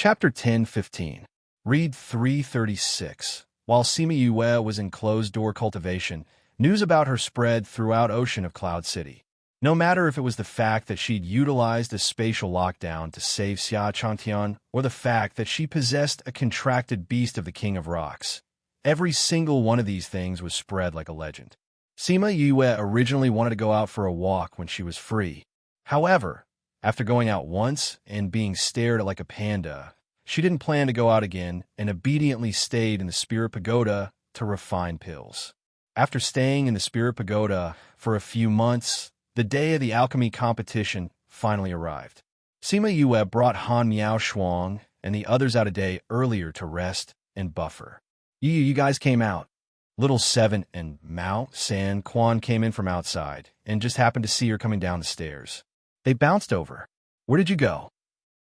Chapter 10:15. Read 336. While Sima Yue was in closed-door cultivation, news about her spread throughout Ocean of Cloud City. No matter if it was the fact that she'd utilized a spatial lockdown to save Enchanting, or the fact that she possessed a contracted beast of the King of Rocks, every single one of these things was spread like a legend. Sima Yue originally wanted to go out for a walk when she was free. However, after going out once and being stared at like a panda, she didn't plan to go out again and obediently stayed in the Spirit Pagoda to refine pills. After staying in the Spirit Pagoda for a few months, the day of the alchemy competition finally arrived. Sima Yue brought Han Miao Shuang and the others out a day earlier to rest and buffer. You guys came out. Little Seven and Mao San Quan came in from outside and just happened to see her coming down the stairs. They bounced over. Where did you go?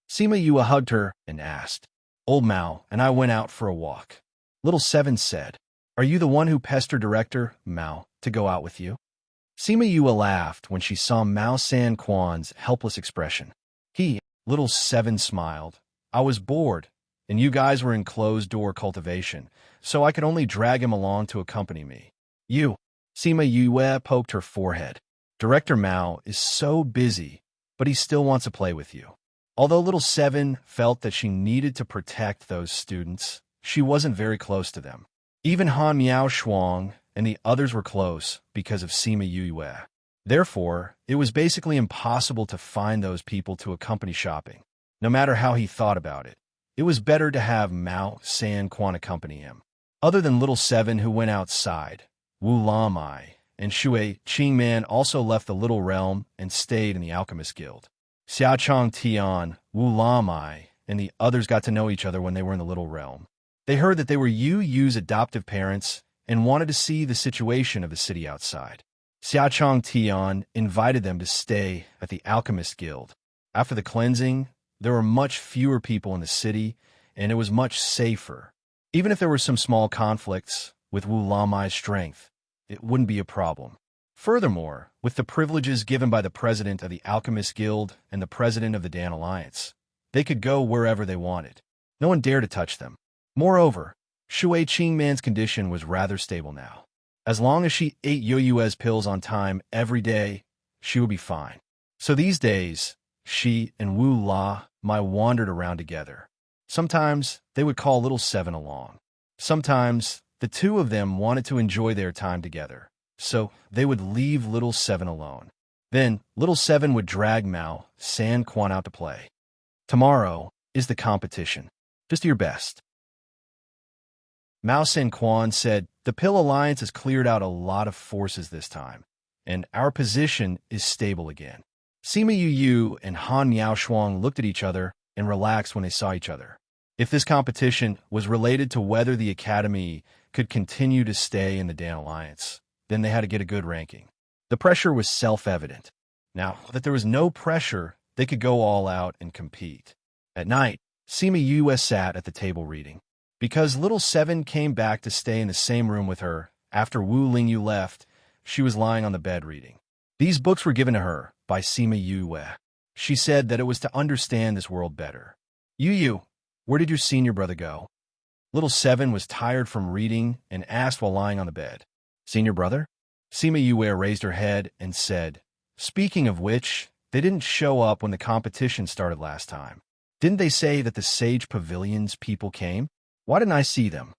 Sima Yue hugged her and asked. Old Mao and I went out for a walk. Little Seven said, Are you the one who pestered Director Mao to go out with you? Sima Yue laughed when she saw Mao San Quan's helpless expression. Little Seven smiled. I was bored, and you guys were in closed-door cultivation, so I could only drag him along to accompany me. Sima Yue poked her forehead. Director Mao is so busy, but he still wants to play with you. Although Little Seven felt that she needed to protect those students, she wasn't very close to them. Even Han Miao Shuang and the others were close because of Sima Yue. Therefore, it was basically impossible to find those people to accompany shopping. No matter how he thought about it, it was better to have Mao San Quan accompany him. Other than Little Seven who went outside, Wu Lamai and Shui Qingman also left the Little Realm and stayed in the Alchemist Guild. Xiaochang Tian, Wu Lamai, and the others got to know each other when they were in the Little Realm. They heard that they were Yu's adoptive parents and wanted to see the situation of the city outside. Xiaochang Tian invited them to stay at the Alchemist Guild. After the cleansing, there were much fewer people in the city, and it was much safer. Even if there were some small conflicts with Wu Lamai's strength, it wouldn't be a problem. Furthermore, with the privileges given by the president of the Alchemist Guild and the president of the Dan Alliance, they could go wherever they wanted. No one dared to touch them. Moreover, Shui Qingman's condition was rather stable now. As long as she ate Yu's pills on time every day, she would be fine. So these days, she and Wu Lamai wandered around together. Sometimes they would call Little Seven along. Sometimes the two of them wanted to enjoy their time together, so they would leave Little Seven alone. Then Little Seven would drag Mao San Quan out to play. Tomorrow is the competition. Just do your best. Mao San Quan said, The Pill Alliance has cleared out a lot of forces this time, and our position is stable again. Sima Yue and Han Miao Shuang looked at each other and relaxed when they saw each other. If this competition was related to whether the Academy could continue to stay in the Dan Alliance, then they had to get a good ranking. The pressure was self-evident. Now that there was no pressure, they could go all out and compete. At night, Sima Yue sat at the table reading. Because Little Seven came back to stay in the same room with her after Wu Lingyu left, she was lying on the bed reading. These books were given to her by Sima Yue. She said that it was to understand this world better. Yu, where did your senior brother go? Little Seven was tired from reading and asked while lying on the bed. Senior brother? Sima Yue raised her head and said, Speaking of which, they didn't show up when the competition started last time. Didn't they say that the Sage Pavilion's people came? Why didn't I see them?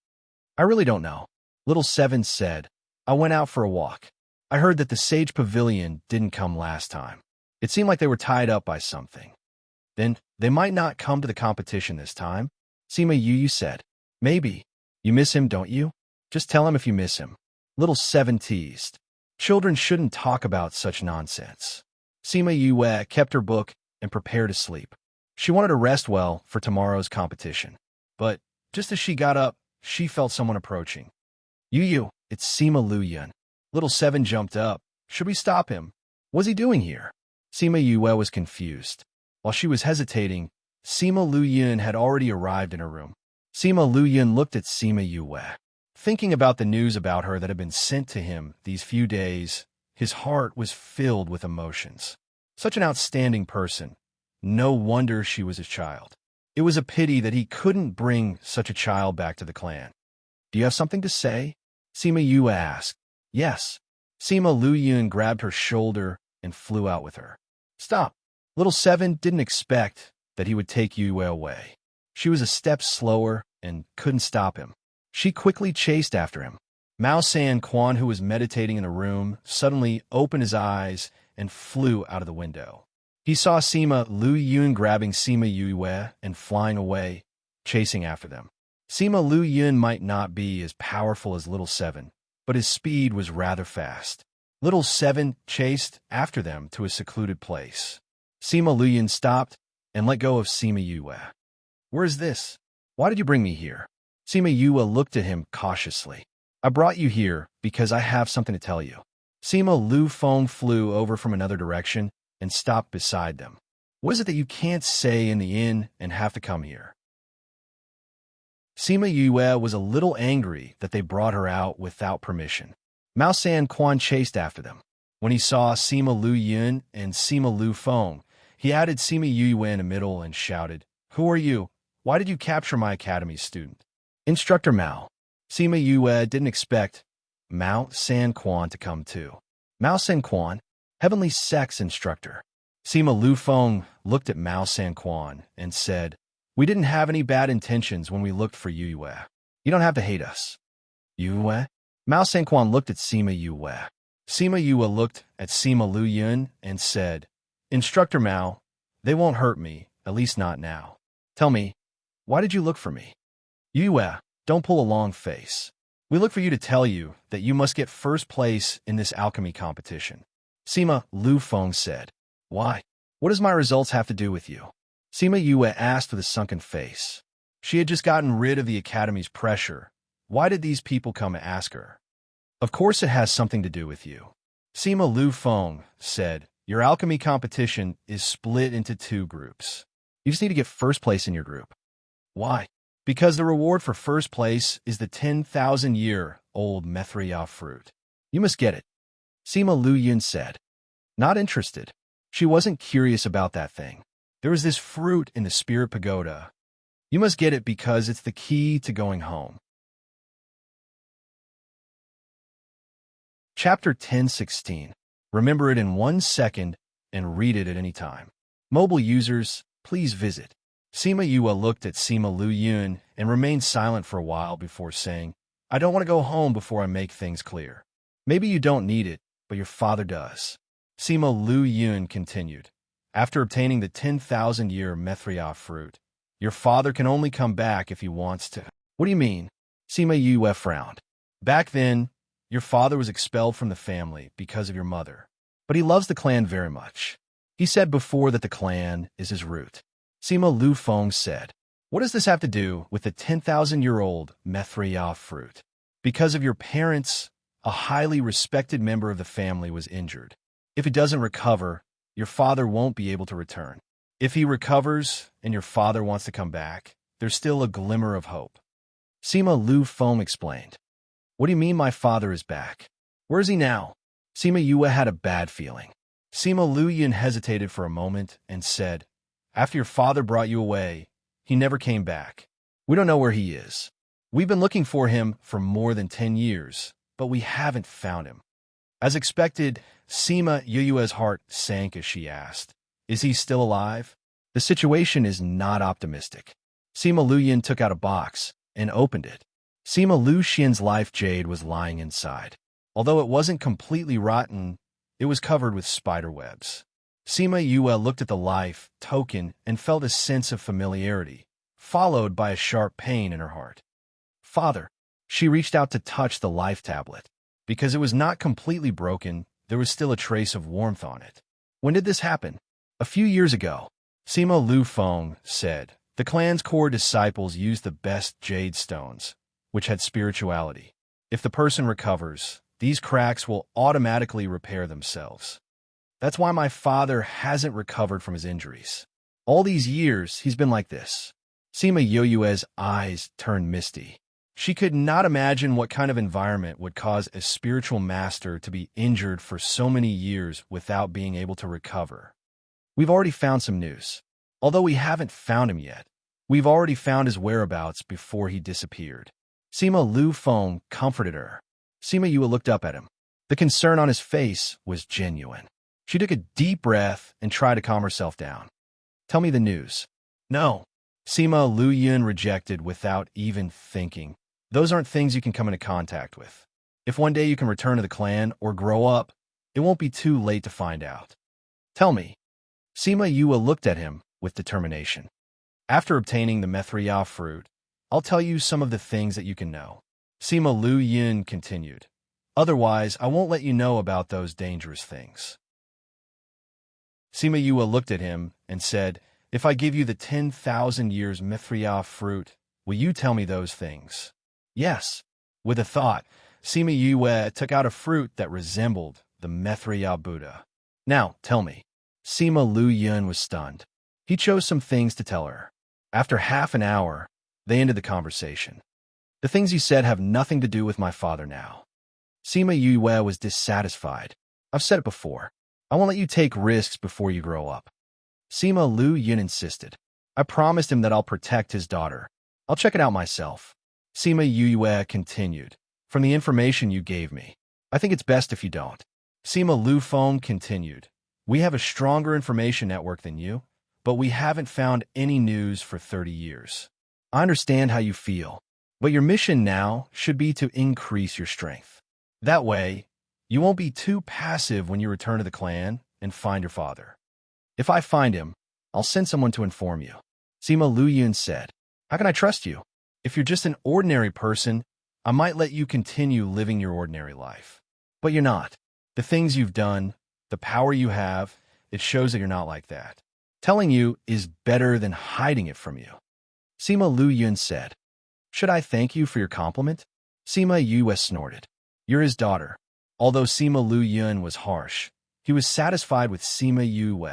I really don't know. Little Seven said, I went out for a walk. I heard that the Sage Pavilion didn't come last time. It seemed like they were tied up by something. Then they might not come to the competition this time. Sima Yue said, Maybe. You miss him, don't you? Just tell him if you miss him. Little Seven teased. Children shouldn't talk about such nonsense. Sima Yue kept her book and prepared to sleep. She wanted to rest well for tomorrow's competition. But just as she got up, she felt someone approaching. Yu, it's Sima Luyan. Little Seven jumped up. Should we stop him? What's he doing here? Sima Yue was confused. While she was hesitating, Sima Luyan had already arrived in her room. Sima Luyan looked at Sima Yue. Thinking about the news about her that had been sent to him these few days, his heart was filled with emotions. Such an outstanding person. No wonder she was his child. It was a pity that he couldn't bring such a child back to the clan. Do you have something to say? Sima Yu asked. Yes. Sima Lu Yun grabbed her shoulder and flew out with her. Stop. Little Seven didn't expect that he would take Yue away. She was a step slower and couldn't stop him. She quickly chased after him. Mao San Quan, who was meditating in the room, suddenly opened his eyes and flew out of the window. He saw Sima Lu Yun grabbing Sima Yue and flying away, chasing after them. Sima Lu Yun might not be as powerful as Little Seven, but his speed was rather fast. Little Seven chased after them to a secluded place. Sima Lu Yun stopped and let go of Sima Yue. Where is this? Why did you bring me here? Sima Yue looked at him cautiously. I brought you here because I have something to tell you. Sima Lu Feng flew over from another direction and stopped beside them. What is it that you can't say in the inn and have to come here? Sima Yue was a little angry that they brought her out without permission. Mao San Quan chased after them. When he saw Sima Lu Yun and Sima Lu Feng, he added Sima Yue in the middle and shouted, Who are you? Why did you capture my academy student? Instructor Mao. Sima Yue didn't expect Mao San Quan to come too. Mao San Quan, Heavenly Sex Instructor. Sima Lu Feng looked at Mao San Quan and said, We didn't have any bad intentions when we looked for Yue. You don't have to hate us. Yue? Mao San Quan looked at Sima Yue. Sima Yue looked at Sima Lu Yun and said, Instructor Mao, they won't hurt me, at least not now. Tell me, why did you look for me? Yue, don't pull a long face. We look for you to tell you that you must get first place in this alchemy competition. Sima Lu Feng said, Why? What does my results have to do with you? Sima Yue asked with a sunken face. She had just gotten rid of the academy's pressure. Why did these people come and ask her? Of course it has something to do with you. Sima Lu Feng said, Your alchemy competition is split into 2 groups. You just need to get first place in your group. Why? Because the reward for first place is the 10,000-year-old Methria fruit. You must get it. Sima Lu Yun said. Not interested. She wasn't curious about that thing. There is this fruit in the Spirit Pagoda. You must get it because it's the key to going home. Chapter 10:16. Remember it in 1 second and read it at any time. Mobile users, please visit. Sima Yue looked at Sima Lu Yun and remained silent for a while before saying, I don't want to go home before I make things clear. Maybe you don't need it, but your father does. Sima Lu Yun continued. After obtaining the 10,000-year Methria fruit, your father can only come back if he wants to. What do you mean? Sima Yue frowned. Back then, your father was expelled from the family because of your mother, but he loves the clan very much. He said before that the clan is his root. Sima Lu Feng said, What does this have to do with the 10,000-year-old Methria fruit? Because of your parents, a highly respected member of the family was injured. If he doesn't recover, your father won't be able to return. If he recovers and your father wants to come back, there's still a glimmer of hope. Sima Lu Feng explained. What do you mean my father is back? Where is he now? Sima Yue had a bad feeling. Sima Lu Yun hesitated for a moment and said, After your father brought you away, he never came back. We don't know where he is. We've been looking for him for more than 10 years, but we haven't found him. As expected, Sima Yue's heart sank as she asked, Is he still alive? The situation is not optimistic. Sima Lu Yun took out a box and opened it. Sima Lu Xian's life jade was lying inside. Although it wasn't completely rotten, it was covered with spider webs. Sima Yue looked at the life token and felt a sense of familiarity, followed by a sharp pain in her heart. Father, she reached out to touch the life tablet. Because it was not completely broken, there was still a trace of warmth on it. When did this happen? A few years ago. Sima Lu Feng said, The clan's core disciples used the best jade stones, which had spirituality. If the person recovers, these cracks will automatically repair themselves. That's why my father hasn't recovered from his injuries. All these years, he's been like this. Sima Yue's eyes turned misty. She could not imagine what kind of environment would cause a spiritual master to be injured for so many years without being able to recover. We've already found some news. Although we haven't found him yet, We've already found his whereabouts before he disappeared. Sima Lu Feng comforted her. Sima Yue looked up at him. The concern on his face was genuine. She took a deep breath and tried to calm herself down. Tell me the news. No. Sima Lu Yun rejected without even thinking. Those aren't things you can come into contact with. If one day you can return to the clan or grow up, it won't be too late to find out. Tell me. Sima Yue looked at him with determination. After obtaining the Methria fruit, I'll tell you some of the things that you can know. Sima Lu Yun continued. Otherwise, I won't let you know about those dangerous things. Sima Yue looked at him and said, If I give you the 10,000 years Mithria fruit, will you tell me those things? Yes. With a thought, Sima Yue took out a fruit that resembled the Mithria Buddha. Now, tell me. Sima Lu Yun was stunned. He chose some things to tell her. After half an hour, they ended the conversation. The things you said have nothing to do with my father now. Sima Yue was dissatisfied. I've said it before. I won't let you take risks before you grow up. Sima Lu Yun insisted. I promised him that I'll protect his daughter. I'll check it out myself. Sima Yue continued. From the information you gave me, I think it's best if you don't. Sima Lu Feng continued. We have a stronger information network than you, but we haven't found any news for 30 years. I understand how you feel, but your mission now should be to increase your strength. That way, you won't be too passive when you return to the clan and find your father. If I find him, I'll send someone to inform you. Sima Lu Yun said, How can I trust you? If you're just an ordinary person, I might let you continue living your ordinary life. But you're not. The things you've done, the power you have, it shows that you're not like that. Telling you is better than hiding it from you. Sima Lu Yun said, Should I thank you for your compliment? Sima Yue snorted. You're his daughter. Although Sima Lu Yun was harsh, he was satisfied with Sima Yue.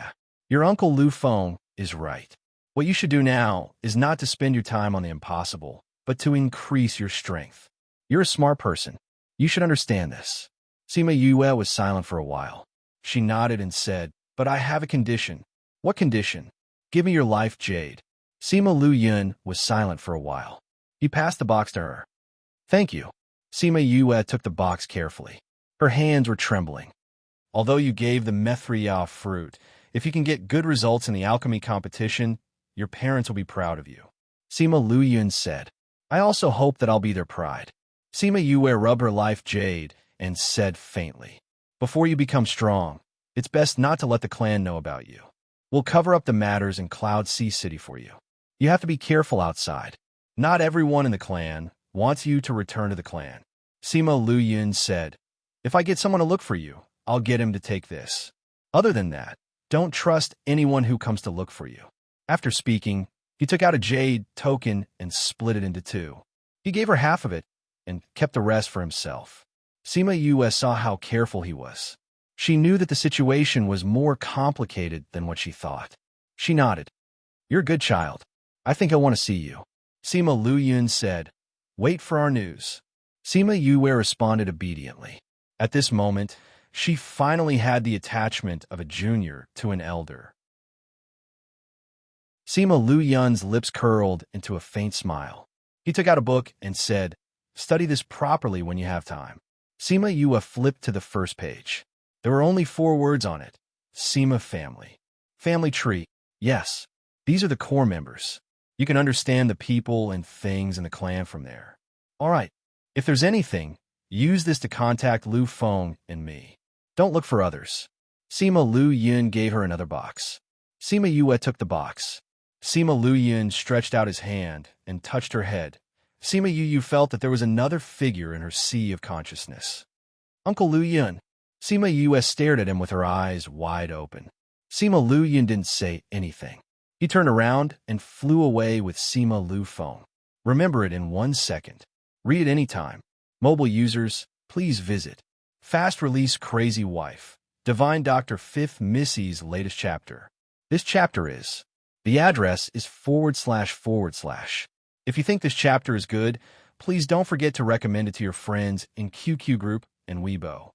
Your uncle Lu Feng is right. What you should do now is not to spend your time on the impossible, but to increase your strength. You're a smart person. You should understand this. Sima Yue was silent for a while. She nodded and said, But I have a condition. What condition? Give me your life jade. Sima Lu Yun was silent for a while. He passed the box to her. Thank you. Sima Yue took the box carefully. Her hands were trembling. Although you gave the Methria fruit, if you can get good results in the alchemy competition, your parents will be proud of you. Sima Lu Yun said, I also hope that I'll be their pride. Sima Yue rubbed her life jade and said faintly, Before you become strong, it's best not to let the clan know about you. We'll cover up the matters in Cloud Sea City for you. You have to be careful outside. Not everyone in the clan wants you to return to the clan. Sima Lu Yun said, If I get someone to look for you, I'll get him to take this. Other than that, don't trust anyone who comes to look for you. After speaking, he took out a jade token and split it into two. He gave her half of it and kept the rest for himself. Sima Yue saw how careful he was. She knew that the situation was more complicated than what she thought. She nodded. You're a good child. I think I want to see you. Sima Lu Yun said, Wait for our news. Sima Yue responded obediently. At this moment, she finally had the attachment of a junior to an elder. Sima Lu Yun's lips curled into a faint smile. He took out a book and said, Study this properly when you have time. Sima Yue flipped to the first page. There were only 4 words on it. Sima family. Family tree. Yes, these are the core members. You can understand the people and things in the clan from there. All right, if there's anything, use this to contact Lu Feng and me. Don't look for others. Sima Lu Yun gave her another box. Sima Yue took the box. Sima Lu Yun stretched out his hand and touched her head. Sima Yue felt that there was another figure in her sea of consciousness. Uncle Lu Yun. Sima Yue stared at him with her eyes wide open. Sima Lu Yun didn't say anything. He turned around and flew away with Sima Lu Feng. Remember it in 1 second. Read it anytime. Mobile users, please visit. Fast Release Crazy Wife. Divine Dr. 5th Missy's latest chapter. This chapter is. The address is //. If you think this chapter is good, please don't forget to recommend it to your friends in QQ Group and Weibo.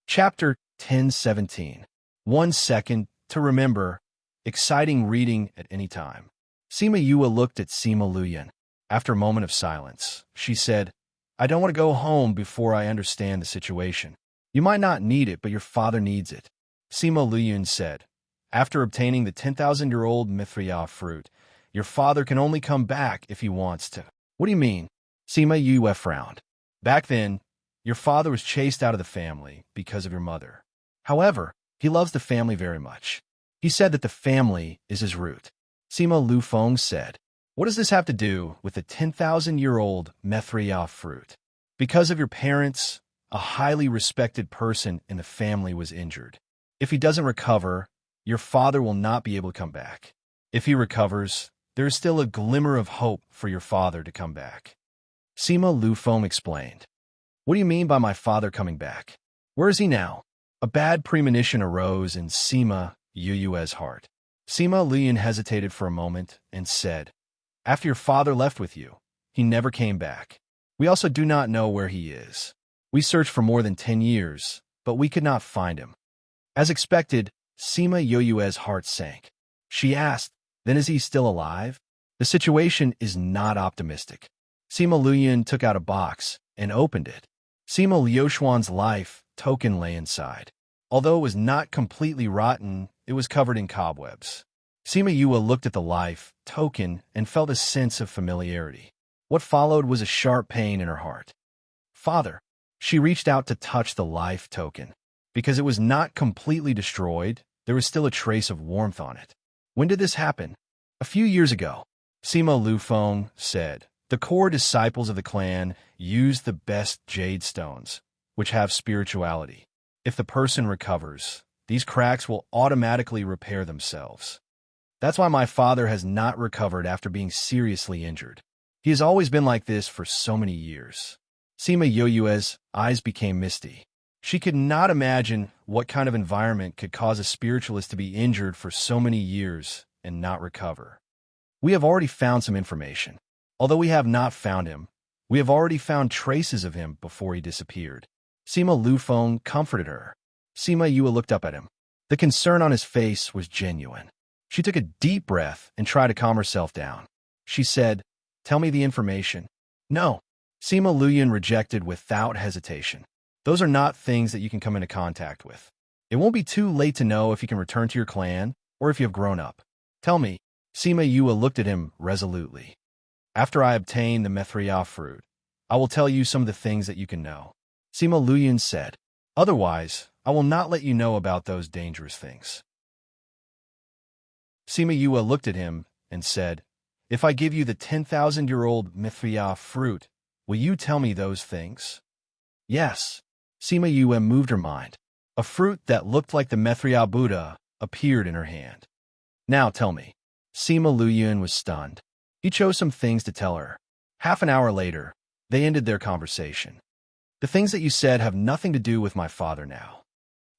Chapter 1017. 1 second To remember, exciting reading at any time. Sima Yue looked at Sima Luyan. After a moment of silence, she said, I don't want to go home before I understand the situation. You might not need it, but your father needs it. Sima Luyan said, after obtaining the 10,000-year-old Mithria fruit, your father can only come back if he wants to. What do you mean? Sima Yue frowned. Back then, your father was chased out of the family because of your mother. However, he loves the family very much. He said that the family is his root. Sima Lufeng said, what does this have to do with the 10,000-year-old Mithria fruit? Because of your parents, a highly respected person in the family was injured. If he doesn't recover, your father will not be able to come back. If he recovers, there is still a glimmer of hope for your father to come back. Sima Lufeng explained. What do you mean by my father coming back? Where is he now? A bad premonition arose in Sima Yue's heart. Sima Luyan hesitated for a moment and said, after your father left with you, he never came back. We also do not know where he is. We searched for more than 10 years, but we could not find him. As expected, Sima Yue's heart sank. She asked, then is he still alive? The situation is not optimistic. Sima Luyan took out a box and opened it. Sima Liuxuan's life token lay inside. Although it was not completely rotten, it was covered in cobwebs. Sima Yue looked at the life token and felt a sense of familiarity. What followed was a sharp pain in her heart. Father. She reached out to touch the life token. Because it was not completely destroyed, there was still a trace of warmth on it. When did this happen? A few years ago. Sima Lufeng said, the core disciples of the clan use the best jade stones, which have spirituality. If the person recovers, these cracks will automatically repair themselves. That's why my father has not recovered after being seriously injured. He has always been like this for so many years. Sima Yue's eyes became misty. She could not imagine what kind of environment could cause a spiritualist to be injured for so many years and not recover. We have already found some information. Although we have not found him, we have already found traces of him before he disappeared. Sima Lufeng comforted her. Sima Yue looked up at him. The concern on his face was genuine. She took a deep breath and tried to calm herself down. She said, tell me the information. No. Sima Luyan rejected without hesitation. Those are not things that you can come into contact with. It won't be too late to know if you can return to your clan or if you have grown up. Tell me. Sima Yue looked at him resolutely. After I obtain the Mithria fruit, I will tell you some of the things that you can know. Sima Luyan said, otherwise, I will not let you know about those dangerous things. Sima Yue looked at him and said, if I give you the 10,000-year-old Mithria fruit, will you tell me those things? Yes. Sima Yue moved her mind. A fruit that looked like the Mithria Buddha appeared in her hand. Now tell me. Sima Luyan was stunned. He chose some things to tell her. Half an hour later, they ended their conversation. The things that you said have nothing to do with my father now.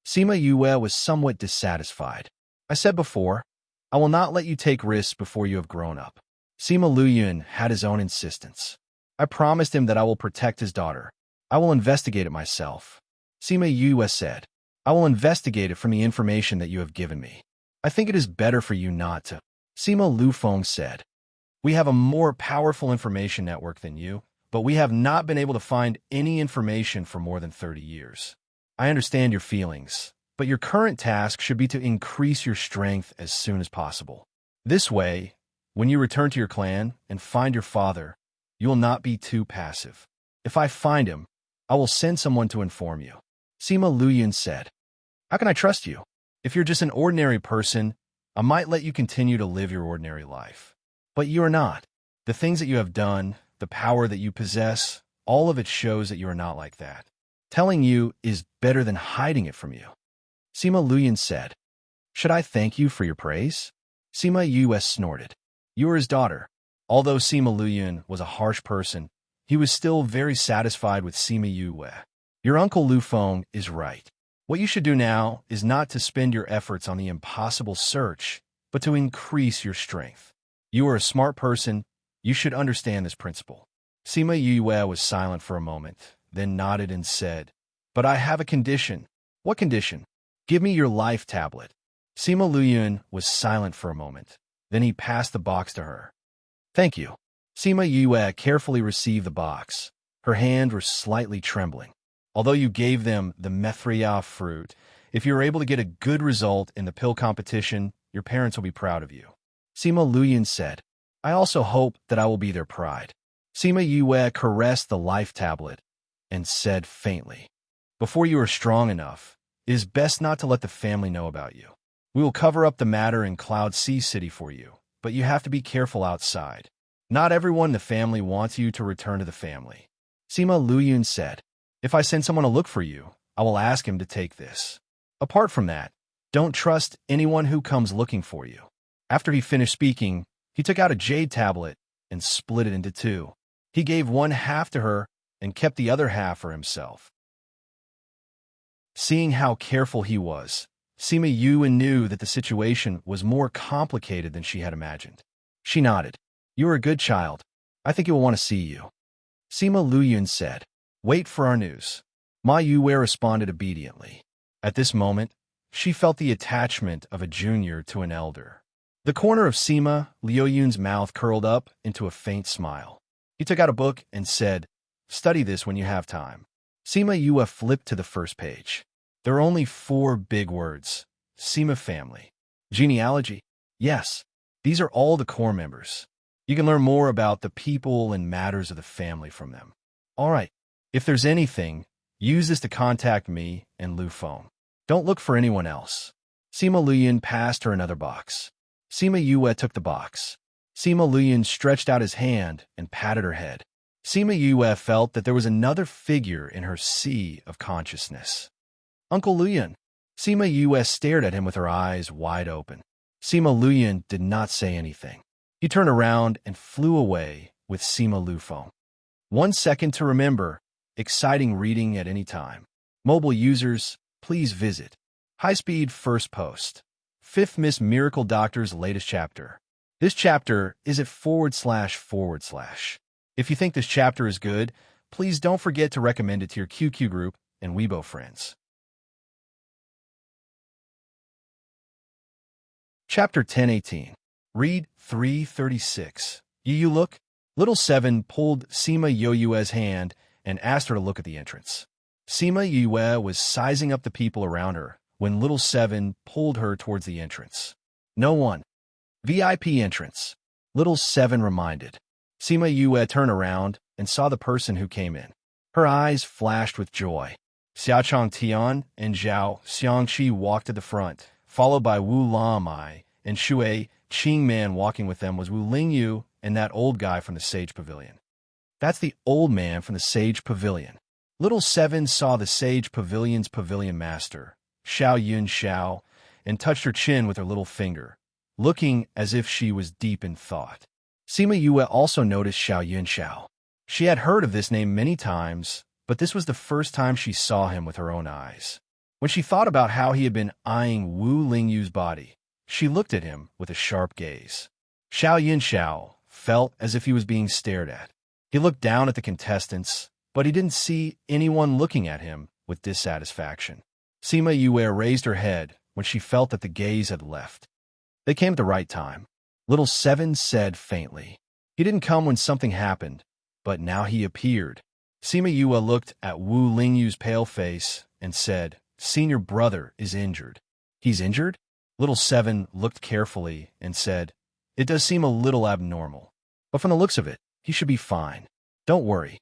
Sima Yue was somewhat dissatisfied. I said before, I will not let you take risks before you have grown up. Sima Luyan had his own insistence. I promised him that I will protect his daughter. I will investigate it myself. Sima Yue said, I will investigate it from the information that you have given me. I think it is better for you not to. Sima Lufeng said, we have a more powerful information network than you, but we have not been able to find any information for more than 30 years. I understand your feelings, but your current task should be to increase your strength as soon as possible. This way, when you return to your clan and find your father, you will not be too passive. If I find him, I will send someone to inform you. Sima Luyan said, how can I trust you? If you're just an ordinary person, I might let you continue to live your ordinary life. But you are not. The things that you have done, the power that you possess, all of it shows that you are not like that. Telling you is better than hiding it from you. Sima Luyan said, should I thank you for your praise? Sima Yue snorted. You are his daughter. Although Sima Luyan was a harsh person, he was still very satisfied with Sima Yue. Your uncle Lufeng is right. What you should do now is not to spend your efforts on the impossible search, but to increase your strength. You are a smart person. You should understand this principle. Sima Yue was silent for a moment, then nodded and said, but I have a condition. What condition? Give me your life tablet. Sima Luyun was silent for a moment. Then he passed the box to her. Thank you. Sima Yue carefully received the box. Her hand was slightly trembling. Although you gave them the methria fruit, if you are able to get a good result in the pill competition, your parents will be proud of you. Sima Luyun said, I also hope that I will be their pride. Sima Yue caressed the life tablet and said faintly, Before you are strong enough, it is best not to let the family know about you. We will cover up the matter in Cloud Sea City for you, but you have to be careful outside. Not everyone in the family wants you to return to the family. Sima Luyun said, If I send someone to look for you, I will ask him to take this. Apart from that, don't trust anyone who comes looking for you. After he finished speaking, he took out a jade tablet and split it into two. He gave one half to her and kept the other half for himself. Seeing how careful he was, Sima Yue knew that the situation was more complicated than she had imagined. She nodded. You are a good child. I think he will want to see you. Sima Luyun said, Wait for our news. Ma Yue responded obediently. At this moment, she felt the attachment of a junior to an elder. The corner of Sima Luyun's mouth curled up into a faint smile. He took out a book and said, Study this when you have time. Sima Yue flipped to the first page. There are only 4 big words. Sima family. Genealogy. Yes, these are all the core members. You can learn more about the people and matters of the family from them. All right, if there's anything, use this to contact me and Lu Feng. Don't look for anyone else. Sima Luyun passed her another box. Sima Yue took the box. Sima Luyun stretched out his hand and patted her head. Sima Yue felt that there was another figure in her sea of consciousness. Uncle Luyun. Sima Yue stared at him with her eyes wide open. Sima Luyun did not say anything. He turned around and flew away with Sima Lufeng. 1 second to remember. Exciting reading at any time. Mobile users, please visit. High-speed first post. 5th Miss Miracle Doctor's latest chapter. This chapter is at //. If you think this chapter is good, please don't forget to recommend it to your QQ group and Weibo friends. Chapter 1018. Read 336. You look? Little Seven pulled Sima Yue's hand and asked her to look at the entrance. Sima Yue was sizing up the people around her when Little Seven pulled her towards the entrance. No one. VIP entrance. Little Seven reminded. Sima Yue turned around and saw the person who came in. Her eyes flashed with joy. Xiaochang Tian and Zhao Xiangqi walked at the front, followed by Wu Lamai and Shui Qingman. Walking with them was Wu Lingyu and that old guy from the Sage Pavilion. That's the old man from the Sage Pavilion. Little Seven saw the Sage Pavilion's pavilion master, Xiao Yun Xiao, and touched her chin with her little finger, looking as if she was deep in thought. Sima Yue also noticed Xiao Yun Xiao. She had heard of this name many times, but this was the first time she saw him with her own eyes. When she thought about how he had been eyeing Wu Lingyu's body, she looked at him with a sharp gaze. Xiao Yun Xiao felt as if he was being stared at. He looked down at the contestants, but he didn't see anyone looking at him with dissatisfaction. Sima Yue raised her head when she felt that the gaze had left. They came at the right time. Little Seven said faintly. He didn't come when something happened, but now he appeared. Sima Yue looked at Wu Lingyu's pale face and said, Senior brother is injured. He's injured? Little Seven looked carefully and said, It does seem a little abnormal, but from the looks of it, he should be fine. Don't worry.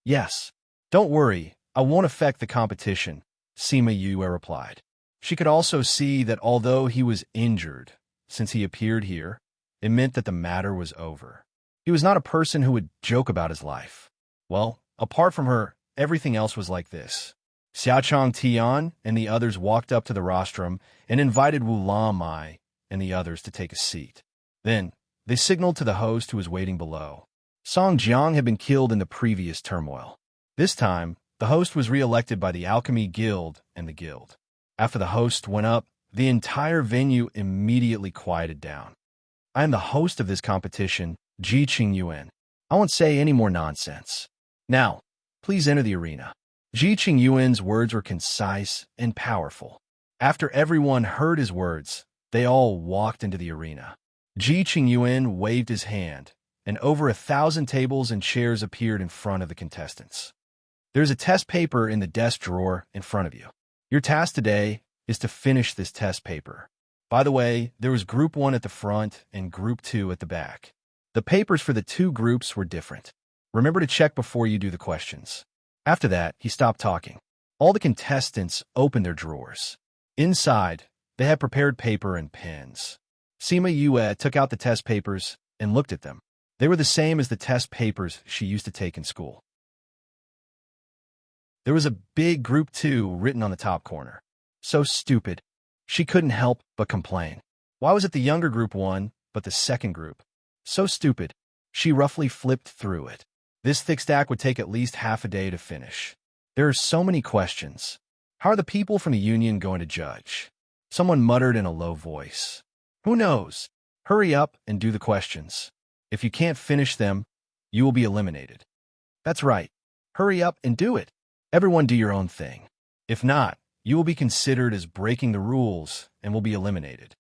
Yes, don't worry, I won't affect the competition, Sima Yue replied. She could also see that although he was injured, since he appeared here, it meant that the matter was over. He was not a person who would joke about his life. Well, apart from her, everything else was like this. Xiaochang Tian and the others walked up to the rostrum and invited Wu Lamai and the others to take a seat. Then, they signaled to the host who was waiting below. Song Jiang had been killed in the previous turmoil. This time, the host was re-elected by the Alchemy Guild and the Guild. After the host went up, the entire venue immediately quieted down. I am the host of this competition, Ji Qingyuan. I won't say any more nonsense. Now, please enter the arena. Ji Qingyuan's words were concise and powerful. After everyone heard his words, They all walked into the arena. Ji Qingyuan waved his hand, and over 1,000 tables and chairs appeared in front of the contestants. There's a test paper in the desk drawer in front of you. Your task today is to finish this test paper. By the way, there was Group 1 at the front and Group 2 at the back. The papers for the two groups were different. Remember to check before you do the questions. After that, he stopped talking. All the contestants opened their drawers. Inside, they had prepared paper and pens. Sima Yue took out the test papers and looked at them. They were the same as the test papers she used to take in school. There was a big Group 2 written on the top corner. So stupid. She couldn't help but complain. Why was it the younger Group 1, but the second group? So stupid. She roughly flipped through it. This thick stack would take at least half a day to finish. There are so many questions. How are the people from the union going to judge? Someone muttered in a low voice. Who knows? Hurry up and do the questions. If you can't finish them, you will be eliminated. That's right. Hurry up and do it. Everyone do your own thing. If not, you will be considered as breaking the rules and will be eliminated.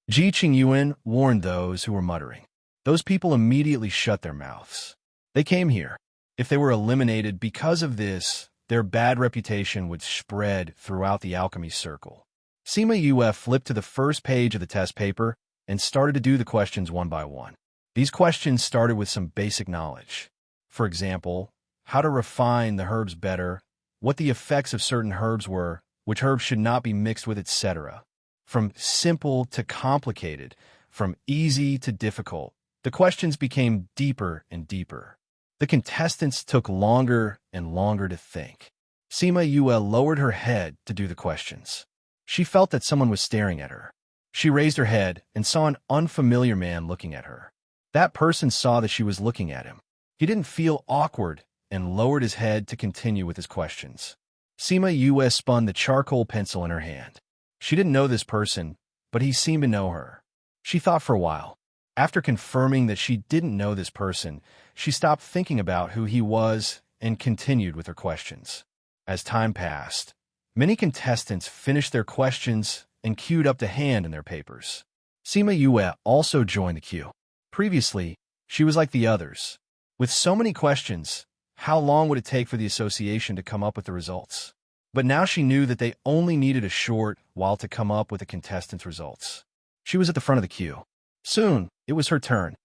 Ji Qingyuan warned those who were muttering. Those people immediately shut their mouths. They came here. If they were eliminated because of this, their bad reputation would spread throughout the alchemy circle. Sima Yue flipped to the first page of the test paper and started to do the questions one by one. These questions started with some basic knowledge. For example, how to refine the herbs better, what the effects of certain herbs were, which herbs should not be mixed with, etc. From simple to complicated, from easy to difficult, the questions became deeper and deeper. The contestants took longer and longer to think. Sima Yue lowered her head to do the questions. She felt that someone was staring at her. She raised her head and saw an unfamiliar man looking at her. That person saw that she was looking at him. He didn't feel awkward and lowered his head to continue with his questions. Sima Yue spun the charcoal pencil in her hand. She didn't know this person, but he seemed to know her. She thought for a while. After confirming that she didn't know this person, she stopped thinking about who he was and continued with her questions. As time passed, many contestants finished their questions and queued up to hand in their papers. Sima Yue also joined the queue. Previously, she was like the others. With so many questions, how long would it take for the association to come up with the results? But now she knew that they only needed a short while to come up with the contestants' results. She was at the front of the queue. Soon, it was her turn.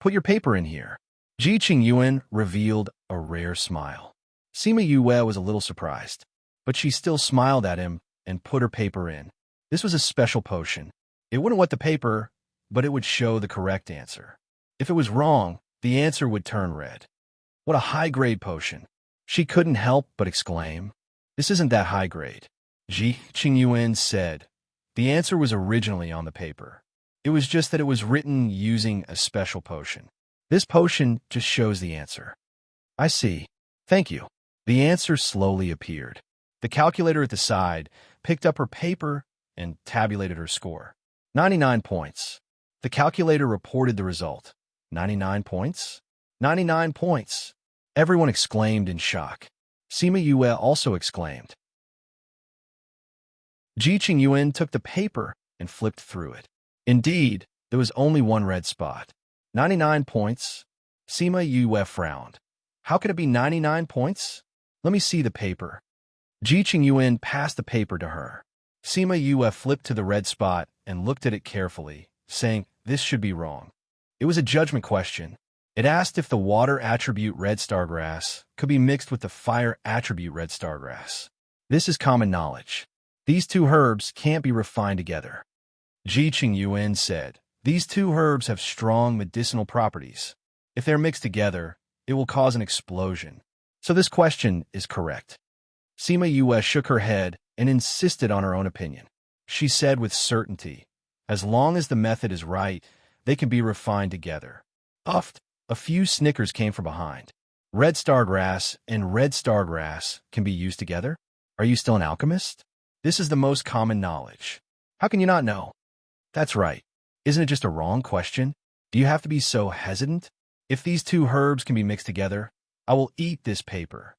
Put your paper in here. Ji Qingyuan revealed a rare smile. Sima Yue was a little surprised, but she still smiled at him and put her paper in. This was a special potion. It wouldn't wet the paper, but it would show the correct answer. If it was wrong, the answer would turn red. What a high-grade potion. She couldn't help but exclaim. This isn't that high grade. Ji Qingyuan said. The answer was originally on the paper. It was just that it was written using a special potion. This potion just shows the answer. I see. Thank you. The answer slowly appeared. The calculator at the side picked up her paper and tabulated her score. 99 points. The calculator reported the result. 99 points? 99 points. Everyone exclaimed in shock. Sima Yue also exclaimed. Ji Qingyuan took the paper and flipped through it. Indeed, there was only one red spot. 99 points. Sima Yue frowned. How could it be 99 points? Let me see the paper. Ji Qingyuan passed the paper to her. Sima Yue flipped to the red spot and looked at it carefully, saying, this should be wrong. It was a judgment question. It asked if the water attribute red stargrass could be mixed with the fire attribute red stargrass. This is common knowledge. These two herbs can't be refined together. Ji Qingyuan said, these two herbs have strong medicinal properties. If they're mixed together, it will cause an explosion. So this question is correct. Sima Yue shook her head and insisted on her own opinion. She said with certainty, as long as the method is right, they can be refined together. Uffed. A few snickers came from behind. Red stargrass and red stargrass can be used together? Are you still an alchemist? This is the most common knowledge. How can you not know? That's right. Isn't it just a wrong question? Do you have to be so hesitant? If these two herbs can be mixed together, I will eat this paper.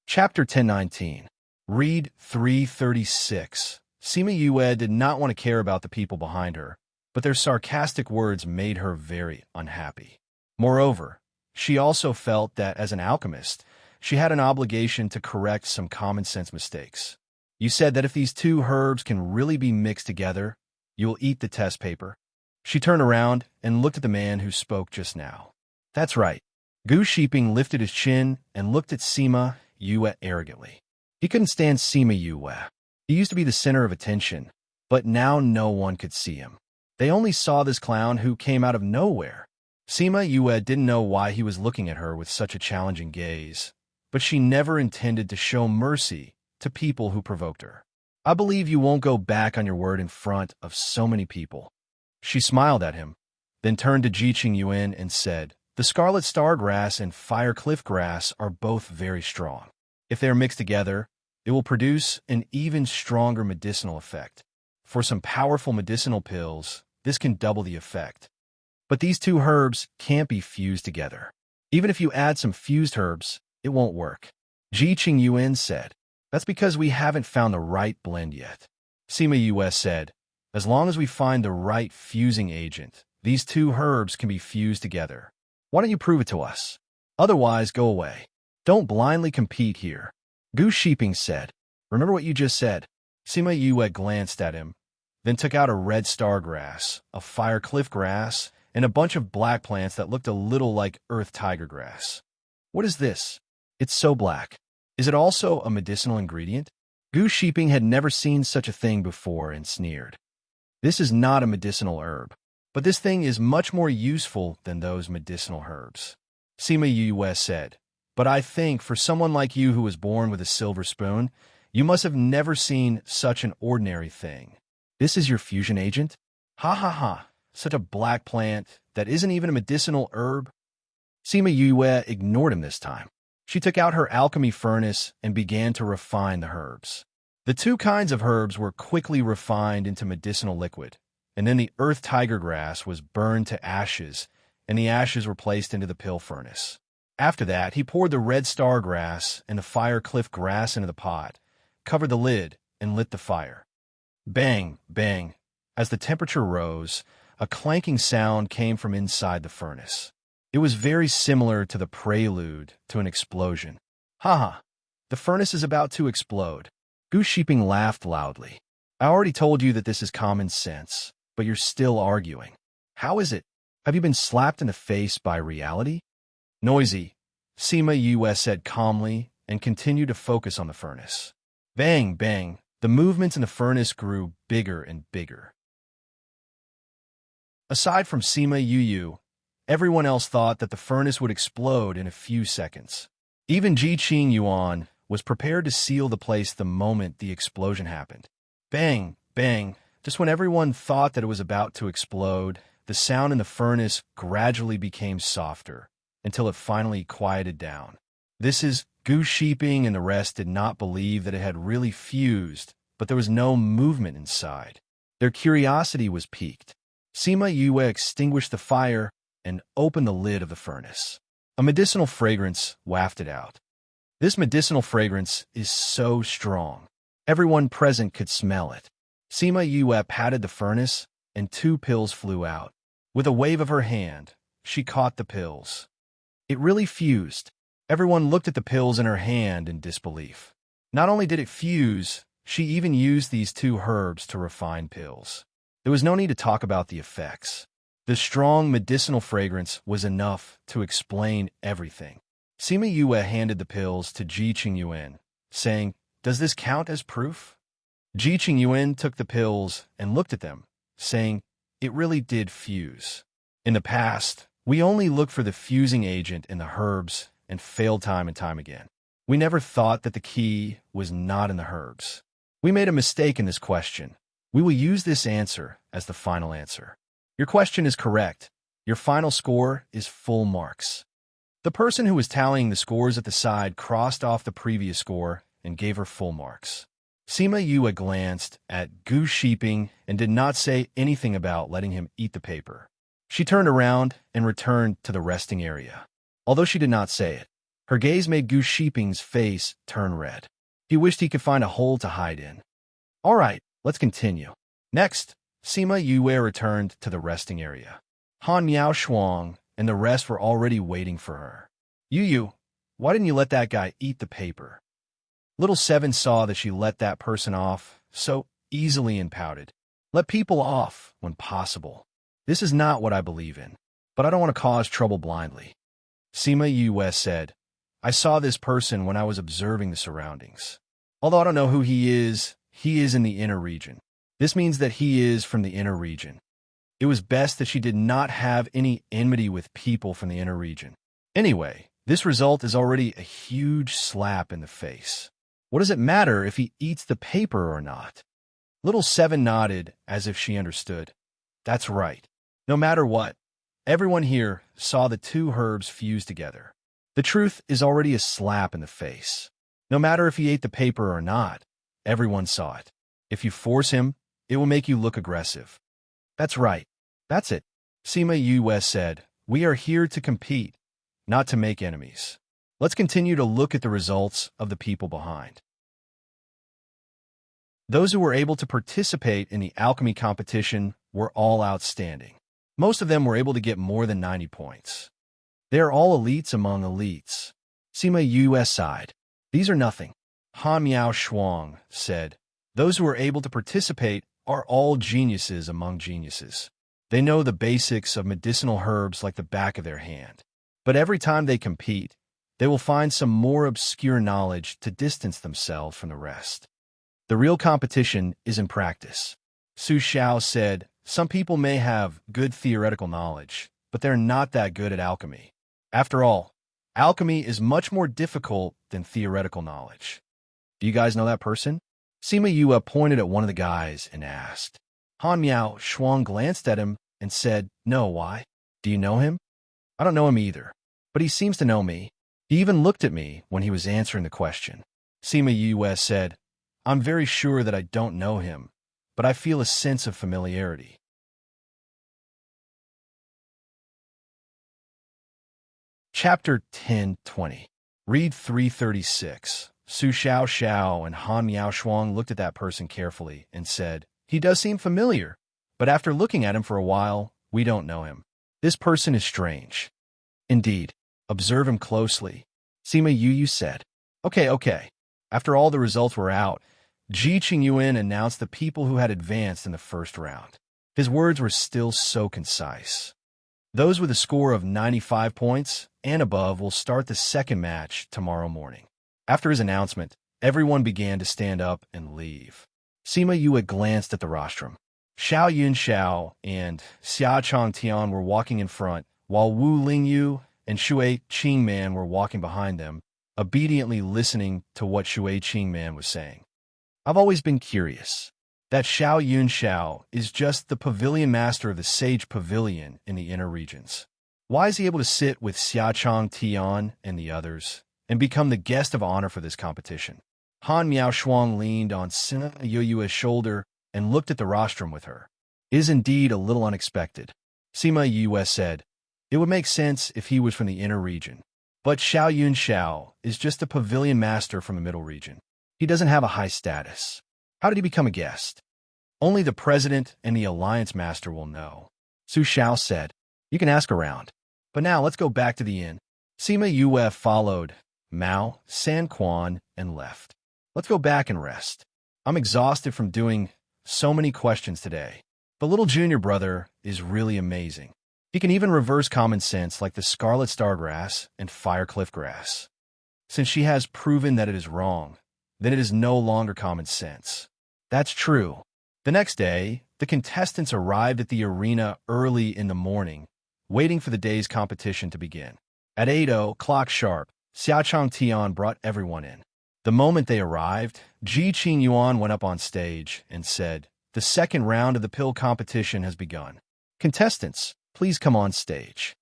Chapter 1019. Read 336. Sima Yue did not want to care about the people behind her, but their sarcastic words made her very unhappy. Moreover, she also felt that as an alchemist, she had an obligation to correct some common-sense mistakes. You said that if these two herbs can really be mixed together, you will eat the test paper. She turned around and looked at the man who spoke just now. That's right. Gu Shiping lifted his chin and looked at Sima Yue arrogantly. He couldn't stand Sima Yue. He used to be the center of attention, but now no one could see him. They only saw this clown who came out of nowhere. Sima Yue didn't know why he was looking at her with such a challenging gaze, but she never intended to show mercy to people who provoked her. I believe you won't go back on your word in front of so many people. She smiled at him, then turned to Jiqing Yuan and said, the scarlet star grass and fire cliff grass are both very strong. If they are mixed together, it will produce an even stronger medicinal effect. For some powerful medicinal pills, this can double the effect. But these two herbs can't be fused together. Even if you add some fused herbs, it won't work. Jiqing Yuan said, that's because we haven't found the right blend yet. Sima Yue said, as long as we find the right fusing agent, these two herbs can be fused together. Why don't you prove it to us? Otherwise, go away. Don't blindly compete here. Gu Shiping said, remember what you just said. Sima Yue glanced at him, then took out a red star grass, a fire cliff grass, and a bunch of black plants that looked a little like earth tiger grass. What is this? It's so black. Is it also a medicinal ingredient? Gu Shiping had never seen such a thing before and sneered. This is not a medicinal herb, but this thing is much more useful than those medicinal herbs. Sima Yue said, but I think for someone like you who was born with a silver spoon, you must have never seen such an ordinary thing. This is your fusion agent? Ha ha ha, such a black plant that isn't even a medicinal herb? Sima Yue ignored him this time. She took out her alchemy furnace and began to refine the herbs. The two kinds of herbs were quickly refined into medicinal liquid, and then the earth tiger grass was burned to ashes, and the ashes were placed into the pill furnace. After that, he poured the red star grass and the fire cliff grass into the pot, covered the lid, and lit the fire. Bang, bang. As the temperature rose, a clanking sound came from inside the furnace. It was very similar to the prelude to an explosion. Ha! The furnace is about to explode. Gu Shiping laughed loudly. I already told you that this is common sense, but you're still arguing. How is it? Have you been slapped in the face by reality? Noisy, Sima Yue said calmly and continued to focus on the furnace. Bang, bang. The movements in the furnace grew bigger and bigger. Aside from Sima Yue, everyone else thought that the furnace would explode in a few seconds. Even Jiqing Yuan was prepared to seal the place the moment the explosion happened. Bang, bang. Just when everyone thought that it was about to explode, the sound in the furnace gradually became softer until it finally quieted down. This is Gu Shiping and the rest did not believe that it had really fused, but there was no movement inside. Their curiosity was piqued. Sima Yue extinguished the fire and opened the lid of the furnace. A medicinal fragrance wafted out. This medicinal fragrance is so strong. Everyone present could smell it. Sima Yue patted the furnace, and two pills flew out. With a wave of her hand, she caught the pills. It really fused. Everyone looked at the pills in her hand in disbelief. Not only did it fuse, she even used these two herbs to refine pills. There was no need to talk about the effects. The strong medicinal fragrance was enough to explain everything. Sima Yue handed the pills to Jiqing Yuan, saying, does this count as proof? Jiqing Yuan took the pills and looked at them, saying, it really did fuse. In the past, we only looked for the fusing agent in the herbs and failed time and time again. We never thought that the key was not in the herbs. We made a mistake in this question. We will use this answer as the final answer. Your question is correct. Your final score is full marks. The person who was tallying the scores at the side crossed off the previous score and gave her full marks. Sima Yue glanced at Gu Shiping and did not say anything about letting him eat the paper. She turned around and returned to the resting area. Although she did not say it, her gaze made Gu Shiping's face turn red. He wished he could find a hole to hide in. All right, let's continue. Next, Sima Yue returned to the resting area. Han Miao Shuang and the rest were already waiting for her. Yu, why didn't you let that guy eat the paper? Little Seven saw that she let that person off so easily and pouted. Let people off when possible. This is not what I believe in, but I don't want to cause trouble blindly. Sima Yue said, I saw this person when I was observing the surroundings. Although I don't know who he is in the inner region. This means that he is from the inner region. It was best that she did not have any enmity with people from the inner region. Anyway, this result is already a huge slap in the face. What does it matter if he eats the paper or not? Little Seven nodded as if she understood. That's right. No matter what, everyone here saw the two herbs fuse together. The truth is already a slap in the face. No matter if he ate the paper or not, everyone saw it. If you force him, it will make you look aggressive. That's right. That's it. Sima Yue said, we are here to compete, not to make enemies. Let's continue to look at the results of the people behind. Those who were able to participate in the alchemy competition were all outstanding. Most of them were able to get more than 90 points. They are all elites among elites. Sima Yue sighed. These are nothing. Han Miao Shuang said, those who are able to participate are all geniuses among geniuses. They know the basics of medicinal herbs like the back of their hand. But every time they compete, they will find some more obscure knowledge to distance themselves from the rest. The real competition is in practice. Su Xiao said, some people may have good theoretical knowledge, but they're not that good at alchemy. After all, alchemy is much more difficult than theoretical knowledge. Do you guys know that person? Sima Yue pointed at one of the guys and asked. Han Miao Shuang glanced at him and said, no, why? Do you know him? I don't know him either, but he seems to know me. He even looked at me when he was answering the question. Sima Yue said, I'm very sure that I don't know him, but I feel a sense of familiarity. Chapter 10:20. Read 336. Su Xiao and Han Miao Shuang looked at that person carefully and said, he does seem familiar, but after looking at him for a while, we don't know him. This person is strange. Indeed. Observe him closely. Sima Yue said. Okay. After all the results were out, Ji Qingyuan announced the people who had advanced in the first round. His words were still so concise. Those with a score of 95 points and above will start the second match tomorrow morning. After his announcement, everyone began to stand up and leave. Sima Yue glanced at the rostrum. Xiao Yunxiao and Xia Changtian were walking in front, while Wu Lingyu and Shui Qingman were walking behind them, obediently listening to what Shui Qingman was saying. I've always been curious. That Xiao Yunxiao is just the pavilion master of the Sage Pavilion in the inner regions. Why is he able to sit with Xia Changtian and the others and become the guest of honor for this competition? Han Miao Shuang leaned on Sima Yue's shoulder and looked at the rostrum with her. It is indeed a little unexpected. Sima Yue said, it would make sense if he was from the inner region. But Xiao Yunxiao is just a pavilion master from the middle region. He doesn't have a high status. How did he become a guest? Only the president and the alliance master will know. Su Xiao said, you can ask around. But now let's go back to the inn. Sima Yue followed Mao, San Quan, and left. Let's go back and rest. I'm exhausted from doing so many questions today. The little junior brother is really amazing. He can even reverse common sense like the scarlet stargrass and firecliff grass. Since she has proven that it is wrong, then it is no longer common sense. That's true. The next day, the contestants arrived at the arena early in the morning, waiting for the day's competition to begin. At 8:00 sharp, Xia Changtian brought everyone in. The moment they arrived, Ji Qingyuan went up on stage and said, the second round of the pill competition has begun. Contestants, please come on stage.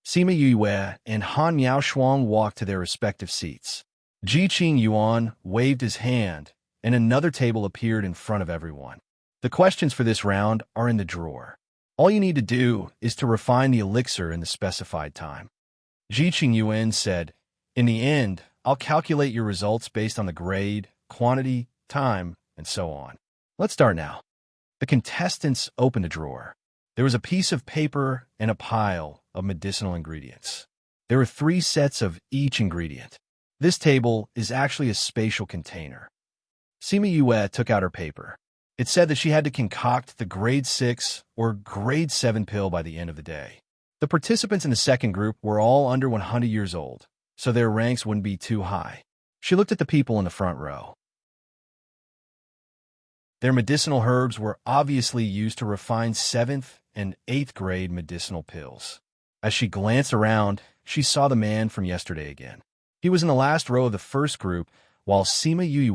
Sima Yue and Han Miao Shuang walked to their respective seats. Ji Qingyuan waved his hand, and another table appeared in front of everyone. The questions for this round are in the drawer. All you need to do is to refine the elixir in the specified time. Ji Qingyuan said, in the end, I'll calculate your results based on the grade, quantity, time, and so on. Let's start now. The contestants opened a drawer. There was a piece of paper and a pile of medicinal ingredients. There were 3 sets of each ingredient. This table is actually a spatial container. Sima Yue took out her paper. It said that she had to concoct the grade 6 or grade 7 pill by the end of the day. The participants in the second group were all under 100 years old, so their ranks wouldn't be too high. She looked at the people in the front row. Their medicinal herbs were obviously used to refine 7th and 8th grade medicinal pills. As she glanced around, she saw the man from yesterday again. He was in the last row of the first group, while Sima Yue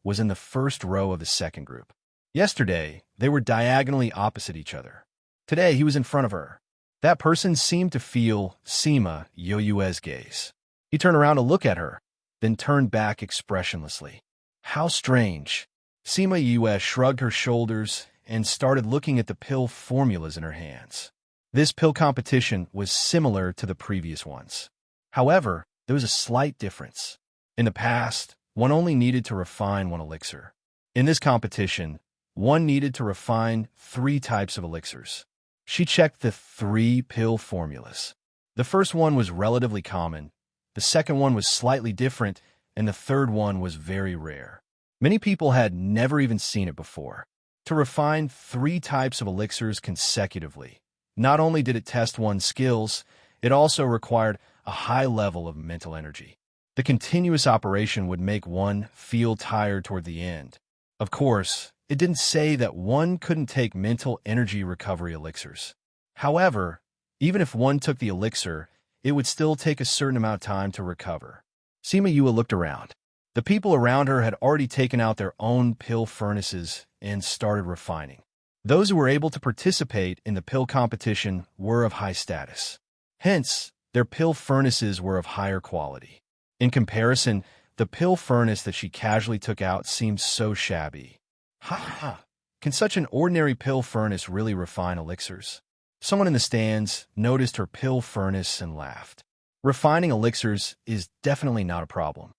was in the first row of the second group. Yesterday, they were diagonally opposite each other. Today, he was in front of her. That person seemed to feel Sima Yue's gaze. He turned around to look at her, then turned back expressionlessly. How strange. Sima Yue shrugged her shoulders and started looking at the pill formulas in her hands. This pill competition was similar to the previous ones. However, there was a slight difference. In the past, one only needed to refine 1 elixir. In this competition, one needed to refine 3 types of elixirs. She checked the 3 pill formulas. The first one was relatively common, the second one was slightly different, and the third one was very rare. Many people had never even seen it before. To refine 3 types of elixirs consecutively, not only did it test one's skills, it also required a high level of mental energy. The continuous operation would make one feel tired toward the end. Of course, it didn't say that one couldn't take mental energy recovery elixirs. However, even if one took the elixir, it would still take a certain amount of time to recover. Sima Yue looked around. The people around her had already taken out their own pill furnaces and started refining. Those who were able to participate in the pill competition were of high status. Hence, their pill furnaces were of higher quality. In comparison, the pill furnace that she casually took out seemed so shabby. Ha ha! Can such an ordinary pill furnace really refine elixirs? Someone in the stands noticed her pill furnace and laughed. Refining elixirs is definitely not a problem.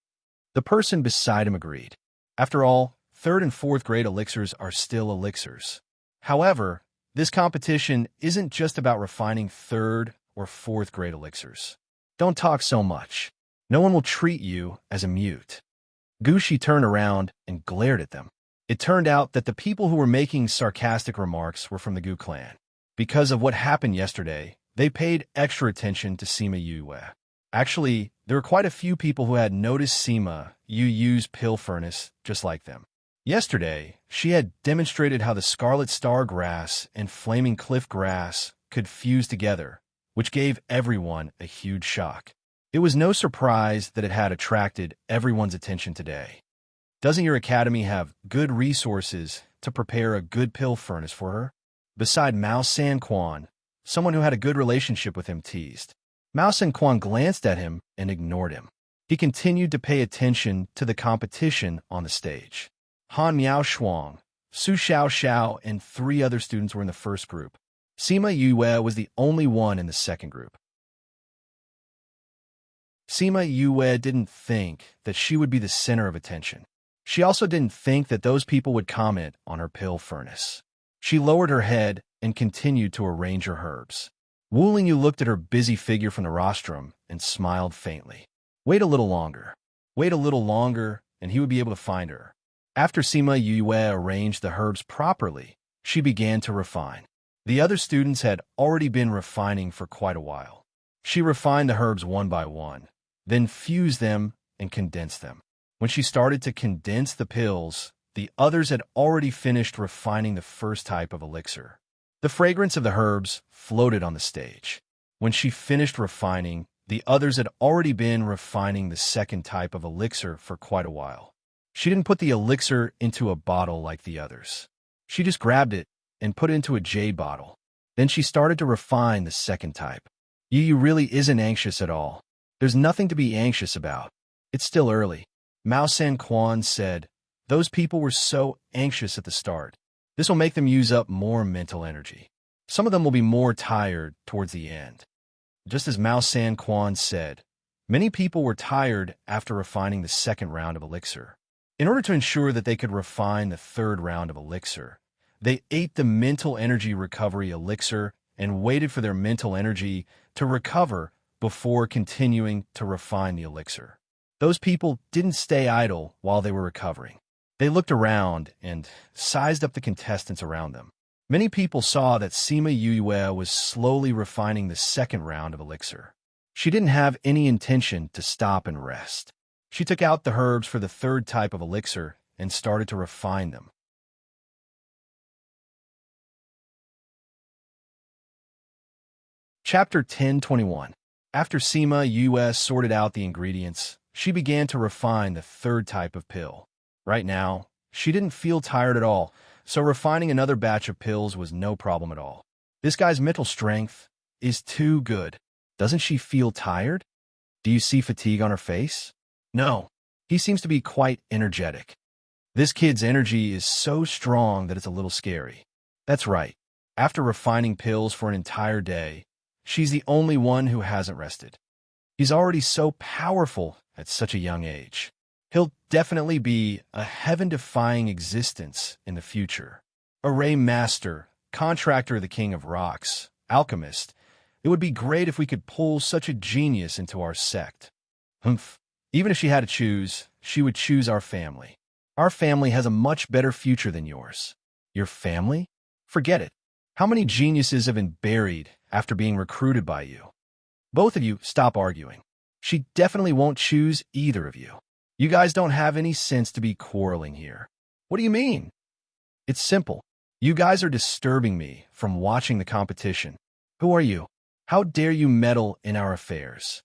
The person beside him agreed. After all, 3rd and 4th grade elixirs are still elixirs. However, this competition isn't just about refining 3rd or 4th grade elixirs. Don't talk so much. No one will treat you as a mute. Gushi turned around and glared at them. It turned out that the people who were making sarcastic remarks were from the Gu clan. Because of what happened yesterday, they paid extra attention to Sima Yue. Actually, there were quite a few people who had noticed Sima Yue's pill furnace just like them. Yesterday, she had demonstrated how the scarlet star grass and flaming cliff grass could fuse together, which gave everyone a huge shock. It was no surprise that it had attracted everyone's attention today. Doesn't your academy have good resources to prepare a good pill furnace for her? Beside Mao Sanquan, someone who had a good relationship with him teased. Mao Sanquan glanced at him and ignored him. He continued to pay attention to the competition on the stage. Han Miao Shuang, Su Xiao Xiao, and 3 other students were in the first group. Sima Yue was the only one in the second group. Sima Yue didn't think that she would be the center of attention. She also didn't think that those people would comment on her pill furnace. She lowered her head and continued to arrange her herbs. Wu Lingyu looked at her busy figure from the rostrum and smiled faintly. Wait a little longer. Wait a little longer, and he would be able to find her. After Sima Yue arranged the herbs properly, she began to refine. The other students had already been refining for quite a while. She refined the herbs one by one, then fused them and condensed them. When she started to condense the pills, the others had already finished refining the first type of elixir. The fragrance of the herbs floated on the stage. When she finished refining, the others had already been refining the second type of elixir for quite a while. She didn't put the elixir into a bottle like the others. She just grabbed it and put it into a jade bottle. Then she started to refine the second type. Yu really isn't anxious at all. There's nothing to be anxious about. It's still early. Mao Sanquan said, those people were so anxious at the start. This will make them use up more mental energy. Some of them will be more tired towards the end. Just as Mao Sanquan said, many people were tired after refining the second round of elixir. In order to ensure that they could refine the third round of elixir, they ate the mental energy recovery elixir and waited for their mental energy to recover before continuing to refine the elixir. Those people didn't stay idle while they were recovering. They looked around and sized up the contestants around them. Many people saw that Sima Yue was slowly refining the second round of elixir. She didn't have any intention to stop and rest. She took out the herbs for the third type of elixir and started to refine them. Chapter 10:21. After Sima Yue sorted out the ingredients, she began to refine the third type of pill. Right now, she didn't feel tired at all, so refining another batch of pills was no problem at all. This guy's mental strength is too good. Doesn't she feel tired? Do you see fatigue on her face? No. He seems to be quite energetic. This kid's energy is so strong that it's a little scary. That's right. After refining pills for an entire day, she's the only one who hasn't rested. He's already so powerful at such a young age. He'll definitely be a heaven-defying existence in the future. Array Master, Contractor of the King of Rocks, Alchemist. It would be great if we could pull such a genius into our sect. Humph. Even if she had to choose, she would choose our family. Our family has a much better future than yours. Your family? Forget it. How many geniuses have been buried after being recruited by you? Both of you stop arguing. She definitely won't choose either of you. You guys don't have any sense to be quarreling here. What do you mean? It's simple. You guys are disturbing me from watching the competition. Who are you? How dare you meddle in our affairs?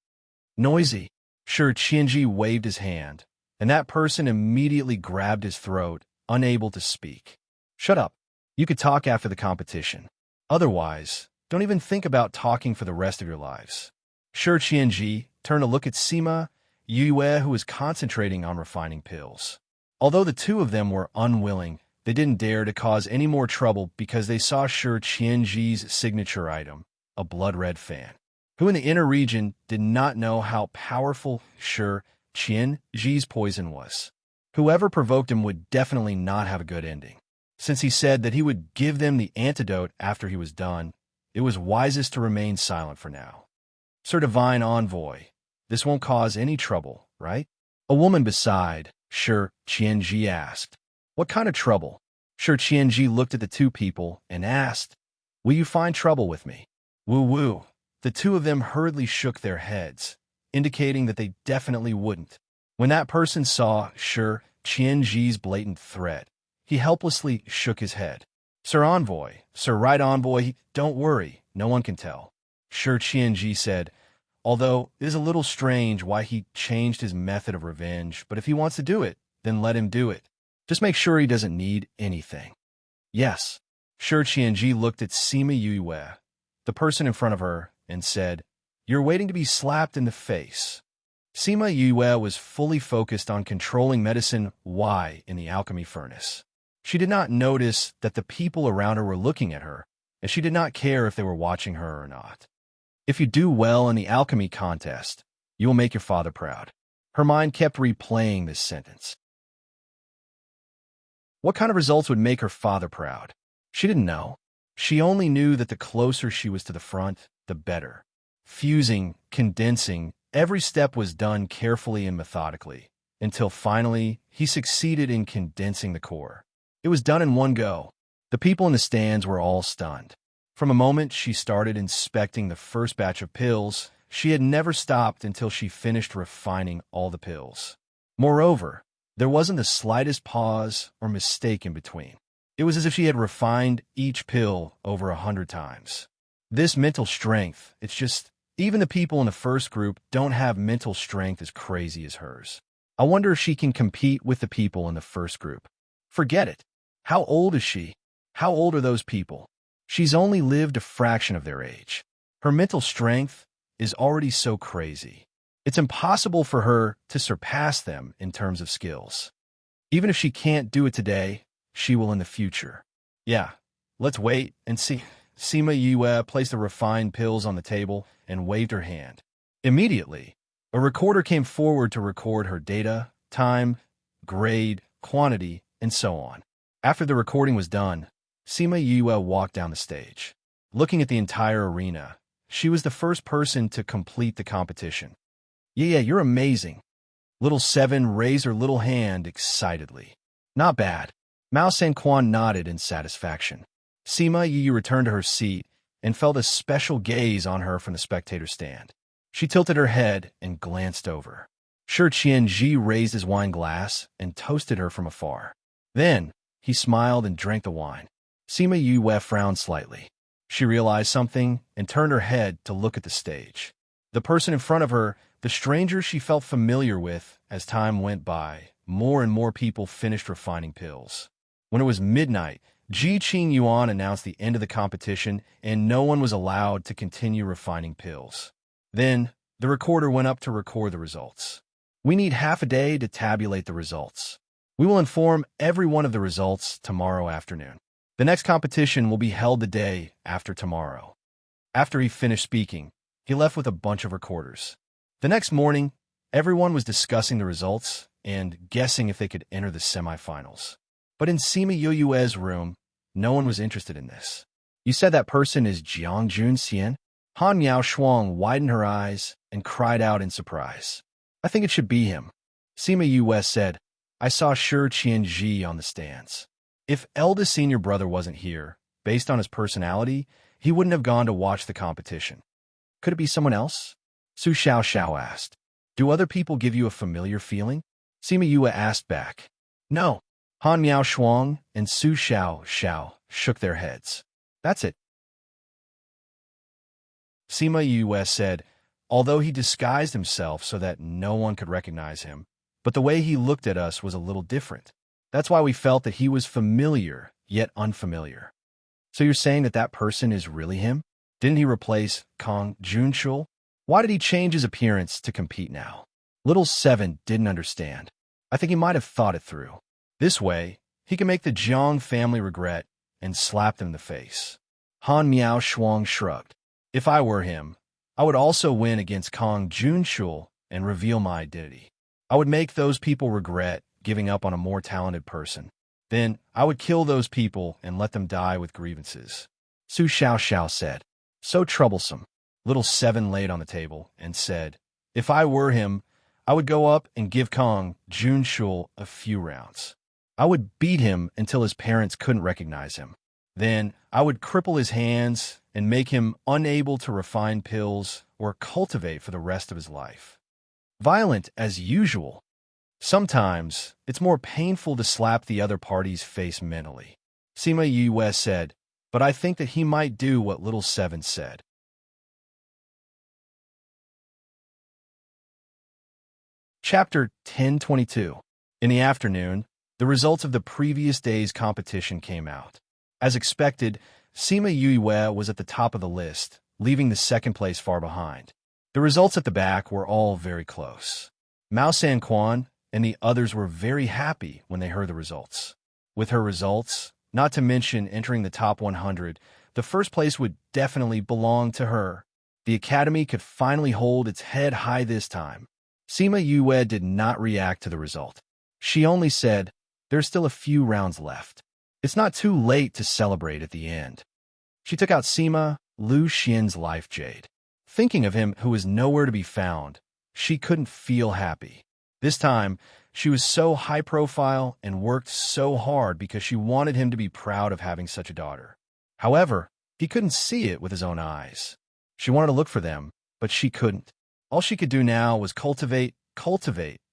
Noisy. Sure, Qianji waved his hand, and that person immediately grabbed his throat, unable to speak. Shut up. You could talk after the competition. Otherwise, don't even think about talking for the rest of your lives. Sure, Qianji turned to look at Sima Yue, who was concentrating on refining pills. Although the two of them were unwilling, they didn't dare to cause any more trouble because they saw Sure Qianji's signature item, a blood-red fan, who in the inner region did not know how powerful Sure Qianji's poison was. Whoever provoked him would definitely not have a good ending. Since he said that he would give them the antidote after he was done, it was wisest to remain silent for now. Sir Divine Envoy, this won't cause any trouble, right? A woman beside Sure Qianji asked. What kind of trouble? Sure Qianji looked at the two people and asked, will you find trouble with me? Woo-woo. The two of them hurriedly shook their heads, indicating that they definitely wouldn't. When that person saw Sure Qianji's blatant threat, he helplessly shook his head. Sir Envoy, Sir Right Envoy, don't worry, no one can tell. Sure Qianji said, although it is a little strange why he changed his method of revenge, but if he wants to do it, then let him do it. Just make sure he doesn't need anything. Yes. Sure Qianji looked at Sima Yue, the person in front of her, and said, you're waiting to be slapped in the face. Sima Yue was fully focused on controlling medicine Y in the alchemy furnace. She did not notice that the people around her were looking at her, and she did not care if they were watching her or not. If you do well in the alchemy contest, you will make your father proud. Her mind kept replaying this sentence. What kind of results would make her father proud? She didn't know. She only knew that the closer she was to the front, the better. Fusing, condensing, every step was done carefully and methodically, until finally he succeeded in condensing the core. It was done in one go. The people in the stands were all stunned. From the moment she started inspecting the first batch of pills, she had never stopped until she finished refining all the pills. Moreover, there wasn't the slightest pause or mistake in between. It was as if she had refined each pill over 100 times. This mental strength, it's just, even the people in the first group don't have mental strength as crazy as hers. I wonder if she can compete with the people in the first group. Forget it. How old is she? How old are those people? She's only lived a fraction of their age. Her mental strength is already so crazy. It's impossible for her to surpass them in terms of skills. Even if she can't do it today, she will in the future. Yeah, let's wait and see. Sima Yue placed the refined pills on the table and waved her hand. Immediately, a recorder came forward to record her data, time, grade, quantity, and so on. After the recording was done, Sima Yue walked down the stage. Looking at the entire arena, she was the first person to complete the competition. Yeah, you're amazing. Little Seven raised her little hand excitedly. Not bad. Mao Sanquan nodded in satisfaction. Sima Yue returned to her seat and felt a special gaze on her from the spectator stand. She tilted her head and glanced over. Shi Qianji raised his wine glass and toasted her from afar. Then, he smiled and drank the wine. Sima Yue frowned slightly. She realized something and turned her head to look at the stage. The person in front of her, the stranger she felt familiar with. As time went by, more and more people finished refining pills. When it was midnight, Ji Qing Yuan announced the end of the competition and no one was allowed to continue refining pills. Then, the recorder went up to record the results. We need half a day to tabulate the results. We will inform everyone of the results tomorrow afternoon. The next competition will be held the day after tomorrow. After he finished speaking, he left with a bunch of recorders. The next morning, everyone was discussing the results and guessing if they could enter the semifinals. But in Sima Yue's room, no one was interested in this. You said that person is Jiang Junxian? Han Yao Shuang widened her eyes and cried out in surprise. I think it should be him. Sima Yue said, I saw Shi Qianji on the stands. If eldest senior brother wasn't here, based on his personality, he wouldn't have gone to watch the competition. Could it be someone else? Su Xiao asked. Do other people give you a familiar feeling? Sima Yue asked back. No. Han Miao Shuang and Su Xiao shook their heads. That's it. Sima Yue said, although he disguised himself so that no one could recognize him, but the way he looked at us was a little different. That's why we felt that he was familiar, yet unfamiliar. So you're saying that that person is really him? Didn't he replace Kong Junshul? Why did he change his appearance to compete now? Little Seven didn't understand. I think he might have thought it through. This way, he can make the Jiang family regret and slap them in the face. Han Miao Shuang shrugged. If I were him, I would also win against Kong Junshul and reveal my identity. I would make those people regret giving up on a more talented person. Then I would kill those people and let them die with grievances. Su Xiao said. So troublesome. Little Seven laid on the table and said, if I were him, I would go up and give Kong Junshul a few rounds. I would beat him until his parents couldn't recognize him. Then I would cripple his hands and make him unable to refine pills or cultivate for the rest of his life. Violent as usual. Sometimes, it's more painful to slap the other party's face mentally. Sima Yue said, but I think that he might do what Little Seven said. Chapter 1022. In the afternoon, the results of the previous day's competition came out. As expected, Sima Yue was at the top of the list, leaving the second place far behind. The results at the back were all very close. Mao Sanquan and the others were very happy when they heard the results. With her results, not to mention entering the top 100, the first place would definitely belong to her. The academy could finally hold its head high this time. Sima Yue did not react to the result. She only said, there's still a few rounds left. It's not too late to celebrate at the end. She took out Sima Lu Xian's life jade. Thinking of him who was nowhere to be found, she couldn't feel happy. This time, she was so high profile and worked so hard because she wanted him to be proud of having such a daughter. However, he couldn't see it with his own eyes. She wanted to look for them, but she couldn't. All she could do now was cultivate,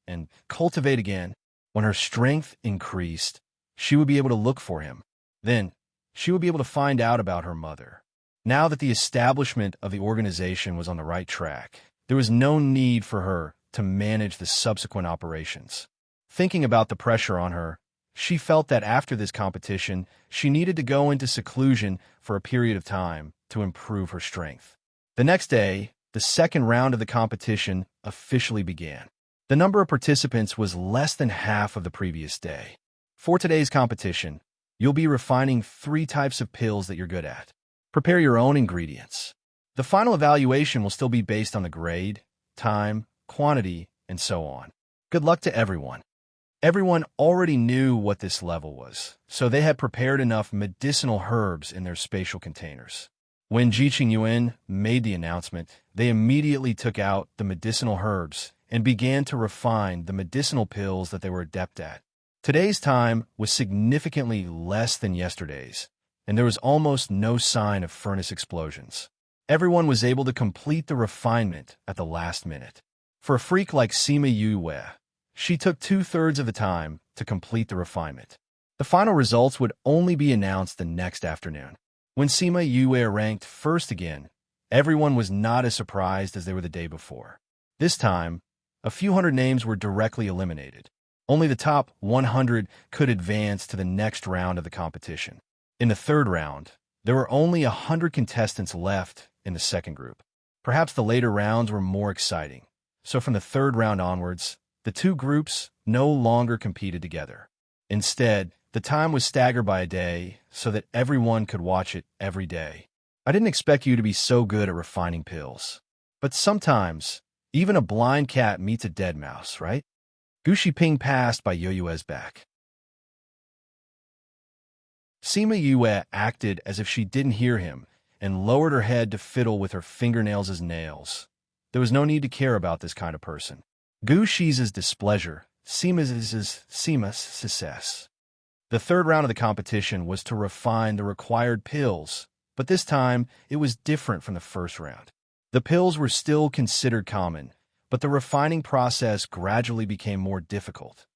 and cultivate again. When her strength increased, she would be able to look for him. Then, she would be able to find out about her mother. Now that the establishment of the organization was on the right track, there was no need for her to manage the subsequent operations. Thinking about the pressure on her, she felt that after this competition, she needed to go into seclusion for a period of time to improve her strength. The next day, the second round of the competition officially began. The number of participants was less than half of the previous day. For today's competition, you'll be refining 3 types of pills that you're good at. Prepare your own ingredients. The final evaluation will still be based on the grade, time, quantity, and so on. Good luck to everyone. Everyone already knew what this level was, so they had prepared enough medicinal herbs in their spatial containers. When Ji Qingyuan made the announcement, they immediately took out the medicinal herbs and began to refine the medicinal pills that they were adept at. Today's time was significantly less than yesterday's, and there was almost no sign of furnace explosions. Everyone was able to complete the refinement at the last minute. For a freak like Sima Yue, she took 2/3 of the time to complete the refinement. The final results would only be announced the next afternoon. When Sima Yue ranked first again, everyone was not as surprised as they were the day before. This time, a few hundred names were directly eliminated. Only the top 100 could advance to the next round of the competition. In the third round, there were only 100 contestants left in the second group. Perhaps the later rounds were more exciting, so from the third round onwards, the two groups no longer competed together. Instead, the time was staggered by a day so that everyone could watch it every day. I didn't expect you to be so good at refining pills. But sometimes, even a blind cat meets a dead mouse, right? Gu Shiping passed by Yoyue's back. Sima Yue acted as if she didn't hear him and lowered her head to fiddle with her fingernails as nails. There was no need to care about this kind of person. Gu Shi's displeasure, Sima's success. The third round of the competition was to refine the required pills, but this time it was different from the first round. The pills were still considered common, but the refining process gradually became more difficult.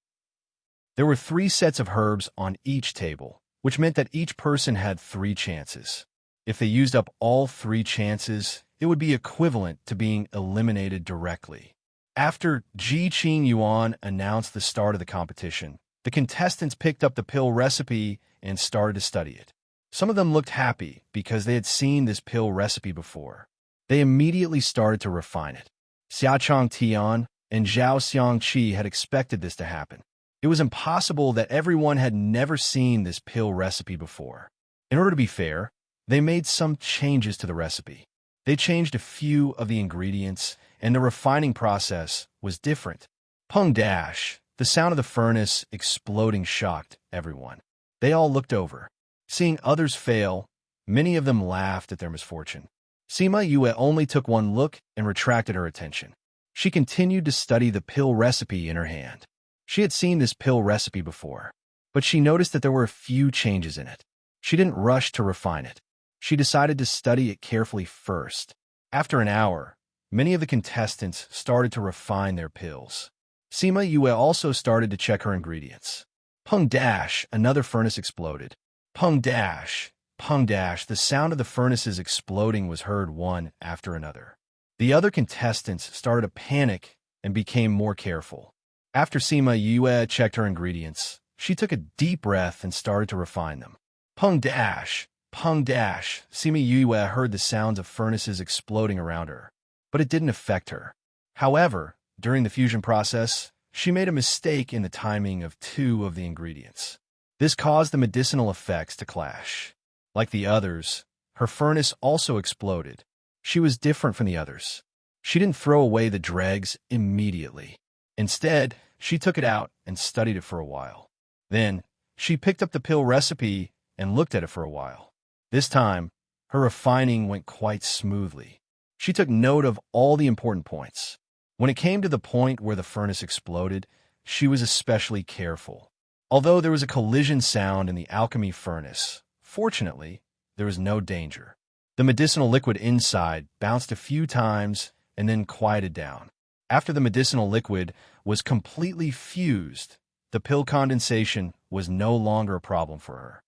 There were 3 sets of herbs on each table, which meant that each person had 3 chances. If they used up all 3 chances, it would be equivalent to being eliminated directly. After Ji Qingyuan announced the start of the competition, the contestants picked up the pill recipe and started to study it. Some of them looked happy because they had seen this pill recipe before. They immediately started to refine it. Xiaochang Tian and Zhao Xiangqi had expected this to happen. It was impossible that everyone had never seen this pill recipe before. In order to be fair, they made some changes to the recipe. They changed a few of the ingredients, and the refining process was different. Peng dash, the sound of the furnace exploding shocked everyone. They all looked over. Seeing others fail, many of them laughed at their misfortune. Sima Yue only took one look and retracted her attention. She continued to study the pill recipe in her hand. She had seen this pill recipe before, but she noticed that there were a few changes in it. She didn't rush to refine it. She decided to study it carefully first. After an hour, many of the contestants started to refine their pills. Sima Yue also started to check her ingredients. Peng dash, another furnace exploded. Peng dash, the sound of the furnaces exploding was heard one after another. The other contestants started to panic and became more careful. After Sima Yue checked her ingredients, she took a deep breath and started to refine them. Peng dash, Sima Yue heard the sounds of furnaces exploding around her, but it didn't affect her. However, during the fusion process, she made a mistake in the timing of 2 of the ingredients. This caused the medicinal effects to clash. Like the others, her furnace also exploded. She was different from the others. She didn't throw away the dregs immediately. Instead, she took it out and studied it for a while. Then, she picked up the pill recipe and looked at it for a while. This time, her refining went quite smoothly. She took note of all the important points. When it came to the point where the furnace exploded, she was especially careful. Although there was a collision sound in the alchemy furnace, fortunately, there was no danger. The medicinal liquid inside bounced a few times and then quieted down. After the medicinal liquid was completely fused, the pill condensation was no longer a problem for her.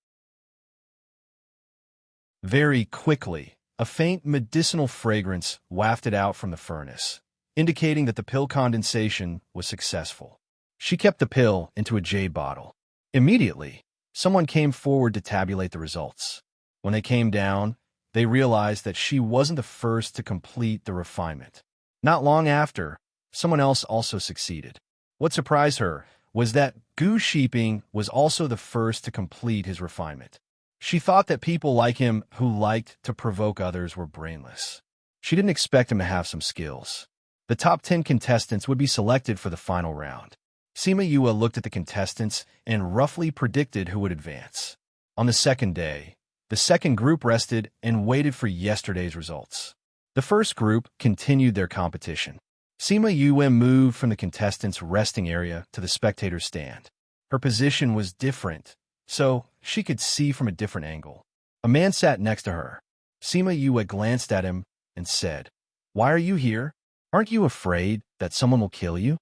Very quickly, a faint medicinal fragrance wafted out from the furnace, indicating that the pill condensation was successful. She kept the pill into a jade bottle. Immediately, someone came forward to tabulate the results. When they came down, they realized that she wasn't the first to complete the refinement. Not long after, someone else also succeeded. What surprised her was that Gu Shiping was also the first to complete his refinement. She thought that people like him who liked to provoke others were brainless. She didn't expect him to have some skills. The top 10 contestants would be selected for the final round. Sima Yue looked at the contestants and roughly predicted who would advance. On the second day, the second group rested and waited for yesterday's results. The first group continued their competition. Sima Yue moved from the contestants' resting area to the spectator's stand. Her position was different, so she could see from a different angle. A man sat next to her. Sima Yue glanced at him and said, "Why are you here? Aren't you afraid that someone will kill you?"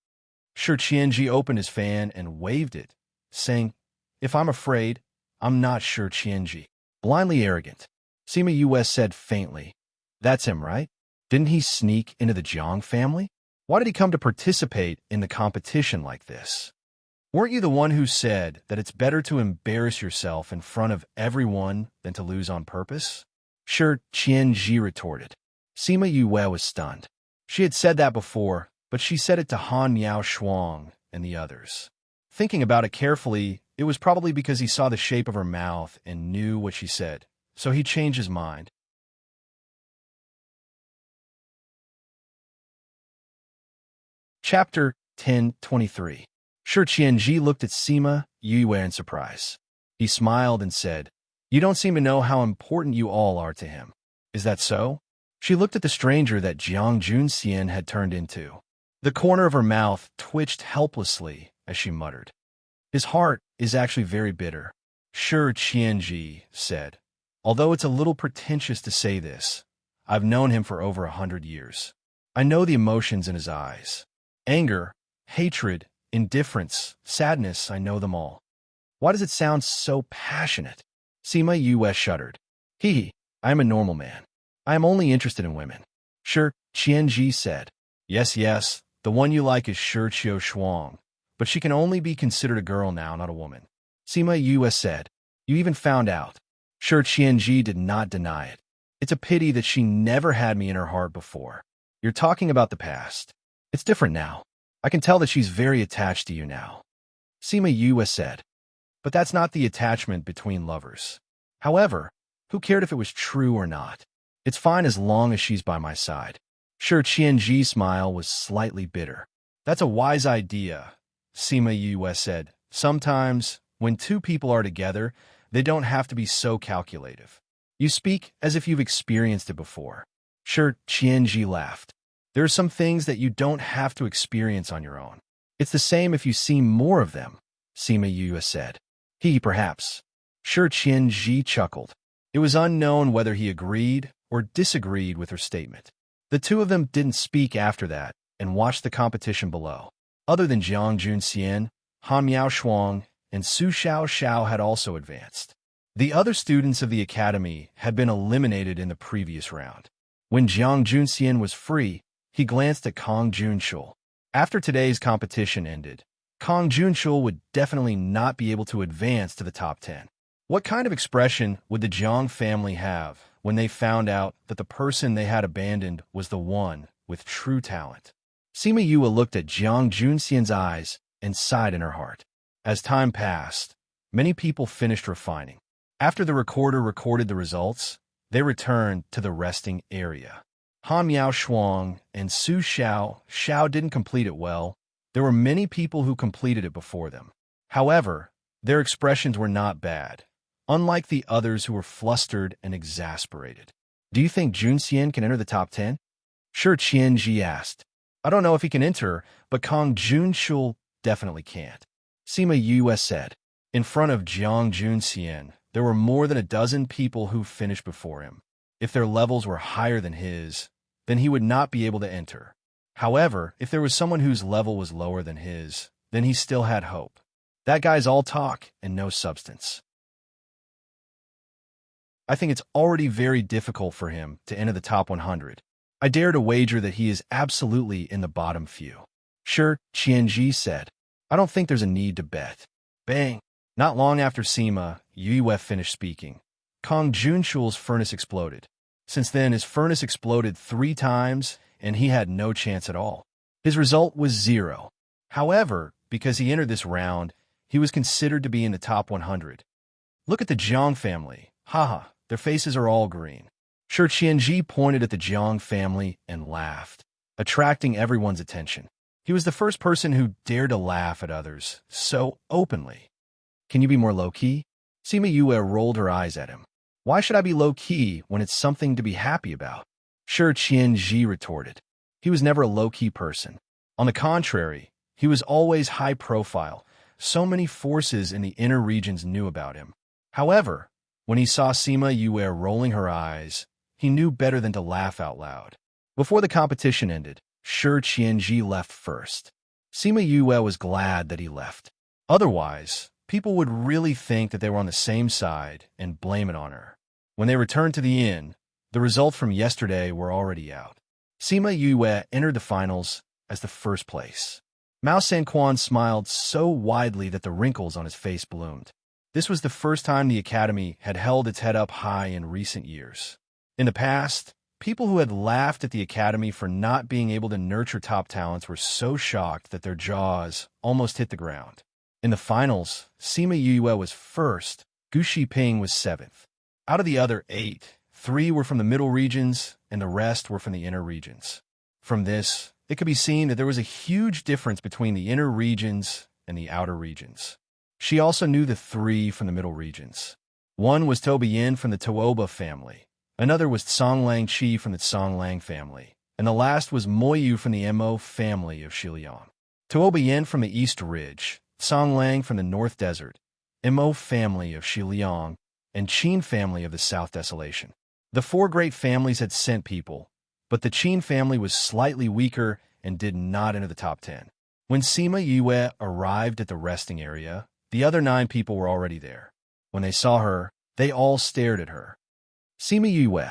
Shi Qianji opened his fan and waved it, saying, "If I'm afraid, I'm not Shi Qianji." Blindly arrogant. Sima Yue said faintly, "That's him, right? Didn't he sneak into the Jiang family? Why did he come to participate in the competition like this? Weren't you the one who said that it's better to embarrass yourself in front of everyone than to lose on purpose?" Shi Qianji retorted. Sima Yue was stunned. She had said that before, but she said it to Han Miao Shuang and the others. Thinking about it carefully, it was probably because he saw the shape of her mouth and knew what she said, so he changed his mind. Chapter 10:23. Shi Qianji looked at Sima Yue in surprise. He smiled and said, "You don't seem to know how important you all are to him. Is that so?" She looked at the stranger that Jiang Junxian had turned into. The corner of her mouth twitched helplessly as she muttered, "His heart is actually very bitter," Shi Qianji said. "Although it's a little pretentious to say this, I've known him for over 100 years. I know the emotions in his eyes. Anger, hatred, indifference, sadness, I know them all. Why does it sound so passionate?" Sima Yue shuddered. I am a normal man. I am only interested in women." Shi Qianji said. Yes, the one you like is Shi Qiu Shuang, but she can only be considered a girl now, not a woman." Sima Yue said. "You even found out." Shi Qianji did not deny it. "It's a pity that she never had me in her heart before. You're talking about the past. It's different now. I can tell that she's very attached to you now." Sima Yue said. "But that's not the attachment between lovers. However, who cared if it was true or not? It's fine as long as she's by my side." Shi Qianji's smile was slightly bitter. "That's a wise idea," Sima Yue said. "Sometimes, when two people are together, they don't have to be so calculative. You speak as if you've experienced it before." Shi Qianji laughed. "There are some things that you don't have to experience on your own. It's the same if you see more of them," Sima Yue said. Perhaps." Shi Qianji chuckled. It was unknown whether he agreed or disagreed with her statement. The two of them didn't speak after that and watched the competition below. Other than Jiang Junxian, Han Miao Shuang, and Su Xiao had also advanced. The other students of the academy had been eliminated in the previous round. When Jiang Junxian was free, he glanced at Kong Junshul. After today's competition ended, Kong Junshul would definitely not be able to advance to the top 10. What kind of expression would the Jiang family have when they found out that the person they had abandoned was the one with true talent? Sima Yue looked at Jiang Junxian's eyes and sighed in her heart. As time passed, many people finished refining. After the recorder recorded the results, they returned to the resting area. Han Miao Shuang and Su Xiao didn't complete it well. There were many people who completed it before them. However, their expressions were not bad, unlike the others who were flustered and exasperated. "Do you think Junxian can enter the top 10? Shi Qianji asked. "I don't know if he can enter, but Kong Junshul definitely can't," Sima Yue said. In front of Jiang Junxian, there were more than a dozen people who finished before him. If their levels were higher than his, then he would not be able to enter. However, if there was someone whose level was lower than his, then he still had hope. That guy's all talk and no substance. I think it's already very difficult for him to enter the top 100. I dare to wager that he is absolutely in the bottom few. Shi Qianji said. "I don't think there's a need to bet." Bang! Not long after Sima Yue finished speaking, Kong Junshul's furnace exploded. Since then, his furnace exploded 3 times, and he had no chance at all. His result was 0. However, because he entered this round, he was considered to be in the top 100. "Look at the Jiang family. Haha, their faces are all green." Shi Qianji pointed at the Jiang family and laughed, attracting everyone's attention. He was the first person who dared to laugh at others so openly. Can you be more low-key? Sima Yue rolled her eyes at him. Why should I be low-key when it's something to be happy about? Sure, Qian Ji retorted. He was never a low-key person. On the contrary, he was always high-profile. So many forces in the inner regions knew about him. However, when he saw Sima Yue rolling her eyes, he knew better than to laugh out loud. Before the competition ended, Shi Qianji left first. Sima Yue was glad that he left. Otherwise, people would really think that they were on the same side and blame it on her. When they returned to the inn, the results from yesterday were already out. Sima Yue entered the finals as the first place. Mao Sanquan smiled so widely that the wrinkles on his face bloomed. This was the first time the Academy had held its head up high in recent years. In the past, people who had laughed at the Academy for not being able to nurture top talents were so shocked that their jaws almost hit the ground. In the finals, Sima Yue was first, Gu Shiping was seventh. Out of the other 8, 3 were from the middle regions, and the rest were from the inner regions. From this, it could be seen that there was a huge difference between the inner regions and the outer regions. She also knew the 3 from the middle regions. One was Toba Yin from the Tooba family, another was Tsonglang Qi from the Tsonglang family, and the last was Moyu from the Mo family of Shiliang. Tooba Yin from the East Ridge, Tsonglang from the North Desert, Mo family of Shiliang, and Qin family of the South Desolation. The 4 great families had sent people, but the Qin family was slightly weaker and did not enter the top 10. When Sima Yue arrived at the resting area, the other 9 people were already there. When they saw her, they all stared at her. Sima Yue,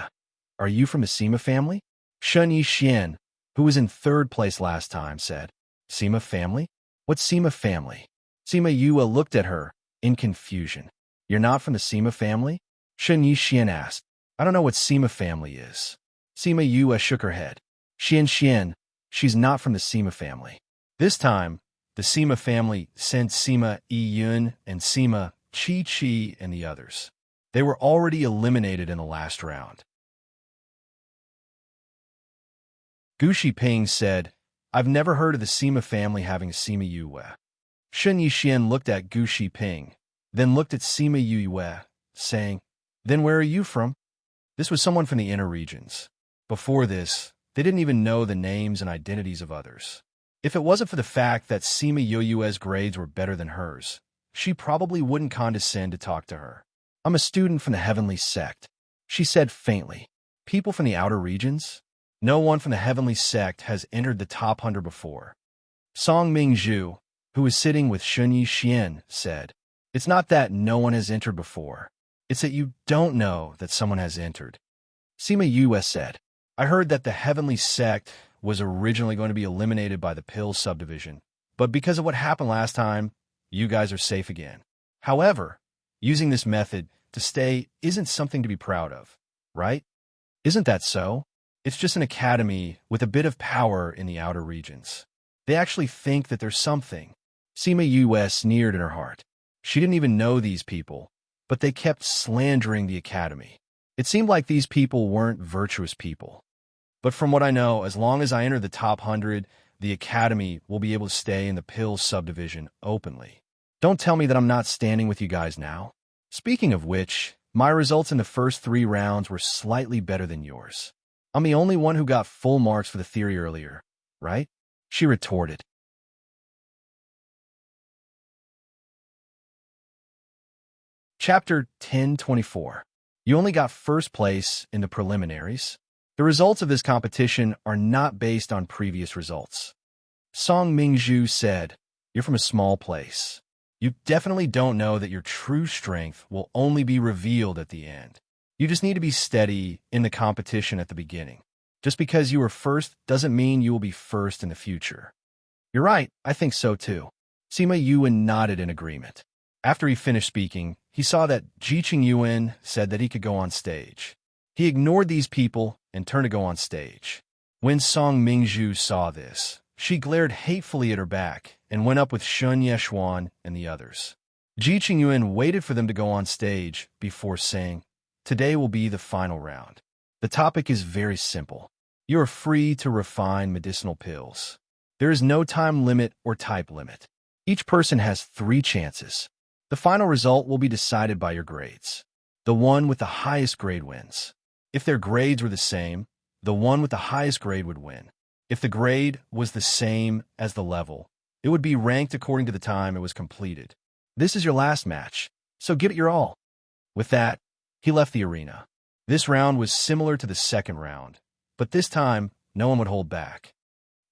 are you from the Sima family? Shen Yixian, who was in 3rd place last time, said. Sima family? What's Sima family? Sima Yue looked at her, in confusion. You're not from the Sima family? Shen Yixian asked. I don't know what Sima family is. Sima Yue shook her head. Xian, she's not from the Sima family. This time, the Sima family sent Sima Yun and Sima Chi and the others. They were already eliminated in the last round. Gu Shiping said, I've never heard of the Sima family having a Sima Yue. Shen Yixian looked at Gu Shiping, then looked at Sima Yue, saying, Then where are you from? This was someone from the inner regions. Before this, they didn't even know the names and identities of others. If it wasn't for the fact that Sima Yue's grades were better than hers, she probably wouldn't condescend to talk to her. I'm a student from the Heavenly Sect, she said faintly. People from the outer regions? No one from the Heavenly Sect has entered the top 100 before. Song Mingzhu, who was sitting with Shen Yixian, said, It's not that no one has entered before. It's that you don't know that someone has entered. Sima Yue said, I heard that the Heavenly Sect was originally going to be eliminated by the Pill subdivision, but because of what happened last time, you guys are safe again. However, using this method to stay isn't something to be proud of, right? Isn't that so? It's just an academy with a bit of power in the outer regions. They actually think that there's something. Sima Yue sneered in her heart. She didn't even know these people, but they kept slandering the academy. It seemed like these people weren't virtuous people. But from what I know, as long as I enter the top 100, the academy will be able to stay in the Pill subdivision openly. Don't tell me that I'm not standing with you guys now. Speaking of which, my results in the first 3 rounds were slightly better than yours. I'm the only one who got full marks for the theory earlier, right? She retorted. Chapter 1024. You only got first place in the preliminaries. The results of this competition are not based on previous results. Song Mingzhu said, You're from a small place. You definitely don't know that your true strength will only be revealed at the end. You just need to be steady in the competition at the beginning. Just because you were first doesn't mean you will be first in the future. You're right, I think so too. Sima Yue nodded in agreement. After he finished speaking, he saw that Jiqing Yuan said that he could go on stage. He ignored these people and turned to go on stage. When Song Mingzhu saw this, she glared hatefully at her back and went up with Shun Yeshuan and the others. Jiqing Yuan waited for them to go on stage before saying, Today will be the final round. The topic is very simple. You are free to refine medicinal pills. There is no time limit or type limit. Each person has 3 chances. The final result will be decided by your grades. The one with the highest grade wins. If their grades were the same, the one with the highest grade would win. If the grade was the same as the level, it would be ranked according to the time it was completed. This is your last match, so give it your all. With that, he left the arena. This round was similar to the second round, but this time, no one would hold back.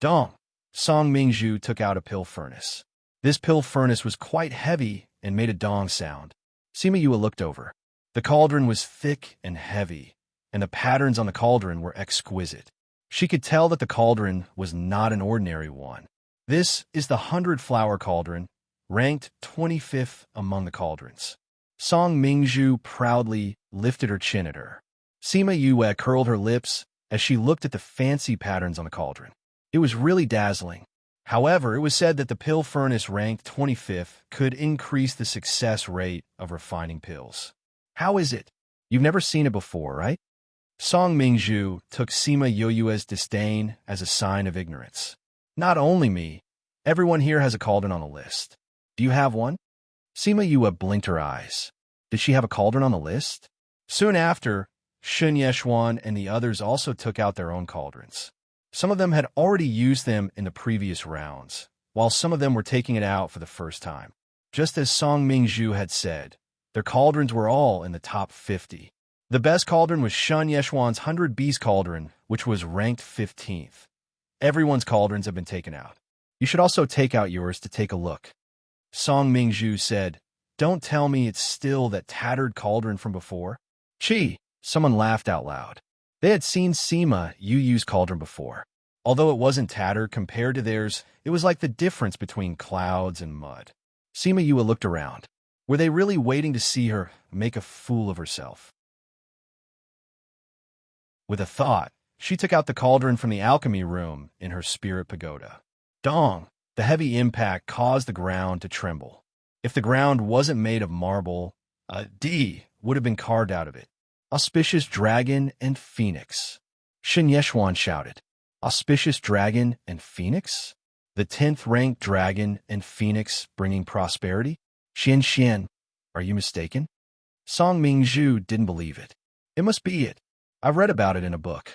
Dong! Song Mingzhu took out a pill furnace. This pill furnace was quite heavy and made a dong sound. Sima Yue looked over. The cauldron was thick and heavy, and the patterns on the cauldron were exquisite. She could tell that the cauldron was not an ordinary one. This is the 100-flower cauldron, ranked 25th among the cauldrons. Song Mingzhu proudly lifted her chin at her. Sima Yue curled her lips as she looked at the fancy patterns on the cauldron. It was really dazzling. However, it was said that the pill furnace ranked 25th could increase the success rate of refining pills. How is it? You've never seen it before, right? Song Mingzhu took Sima Yue's disdain as a sign of ignorance. Not only me, everyone here has a cauldron on the list. Do you have one? Sima Yue blinked her eyes. Did she have a cauldron on the list? Soon after, Shun Yeshuan and the others also took out their own cauldrons. Some of them had already used them in the previous rounds, while some of them were taking it out for the first time. Just as Song Mingzhu had said, their cauldrons were all in the top 50. The best cauldron was Shun Yeshuan's 100 Beast cauldron, which was ranked 15th. Everyone's cauldrons have been taken out. You should also take out yours to take a look. Song Mingzhu said, Don't tell me it's still that tattered cauldron from before. Chi! Someone laughed out loud. They had seen Sima Yue's cauldron before. Although it wasn't tattered compared to theirs, it was like the difference between clouds and mud. Sima Yue looked around. Were they really waiting to see her make a fool of herself? With a thought, she took out the cauldron from the alchemy room in her spirit pagoda. Dong! The heavy impact caused the ground to tremble. If the ground wasn't made of marble, a D would have been carved out of it. Auspicious dragon and phoenix. Shin Yeshuan shouted. Auspicious dragon and phoenix? The 10th ranked dragon and phoenix bringing prosperity? Xian, are you mistaken? Song Mingzhu didn't believe it. It must be it. I've read about it in a book.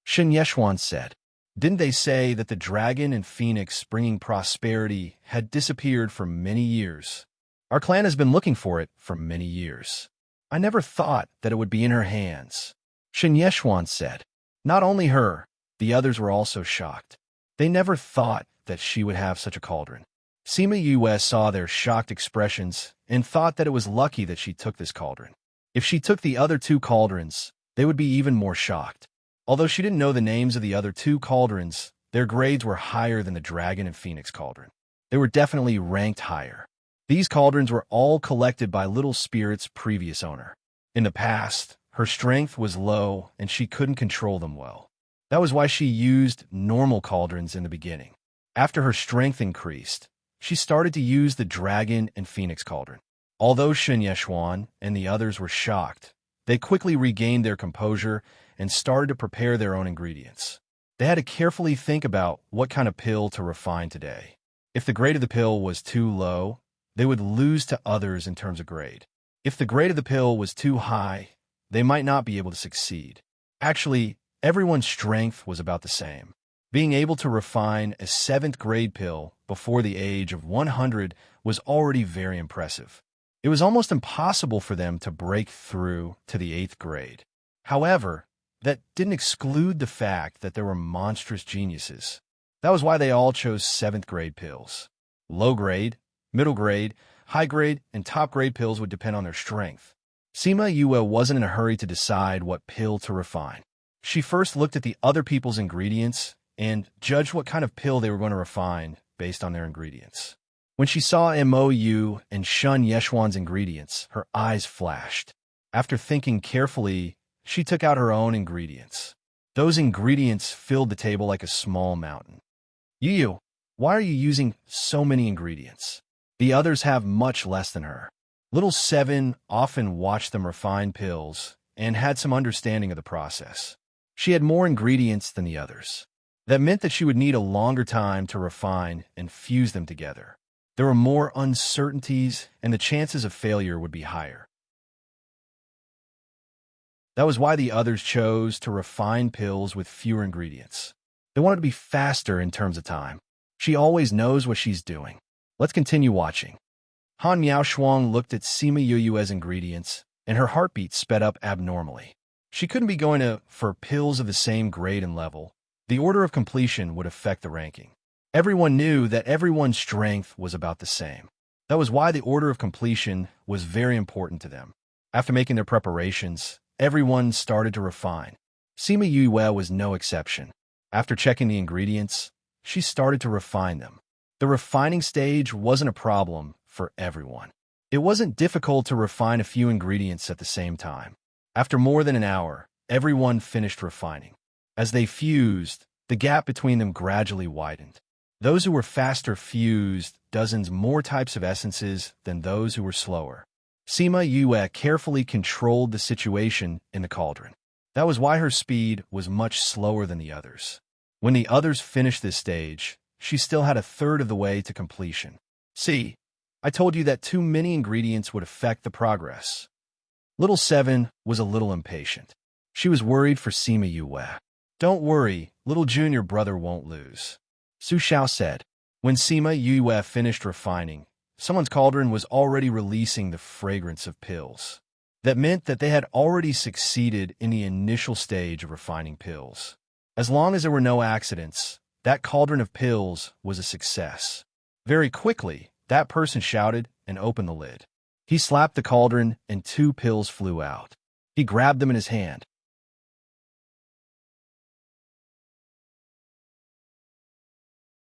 Shin Yeshuan said. Didn't they say that the dragon and phoenix bringing prosperity had disappeared for many years? Our clan has been looking for it for many years. I never thought that it would be in her hands. Shin Yeshuan said. Not only her, the others were also shocked. They never thought that she would have such a cauldron. Sima Yue saw their shocked expressions and thought that it was lucky that she took this cauldron. If she took the other 2 cauldrons, they would be even more shocked. Although she didn't know the names of the other 2 cauldrons, their grades were higher than the dragon and phoenix cauldron. They were definitely ranked higher. These cauldrons were all collected by Little Spirit's previous owner. In the past, her strength was low and she couldn't control them well. That was why she used normal cauldrons in the beginning. After her strength increased, she started to use the dragon and phoenix cauldron. Although Shun Yeshuan and the others were shocked, they quickly regained their composure and started to prepare their own ingredients. They had to carefully think about what kind of pill to refine today. If the grade of the pill was too low, they would lose to others in terms of grade. If the grade of the pill was too high, they might not be able to succeed. Actually, everyone's strength was about the same. Being able to refine a 7th grade pill before the age of 100 was already very impressive. It was almost impossible for them to break through to the 8th grade. However, that didn't exclude the fact that there were monstrous geniuses. That was why they all chose 7th grade pills. Low grade, middle grade, high grade, and top grade pills would depend on their strength. Sima Yue wasn't in a hurry to decide what pill to refine. She first looked at the other people's ingredients and judged what kind of pill they were going to refine based on their ingredients. When she saw Mo and Shun Yeshuan's ingredients, her eyes flashed. After thinking carefully, she took out her own ingredients. Those ingredients filled the table like a small mountain. Yu, why are you using so many ingredients? The others have much less than her. Little Seven often watched them refine pills and had some understanding of the process. She had more ingredients than the others. That meant that she would need a longer time to refine and fuse them together. There were more uncertainties, and the chances of failure would be higher. That was why the others chose to refine pills with fewer ingredients. They wanted to be faster in terms of time. She always knows what she's doing. Let's continue watching. Han Miaoshuang looked at Sima Yuyue's ingredients, and her heartbeat sped up abnormally. She couldn't be going for pills of the same grade and level. The order of completion would affect the ranking. Everyone knew that everyone's strength was about the same. That was why the order of completion was very important to them. After making their preparations, everyone started to refine. Sima Yue was no exception. After checking the ingredients, she started to refine them. The refining stage wasn't a problem for everyone. It wasn't difficult to refine a few ingredients at the same time. After more than an hour, everyone finished refining. As they fused, the gap between them gradually widened. Those who were faster fused dozens more types of essences than those who were slower. Sima Yue carefully controlled the situation in the cauldron. That was why her speed was much slower than the others. When the others finished this stage, she still had a third of the way to completion. See, I told you that too many ingredients would affect the progress. Little Seven was a little impatient. She was worried for Sima Yue. Don't worry, little junior brother won't lose. Su Xiao said. When Sima Yue finished refining, someone's cauldron was already releasing the fragrance of pills. That meant that they had already succeeded in the initial stage of refining pills. As long as there were no accidents, that cauldron of pills was a success. Very quickly, that person shouted and opened the lid. He slapped the cauldron and 2 pills flew out. He grabbed them in his hand.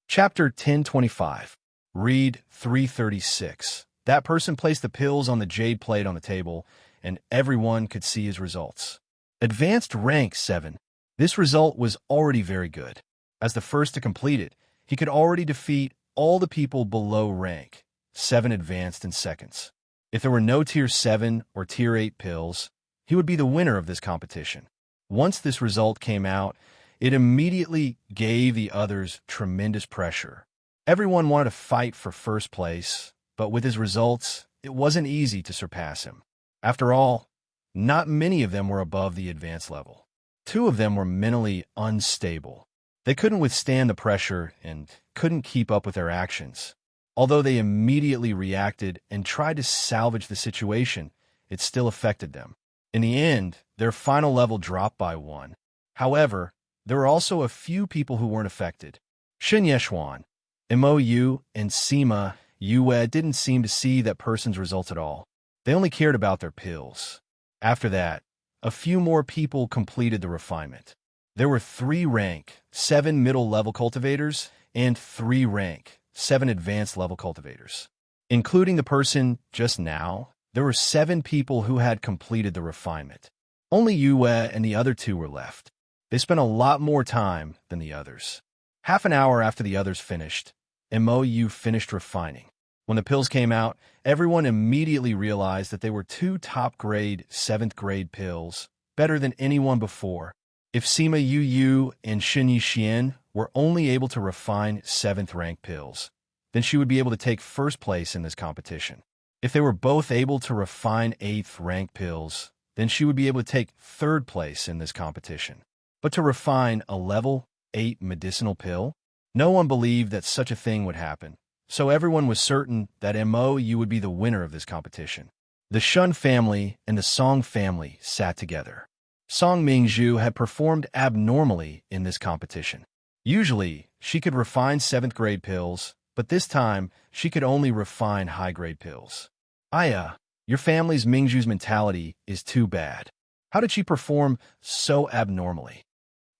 Chapter 1025. Read 336. That person placed the pills on the jade plate on the table, and everyone could see his results. Advanced rank 7. This result was already very good. As the first to complete it, he could already defeat all the people below rank 7 advanced in seconds. If there were no Tier 7 or Tier 8 pills, he would be the winner of this competition. Once this result came out, it immediately gave the others tremendous pressure. Everyone wanted to fight for first place, but with his results, it wasn't easy to surpass him. After all, not many of them were above the advanced level. 2 of them were mentally unstable. They couldn't withstand the pressure and couldn't keep up with their actions. Although they immediately reacted and tried to salvage the situation, it still affected them. In the end, their final level dropped by 1. However, there were also a few people who weren't affected. Shen Yeshuan, Mou, and Sima Yue didn't seem to see that person's results at all. They only cared about their pills. After that, a few more people completed the refinement. There were 3 rank 7 middle-level cultivators and 3 rank 7 advanced-level cultivators. Including the person just now, there were 7 people who had completed the refinement. Only Yue and the other 2 were left. They spent a lot more time than the others. Half an hour after the others finished, Mou finished refining. When the pills came out, everyone immediately realized that they were 2 top-grade, 7th-grade pills, better than anyone before. If Sima Yu and Shen Yixian were only able to refine 7th-rank pills, then she would be able to take first place in this competition. If they were both able to refine 8th-rank pills, then she would be able to take 3rd place in this competition. But to refine a level 8 medicinal pill, no one believed that such a thing would happen. So everyone was certain that Mou would be the winner of this competition. The Shun family and the Song family sat together. Song Mingzhu had performed abnormally in this competition. Usually, she could refine 7th-grade pills, but this time, she could only refine high-grade pills. Aya, your family's Mingzhu's mentality is too bad. How did she perform so abnormally?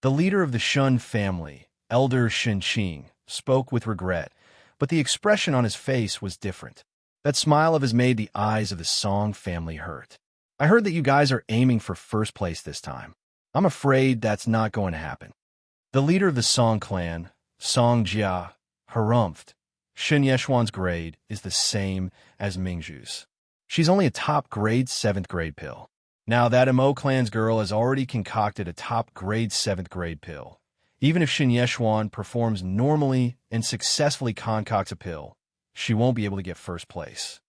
The leader of the Shun family, Elder Shenqing, spoke with regret, but the expression on his face was different. That smile of his made the eyes of the Song family hurt. I heard that you guys are aiming for first place this time. I'm afraid that's not going to happen. The leader of the Song clan, Song Jia, harumphed. Shen Yeshuan's grade is the same as Mingzhu's. She's only a top-grade 7th-grade pill. Now that Mo clan's girl has already concocted a top-grade 7th-grade pill. Even if Shen Yeshuan performs normally and successfully concocts a pill, she won't be able to get first place.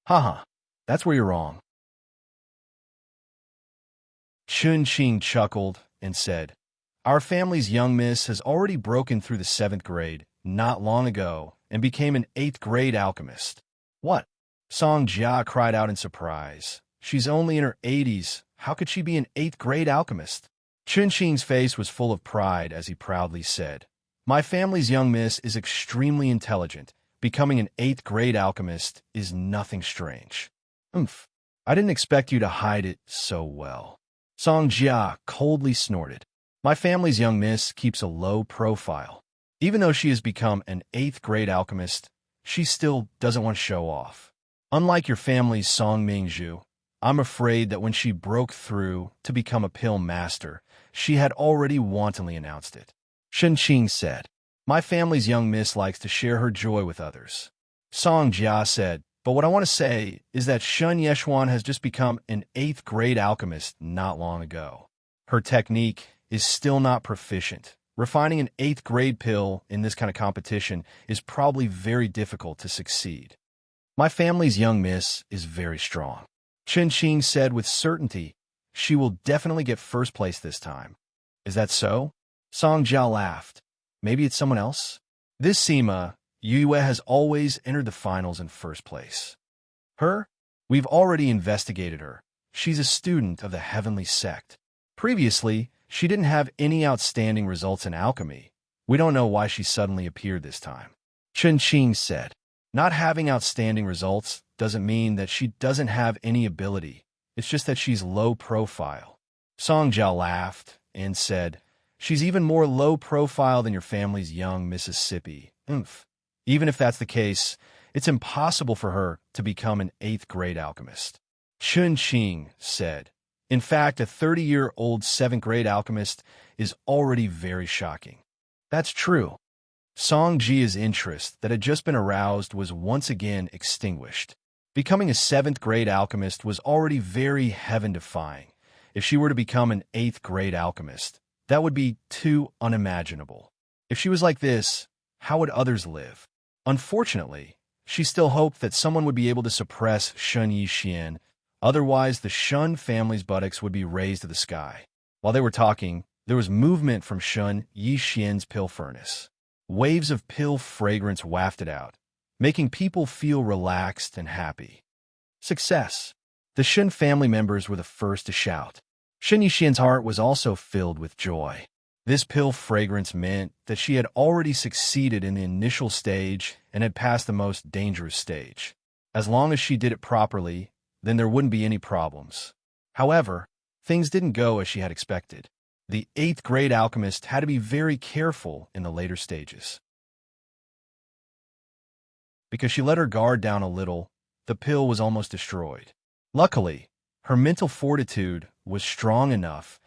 Haha, that's where you're wrong. Chun Qing chuckled and said, "Our family's young miss has already broken through the 7th grade not long ago and became an 8th grade alchemist." What? Song Jia cried out in surprise. She's only in her 80s. How could she be an 8th grade alchemist? Chun Qing's face was full of pride as he proudly said, "My family's young miss is extremely intelligent. Becoming an 8th grade alchemist is nothing strange." Oomph. I didn't expect you to hide it so well. Song Jia coldly snorted. My family's young miss keeps a low profile. Even though she has become an 8th grade alchemist, she still doesn't want to show off. Unlike your family's Song Mingzhu, I'm afraid that when she broke through to become a pill master, she had already wantonly announced it. Shen Qing said, "My family's young miss likes to share her joy with others." Song Jia said, "But what I want to say is that Shen Yeshuan has just become an 8th grade alchemist not long ago. Her technique is still not proficient. Refining an 8th grade pill in this kind of competition is probably very difficult to succeed. My family's young miss is very strong." Chen Qing said with certainty, "She will definitely get first place this time." Is that so? Song Jia laughed. Maybe it's someone else? This Sima Yue has always entered the finals in first place. Her? We've already investigated her. She's a student of the Heavenly Sect. Previously, she didn't have any outstanding results in alchemy. We don't know why she suddenly appeared this time. Chen Qing said, "Not having outstanding results doesn't mean that she doesn't have any ability. It's just that she's low profile." Song Jia laughed and said, "She's even more low profile than your family's young Mississippi. Oomph. Even if that's the case, it's impossible for her to become an 8th grade alchemist." Chun Qing said, "In fact, a 30-year-old 7th grade alchemist is already very shocking." That's true. Song Jia's interest that had just been aroused was once again extinguished. Becoming a 7th grade alchemist was already very heaven-defying. If she were to become an 8th grade alchemist, that would be too unimaginable. If she was like this, how would others live? Unfortunately, she still hoped that someone would be able to suppress Shen Yixian. Otherwise, the Shun family's buttocks would be raised to the sky. While they were talking, there was movement from Shun Yixian's pill furnace. Waves of pill fragrance wafted out, making people feel relaxed and happy. Success! The Shun family members were the first to shout. Shen Yixian's heart was also filled with joy. This pill fragrance meant that she had already succeeded in the initial stage and had passed the most dangerous stage. As long as she did it properly, then there wouldn't be any problems. However, things didn't go as she had expected. The 8th grade alchemist had to be very careful in the later stages. Because she let her guard down a little, the pill was almost destroyed. Luckily, her mental fortitude was strong enough,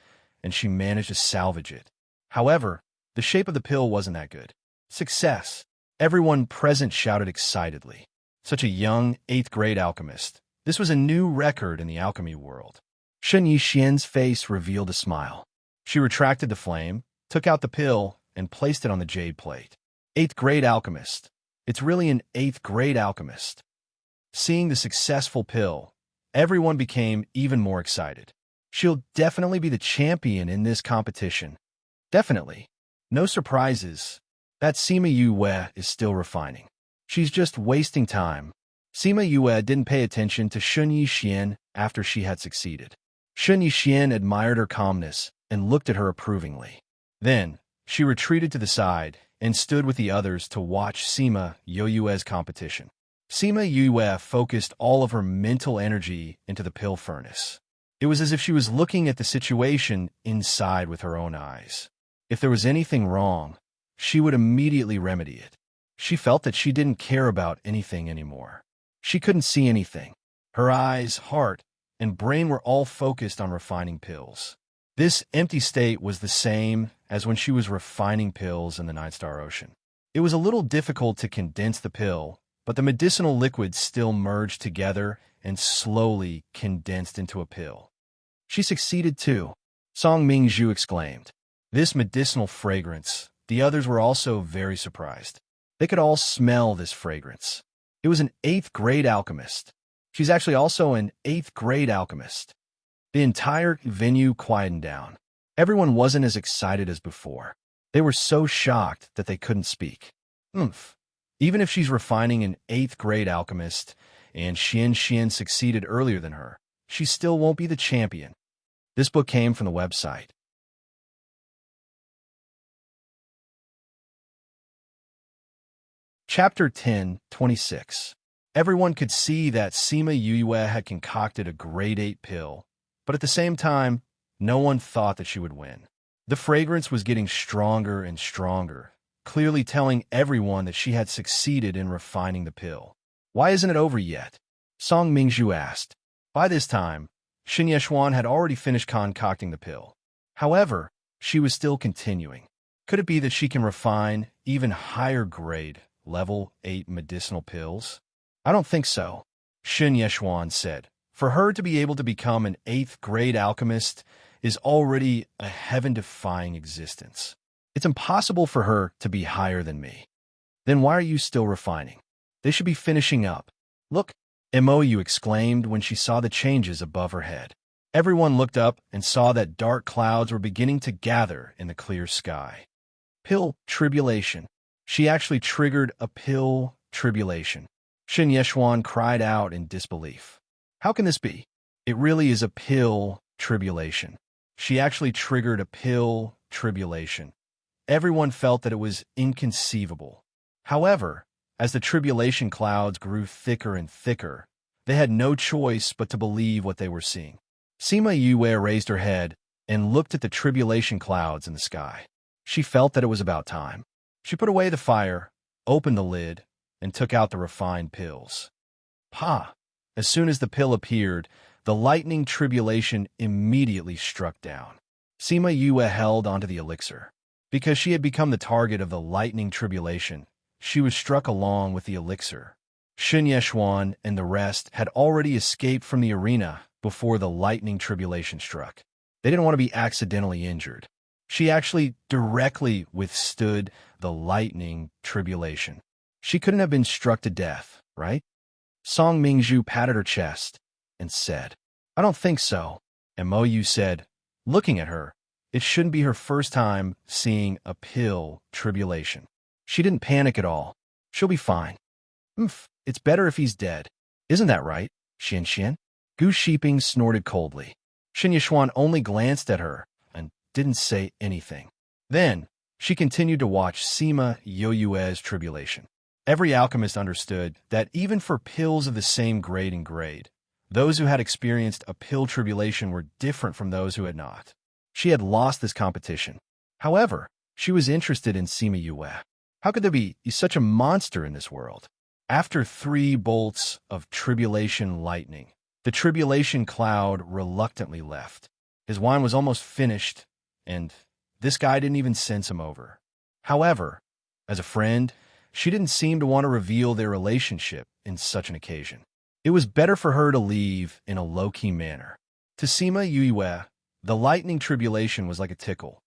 and she managed to salvage it. However, the shape of the pill wasn't that good. Success! Everyone present shouted excitedly. Such a young 8th grade alchemist. This was a new record in the alchemy world. Shen Yixian's face revealed a smile. She retracted the flame, took out the pill, and placed it on the jade plate. 8th grade alchemist. It's really an 8th grade alchemist. Seeing the successful pill, everyone became even more excited. She'll definitely be the champion in this competition. Definitely. No surprises. That Sima Yue is still refining. She's just wasting time. Sima Yue didn't pay attention to Shen Yixian after she had succeeded. Shen Yixian admired her calmness and looked at her approvingly. Then, she retreated to the side and stood with the others to watch Sima Yue's competition. Sima Yue focused all of her mental energy into the pill furnace. It was as if she was looking at the situation inside with her own eyes. If there was anything wrong, she would immediately remedy it. She felt that she didn't care about anything anymore. She couldn't see anything. Her eyes, heart, and brain were all focused on refining pills. This empty state was the same as when she was refining pills in the Nine Star Ocean. It was a little difficult to condense the pill, but the medicinal liquids still merged together and slowly condensed into a pill. She succeeded too, Song Mingzhu exclaimed. This medicinal fragrance, the others were also very surprised. They could all smell this fragrance. It was an 8th grade alchemist. She's actually also an 8th grade alchemist. The entire venue quieted down. Everyone wasn't as excited as before. They were so shocked that they couldn't speak. Oomph. Even if she's refining an 8th grade alchemist, and Xian succeeded earlier than her, she still won't be the champion. This book came from the website. Chapter 10:26. Everyone could see that Sima Yue had concocted a grade 8 pill, but at the same time, no one thought that she would win. The fragrance was getting stronger and stronger, clearly telling everyone that she had succeeded in refining the pill. Why isn't it over yet? Song Mingzhu asked. By this time, Xin Yeshuan had already finished concocting the pill. However, she was still continuing. Could it be that she can refine even higher grade, level 8 medicinal pills? I don't think so, Xin Yeshuan said. For her to be able to become an 8th grade alchemist is already a heaven-defying existence. It's impossible for her to be higher than me. Then why are you still refining? They should be finishing up. Look, Mou exclaimed when she saw the changes above her head. Everyone looked up and saw that dark clouds were beginning to gather in the clear sky. Pill tribulation. She actually triggered a pill tribulation. Xin Yeshuan cried out in disbelief. How can this be? It really is a pill tribulation. She actually triggered a pill tribulation. Everyone felt that it was inconceivable. However, as the tribulation clouds grew thicker and thicker, they had no choice but to believe what they were seeing. Sima Yue raised her head and looked at the tribulation clouds in the sky. She felt that it was about time. She put away the fire, opened the lid, and took out the refined pills. Pa! As soon as the pill appeared, the lightning tribulation immediately struck down. Sima Yue held onto the elixir. Because she had become the target of the lightning tribulation, she was struck along with the elixir. Xin Yeshuan and the rest had already escaped from the arena before the lightning tribulation struck. They didn't want to be accidentally injured. She actually directly withstood the lightning tribulation. She couldn't have been struck to death, right? Song Mingzhu patted her chest and said, I don't think so. And Mou said, looking at her, it shouldn't be her first time seeing a pill tribulation. She didn't panic at all. She'll be fine. It's better if he's dead. Isn't that right, Xian? Gu Shiping snorted coldly. Xin Yeshuan only glanced at her and didn't say anything. Then, she continued to watch Sima Yue's tribulation. Every alchemist understood that even for pills of the same grade and grade, those who had experienced a pill tribulation were different from those who had not. She had lost this competition. However, she was interested in Sima Yue. How could there be such a monster in this world? After 3 bolts of tribulation lightning, the tribulation cloud reluctantly left. His wine was almost finished, and this guy didn't even sense him over. However, as a friend, she didn't seem to want to reveal their relationship in such an occasion. It was better for her to leave in a low-key manner. To Sima Yue, the lightning tribulation was like a tickle.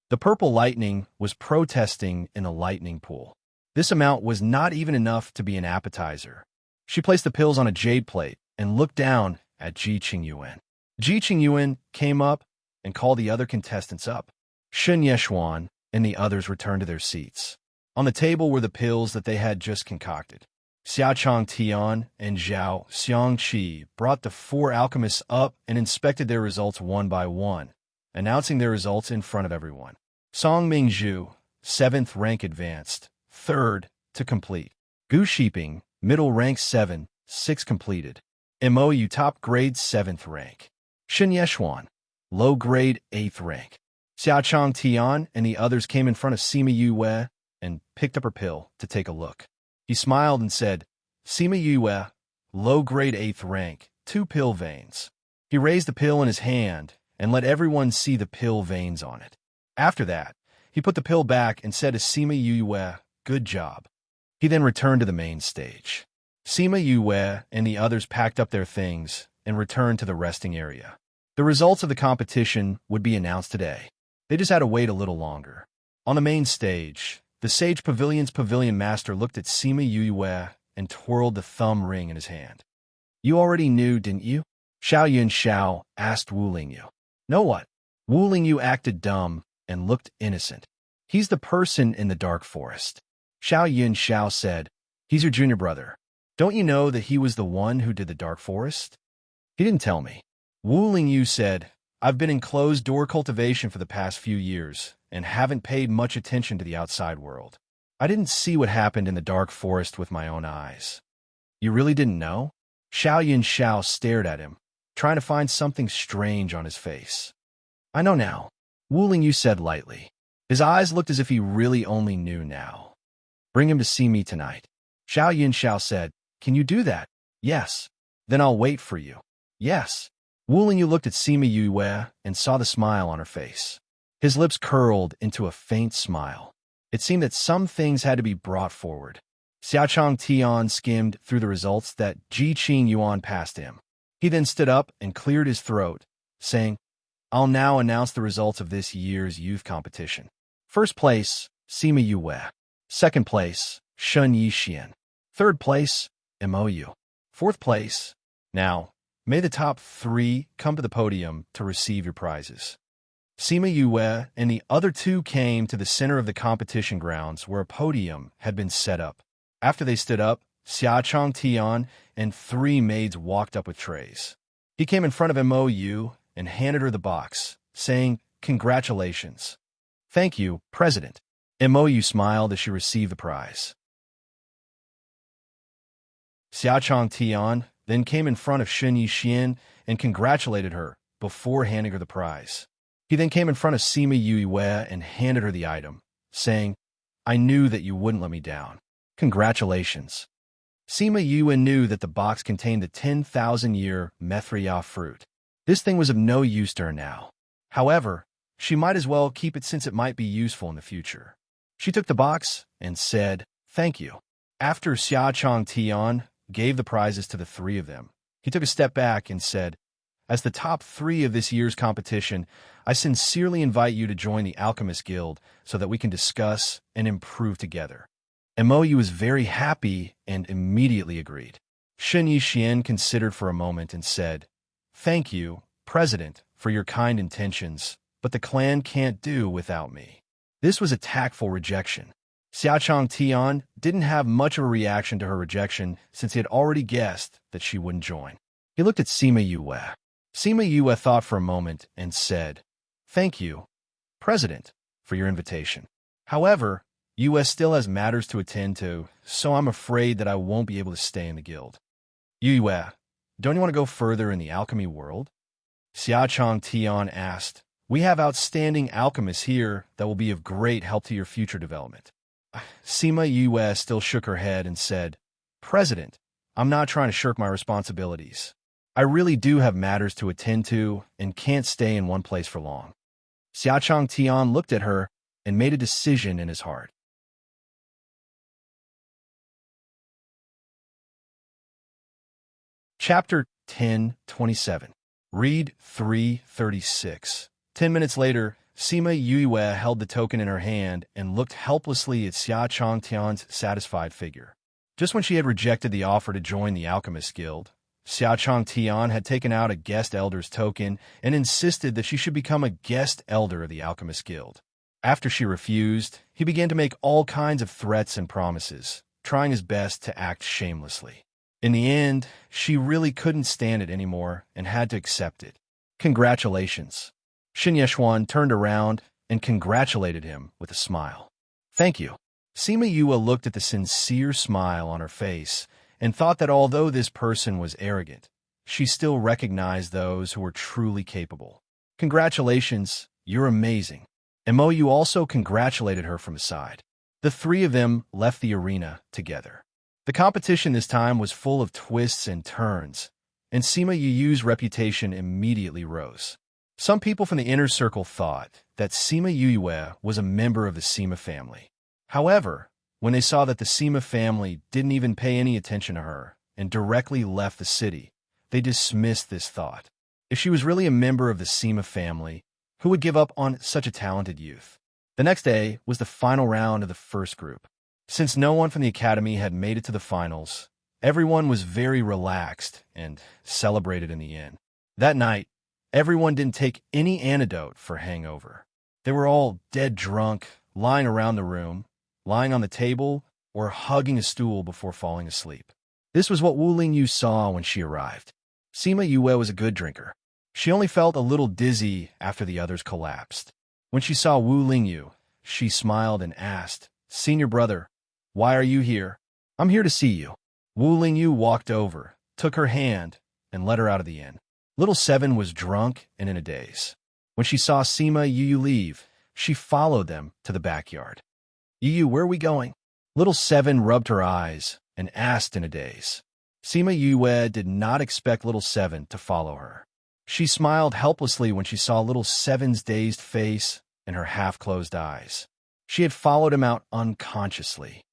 The purple lightning was protesting in a lightning pool. This amount was not even enough to be an appetizer. She placed the pills on a jade plate and looked down at Ji Qingyuan. Ji Qingyuan came up and called the other contestants up. Xin Yeshuan and the others returned to their seats. On the table were the pills that they had just concocted. Xiaochang Tian and Zhao Xiangqi brought the 4 alchemists up and inspected their results one by one, announcing their results in front of everyone. Song Mingzhu, 7th rank advanced, 3rd to complete. Gu Shiping, middle rank 7, 6 completed. Mou top grade 7th rank. Xin Yeshuan, low grade 8th rank. Xiaochang Tian and the others came in front of Sima Yue and picked up her pill to take a look. He smiled and said, Sima Yue, low grade 8th rank, 2 pill veins. He raised the pill in his hand and let everyone see the pill veins on it. After that, he put the pill back and said to Sima Yue, good job. He then returned to the main stage. Sima Yue and the others packed up their things and returned to the resting area. The results of the competition would be announced today. They just had to wait a little longer. On the main stage, the Sage Pavilion's pavilion master looked at Sima Yue and twirled the thumb ring in his hand. You already knew, didn't you? Xiao Yun Xiao asked Wu Lingyu. Know what? Wu Lingyu acted dumb and looked innocent. He's the person in the dark forest. Xiao Yun Xiao said, he's your junior brother. Don't you know that he was the one who did the dark forest? He didn't tell me. Wu Lingyu said, I've been in closed-door cultivation for the past few years and haven't paid much attention to the outside world. I didn't see what happened in the dark forest with my own eyes. You really didn't know? Xiao Yun Xiao stared at him, trying to find something strange on his face. I know now, Wu Lingyu said lightly. His eyes looked as if he really only knew now. Bring him to see me tonight. Xiao Yun Xiao said, Can you do that? Yes. Then I'll wait for you. Yes. Wu Lingyu looked at Sima Yue and saw the smile on her face. His lips curled into a faint smile. It seemed that some things had to be brought forward. Xiaochang Tian skimmed through the results that Ji Qing Yuan passed him. He then stood up and cleared his throat, saying, I'll now announce the results of this year's youth competition. First place, Sima Yue. Second place, Shun Yixian. Third place, MOU. Fourth place. Now, may the top 3 come to the podium to receive your prizes. Sima Yue and the other 2 came to the center of the competition grounds where a podium had been set up. After they stood up, Xiaochang Tian and 3 maids walked up with trays. He came in front of MOU and handed her the box, saying, Congratulations. Thank you, President. MOU smiled as she received the prize. Xiaochang Tian then came in front of Shun Yixian and congratulated her before handing her the prize. He then came in front of Sima Yue and handed her the item, saying, I knew that you wouldn't let me down. Congratulations. Sima Yue knew that the box contained the 10,000-year Methria fruit. This thing was of no use to her now. However, she might as well keep it since it might be useful in the future. She took the box and said, Thank you. After Xiaochang Tian gave the prizes to the 3 of them, he took a step back and said, As the top 3 of this year's competition, I sincerely invite you to join the Alchemist Guild so that we can discuss and improve together. MOU was very happy and immediately agreed. Shun Yixian considered for a moment and said, Thank you, President, for your kind intentions, but the clan can't do without me. This was a tactful rejection. Xiaochang Tian didn't have much of a reaction to her rejection since he had already guessed that she wouldn't join. He looked at Sima Yue. Sima Yue thought for a moment and said, Thank you, President, for your invitation. However, US still has matters to attend to, so I'm afraid that I won't be able to stay in the guild. Yue, don't you want to go further in the alchemy world? Xiaochang Tian asked. We have outstanding alchemists here that will be of great help to your future development. Sima Yue still shook her head and said, President, I'm not trying to shirk my responsibilities. I really do have matters to attend to and can't stay in one place for long. Xiaochang Tian looked at her and made a decision in his heart. Chapter 10:27. Read 3:36. 10 minutes later, Sima Yue held the token in her hand and looked helplessly at Xiaochang Tian's satisfied figure. Just when she had rejected the offer to join the Alchemist Guild, Xiaochang Tian had taken out a guest elder's token and insisted that she should become a guest elder of the Alchemist Guild. After she refused, he began to make all kinds of threats and promises, trying his best to act shamelessly. In the end, she really couldn't stand it anymore and had to accept it. Congratulations. Xin Yeshuan turned around and congratulated him with a smile. Thank you. Sima Yue looked at the sincere smile on her face and thought that although this person was arrogant, she still recognized those who were truly capable. Congratulations, you're amazing. MOU also congratulated her from the side. The 3 of them left the arena together. The competition this time was full of twists and turns, and Sima Yu's reputation immediately rose. Some people from the inner circle thought that Sima Yue was a member of the Sima family. However, when they saw that the Sima family didn't even pay any attention to her and directly left the city, they dismissed this thought. If she was really a member of the Sima family, who would give up on such a talented youth? The next day was the final round of the first group. Since no one from the academy had made it to the finals, everyone was very relaxed and celebrated in the inn. That night, everyone didn't take any antidote for hangover. They were all dead drunk, lying around the room, lying on the table, or hugging a stool before falling asleep. This was what Wu Lingyu saw when she arrived. Sima Yue was a good drinker. She only felt a little dizzy after the others collapsed. When she saw Wu Lingyu, she smiled and asked, "Senior brother, why are you here?" "I'm here to see you." Wu Lingyu walked over, took her hand, and led her out of the inn. Little Seven was drunk and in a daze. When she saw Sima Yu leave, she followed them to the backyard. "Yu, where are we going?" Little Seven rubbed her eyes and asked in a daze. Sima Yue did not expect Little Seven to follow her. She smiled helplessly when she saw Little Seven's dazed face and her half-closed eyes. She had followed him out unconsciously.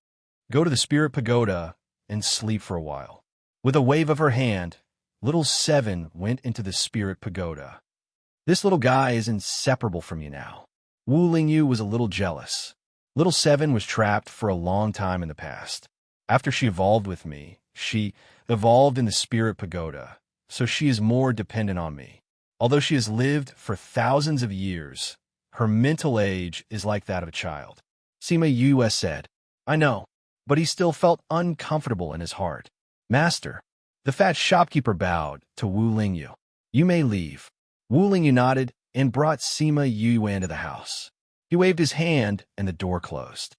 "Go to the Spirit Pagoda and sleep for a while." With a wave of her hand, Little Seven went into the Spirit Pagoda. "This little guy is inseparable from you now." Wu Lingyu was a little jealous. Little Seven was trapped for a long time in the past. After she evolved with me, she evolved in the Spirit Pagoda, so she is more dependent on me. Although she has lived for thousands of years, her mental age is like that of a child. Sima Yue said, "I know," but he still felt uncomfortable in his heart. "Master." The fat shopkeeper bowed to Wu Lingyu. "You may leave." Wu Lingyu nodded and brought Sima Yue into the house. He waved his hand and the door closed.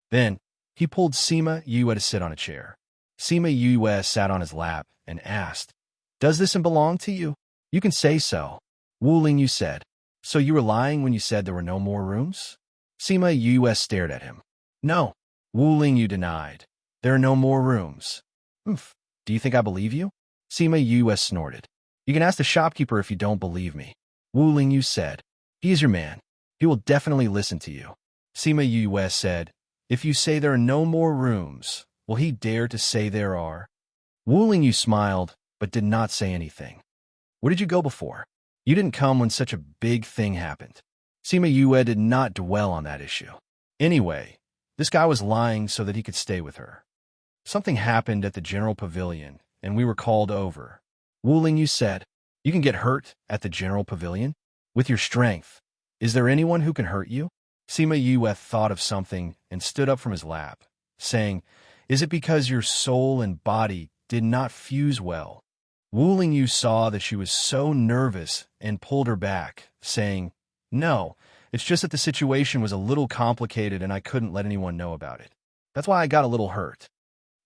Then, he pulled Sima Yue to sit on a chair. Sima Yue sat on his lap and asked, "Does this belong to you?" "You can say so." Wu Lingyu said. "So you were lying when you said there were no more rooms?" Sima Yue stared at him. "No." Wu Lingyu denied. "There are no more rooms." "Oof. Do you think I believe you?" Sima Yue snorted. "You can ask the shopkeeper if you don't believe me." Wu Lingyu said. "He is your man. He will definitely listen to you." Sima Yue said, "If you say there are no more rooms, will he dare to say there are?" Wu Lingyu smiled, but did not say anything. "Where did you go before? You didn't come when such a big thing happened." Sima Yue did not dwell on that issue. Anyway, this guy was lying so that he could stay with her. "Something happened at the General Pavilion, and we were called over." Wu Lingyu said, "You can get hurt at the General Pavilion? With your strength. Is there anyone who can hurt you?" Sima Yue thought of something and stood up from his lap, saying, "Is it because your soul and body did not fuse well?" Wu Lingyu saw that she was so nervous and pulled her back, saying, "No, it's just that the situation was a little complicated and I couldn't let anyone know about it. That's why I got a little hurt."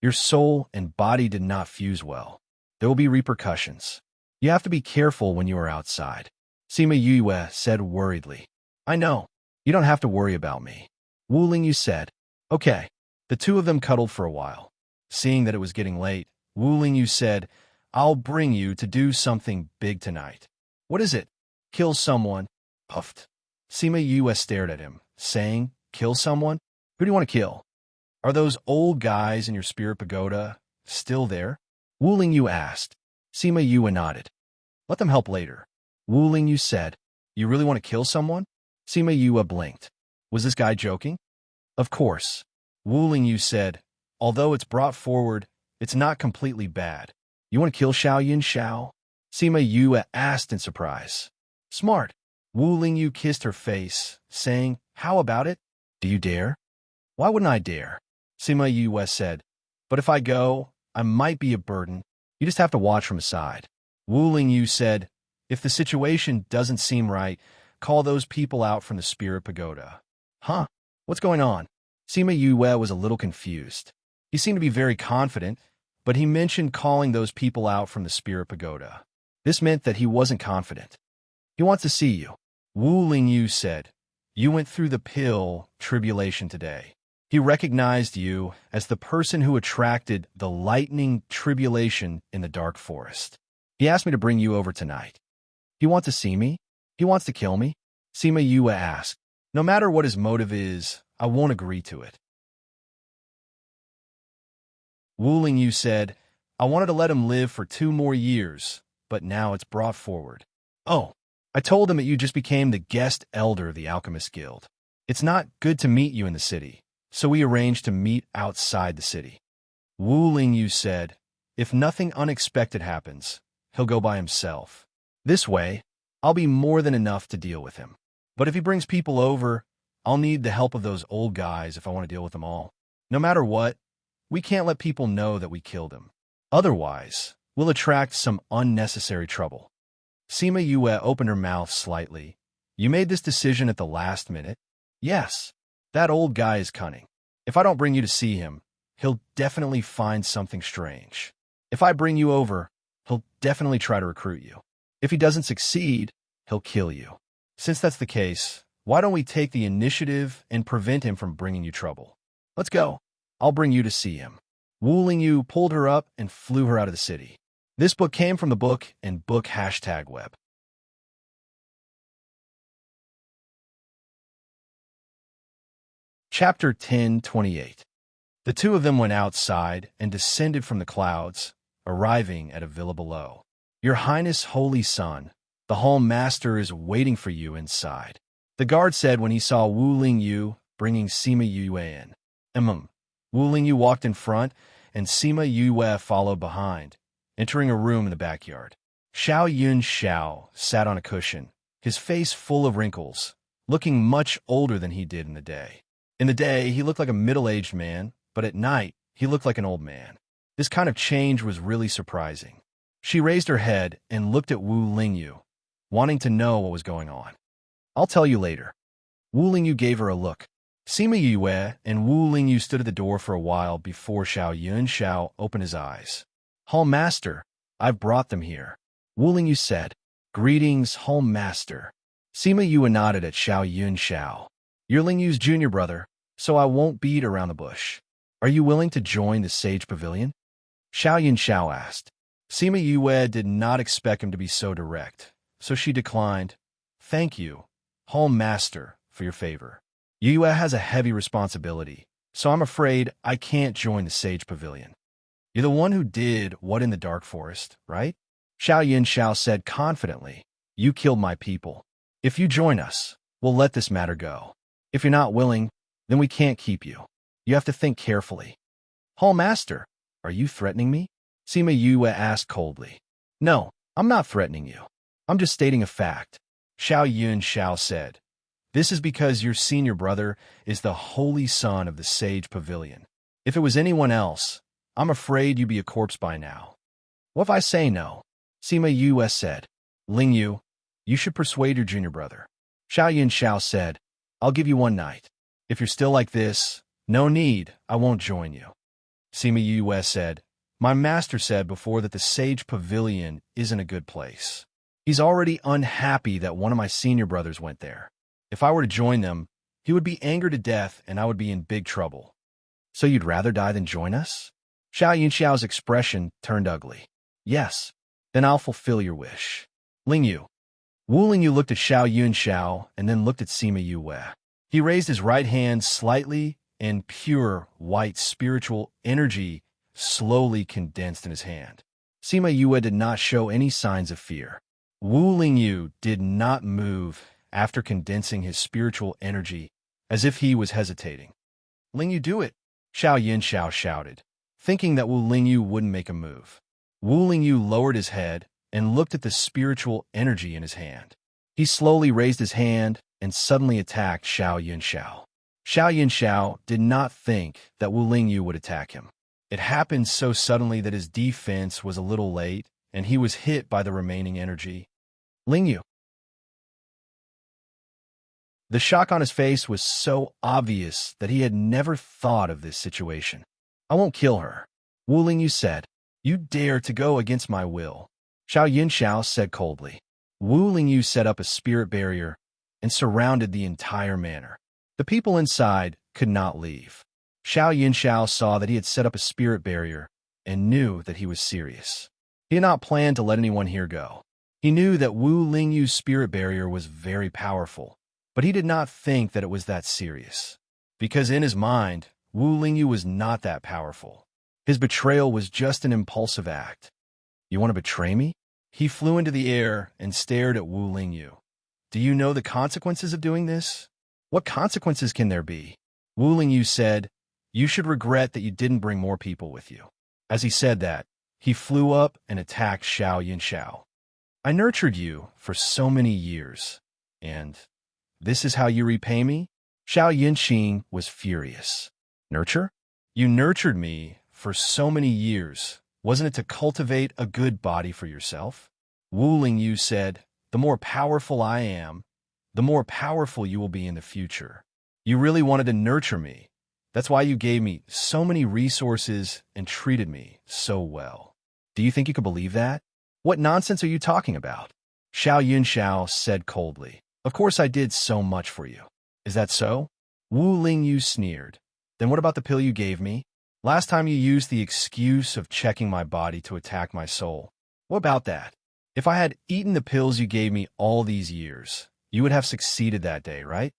"Your soul and body did not fuse well. There will be repercussions. You have to be careful when you are outside." Sima Yue said worriedly. "I know. You don't have to worry about me." Wu Lingyu said, "Okay." The two of them cuddled for a while. Seeing that it was getting late, Wu Lingyu said, "I'll bring you to do something big tonight." "What is it?" "Kill someone." Puffed. Sima Yue stared at him, saying, "Kill someone? Who do you want to kill?" "Are those old guys in your Spirit Pagoda still there?" Wu Lingyu asked. Sima Yue nodded. "Let them help later." Wu Lingyu said, "You really want to kill someone?" Sima Yue blinked. Was this guy joking? "Of course." Wu Lingyu said, "Although it's brought forward, it's not completely bad. You want to kill Xiao Yin Xiao?" Sima Yue asked in surprise. "Smart." Wu Lingyu kissed her face, saying, "How about it? Do you dare?" "Why wouldn't I dare?" Sima Yue said, "But if I go, I might be a burden. You just have to watch from the side." Wu Lingyu said, "If the situation doesn't seem right, call those people out from the Spirit Pagoda." "Huh? What's going on?" Sima Yue was a little confused. He seemed to be very confident, but he mentioned calling those people out from the Spirit Pagoda. This meant that he wasn't confident. "He wants to see you." Wu Lingyu said, "You went through the pill tribulation today. He recognized you as the person who attracted the lightning tribulation in the dark forest. He asked me to bring you over tonight." "He wants to see me? He wants to kill me?" Sima Yue asked. "No matter what his motive is, I won't agree to it." Wu Lingyu said, I wanted to let him live for 2 more years, but now it's brought forward. Oh, I told him that you just became the guest elder of the Alchemist Guild. It's not good to meet you in the city, so we arranged to meet outside the city. Wu Lingyu said, if nothing unexpected happens, he'll go by himself. This way, I'll be more than enough to deal with him. But if he brings people over, I'll need the help of those old guys if I want to deal with them all. No matter what, we can't let people know that we killed him. Otherwise, we'll attract some unnecessary trouble. Sima Yue opened her mouth slightly. You made this decision at the last minute? Yes. That old guy is cunning. If I don't bring you to see him, he'll definitely find something strange. If I bring you over, he'll definitely try to recruit you. If he doesn't succeed, he'll kill you. Since that's the case, why don't we take the initiative and prevent him from bringing you trouble? Let's go. I'll bring you to see him. Wu Lingyu pulled her up and flew her out of the city. This book came from the book and book #web. Chapter 10:28. The two of them went outside and descended from the clouds, arriving at a villa below. Your Highness, Holy Son, the Hall Master is waiting for you inside, the guard said when he saw Wu Lingyu bringing Sima Yue in. Wu Lingyu walked in front, and Sima Yue followed behind, entering a room in the backyard. Xiao Yun Xiao sat on a cushion, his face full of wrinkles, looking much older than he did in the day. In the day, he looked like a middle-aged man, but at night, he looked like an old man. This kind of change was really surprising. She raised her head and looked at Wu Lingyu, wanting to know what was going on. I'll tell you later. Wu Lingyu gave her a look. Sima Yue and Wu Lingyu stood at the door for a while before Xiao Yun Xiao opened his eyes. Hall Master, I've brought them here. Wu Lingyu said, Greetings, Hall Master. Sima Yue nodded at Xiao Yun Xiao. You're Lingyu's junior brother, so I won't beat around the bush. Are you willing to join the Sage Pavilion? Xiao Yun Xiao asked. Sima Yue did not expect him to be so direct, so she declined. Thank you, Hall Master, for your favor. Yue has a heavy responsibility, so I'm afraid I can't join the Sage Pavilion. You're the one who did what in the Dark Forest, right? Xiao Yun Xiao said confidently. You killed my people. If you join us, we'll let this matter go. If you're not willing, then we can't keep you. You have to think carefully. Hall Master, are you threatening me? Sima Yue asked coldly. No, I'm not threatening you. I'm just stating a fact. Xiao Yun Xiao said. This is because your senior brother is the holy son of the Sage Pavilion. If it was anyone else, I'm afraid you'd be a corpse by now. What if I say no? Sima Yue said. Lingyu, you should persuade your junior brother. Xiao Yun Xiao said, I'll give you one night. If you're still like this, no need, I won't join you. Sima Yue said, my master said before that the Sage Pavilion isn't a good place. He's already unhappy that one of my senior brothers went there. If I were to join them, he would be angered to death and I would be in big trouble. So you'd rather die than join us? Xiao Yun Xiao's expression turned ugly. Yes, then I'll fulfill your wish. Lingyu. Wu Lingyu looked at Xiao Yun Xiao and then looked at Sima Yue. He raised his right hand slightly and pure white spiritual energy slowly condensed in his hand. Sima Yue did not show any signs of fear. Wu Lingyu did not move after condensing his spiritual energy, as if he was hesitating. Lingyu, do it, Xiao Yun Xiao shouted, thinking that Wu Lingyu wouldn't make a move. Wu Lingyu lowered his head and looked at the spiritual energy in his hand. He slowly raised his hand and suddenly attacked Xiao Yun Xiao. Xiao Yun Xiao did not think that Wu Lingyu would attack him. It happened so suddenly that his defense was a little late, and he was hit by the remaining energy. Lingyu. The shock on his face was so obvious that he had never thought of this situation. I won't kill her, Wu Lingyu said. You dare to go against my will. Xiao Yun Xiao said coldly. Wu Lingyu set up a spirit barrier and surrounded the entire manor. The people inside could not leave. Xiao Yun Xiao saw that he had set up a spirit barrier and knew that he was serious. He had not planned to let anyone here go. He knew that Wu Lingyu's spirit barrier was very powerful, but he did not think that it was that serious. Because in his mind, Wu Lingyu was not that powerful. His betrayal was just an impulsive act. You want to betray me? He flew into the air and stared at Wu Lingyu. Do you know the consequences of doing this? What consequences can there be? Wu Lingyu said, you should regret that you didn't bring more people with you. As he said that, he flew up and attacked Xiao Yunxiao. I nurtured you for so many years, and this is how you repay me? Xiao Yunxing was furious. Nurture? You nurtured me for so many years. Wasn't it to cultivate a good body for yourself? Wu Lingyu said, the more powerful I am, the more powerful you will be in the future. You really wanted to nurture me. That's why you gave me so many resources and treated me so well. Do you think you could believe that? What nonsense are you talking about? Xiao Yunxiao said coldly. Of course I did so much for you. Is that so? Wu Lingyu sneered. Then what about the pill you gave me? Last time you used the excuse of checking my body to attack my soul. What about that? If I had eaten the pills you gave me all these years, you would have succeeded that day, right?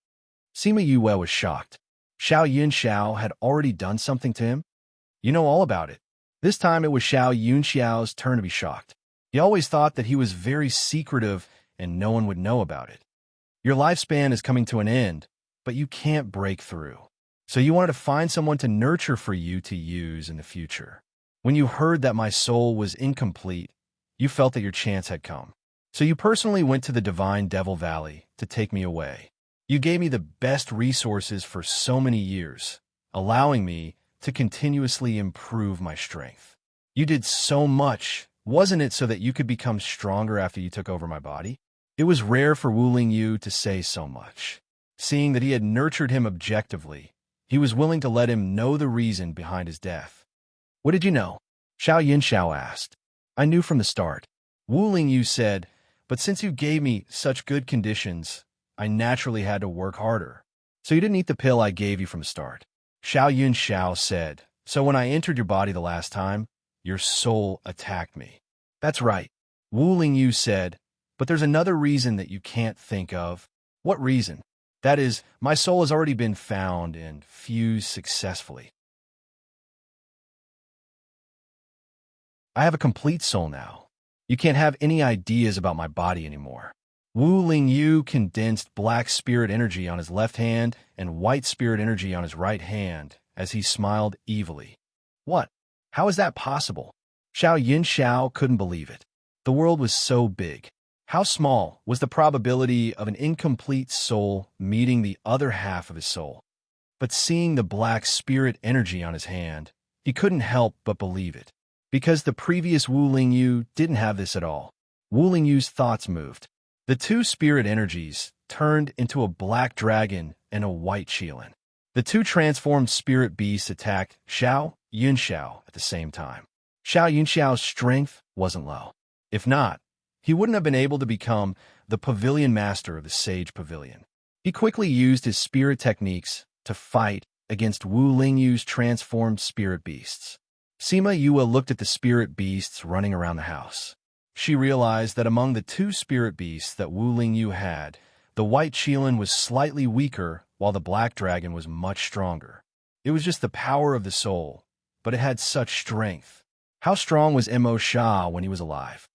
Sima Yue was shocked. Xiao Yunxiao had already done something to him? You know all about it. This time it was Xiao Yunxiao's turn to be shocked. He always thought that he was very secretive and no one would know about it. Your lifespan is coming to an end, but you can't break through. So you wanted to find someone to nurture for you to use in the future. When you heard that my soul was incomplete, you felt that your chance had come. So you personally went to the Divine Devil Valley to take me away. You gave me the best resources for so many years, allowing me to continuously improve my strength. You did so much, wasn't it, so that you could become stronger after you took over my body? It was rare for Wu Lingyu to say so much. Seeing that he had nurtured him objectively, he was willing to let him know the reason behind his death. What did you know? Xiao Yunxiao asked. I knew from the start. Wu Lingyu said, but since you gave me such good conditions, I naturally had to work harder. So you didn't eat the pill I gave you from the start. Xiao Yunxiao said, so when I entered your body the last time, your soul attacked me. That's right. Wu Lingyu said, but there's another reason that you can't think of. What reason? That is, my soul has already been found and fused successfully. I have a complete soul now. You can't have any ideas about my body anymore. Wu Lingyu condensed black spirit energy on his left hand and white spirit energy on his right hand as he smiled evilly. What? How is that possible? Xiao Yunxiao couldn't believe it. The world was so big. How small was the probability of an incomplete soul meeting the other half of his soul? But seeing the black spirit energy on his hand, he couldn't help but believe it. Because the previous Wu Lingyu didn't have this at all. Wu Lingyu's thoughts moved. The two spirit energies turned into a black dragon and a white qilin. The two transformed spirit beasts attacked Xiao Yunxiao at the same time. Xiao Yunxiao's strength wasn't low. If not, he wouldn't have been able to become the pavilion master of the Sage Pavilion. He quickly used his spirit techniques to fight against Wu Lingyu's transformed spirit beasts. Sima Yue looked at the spirit beasts running around the house. She realized that among the two spirit beasts that Wu Lingyu had, the white qilin was slightly weaker while the black dragon was much stronger. It was just the power of the soul, but it had such strength. How strong was Mo Sha when he was alive?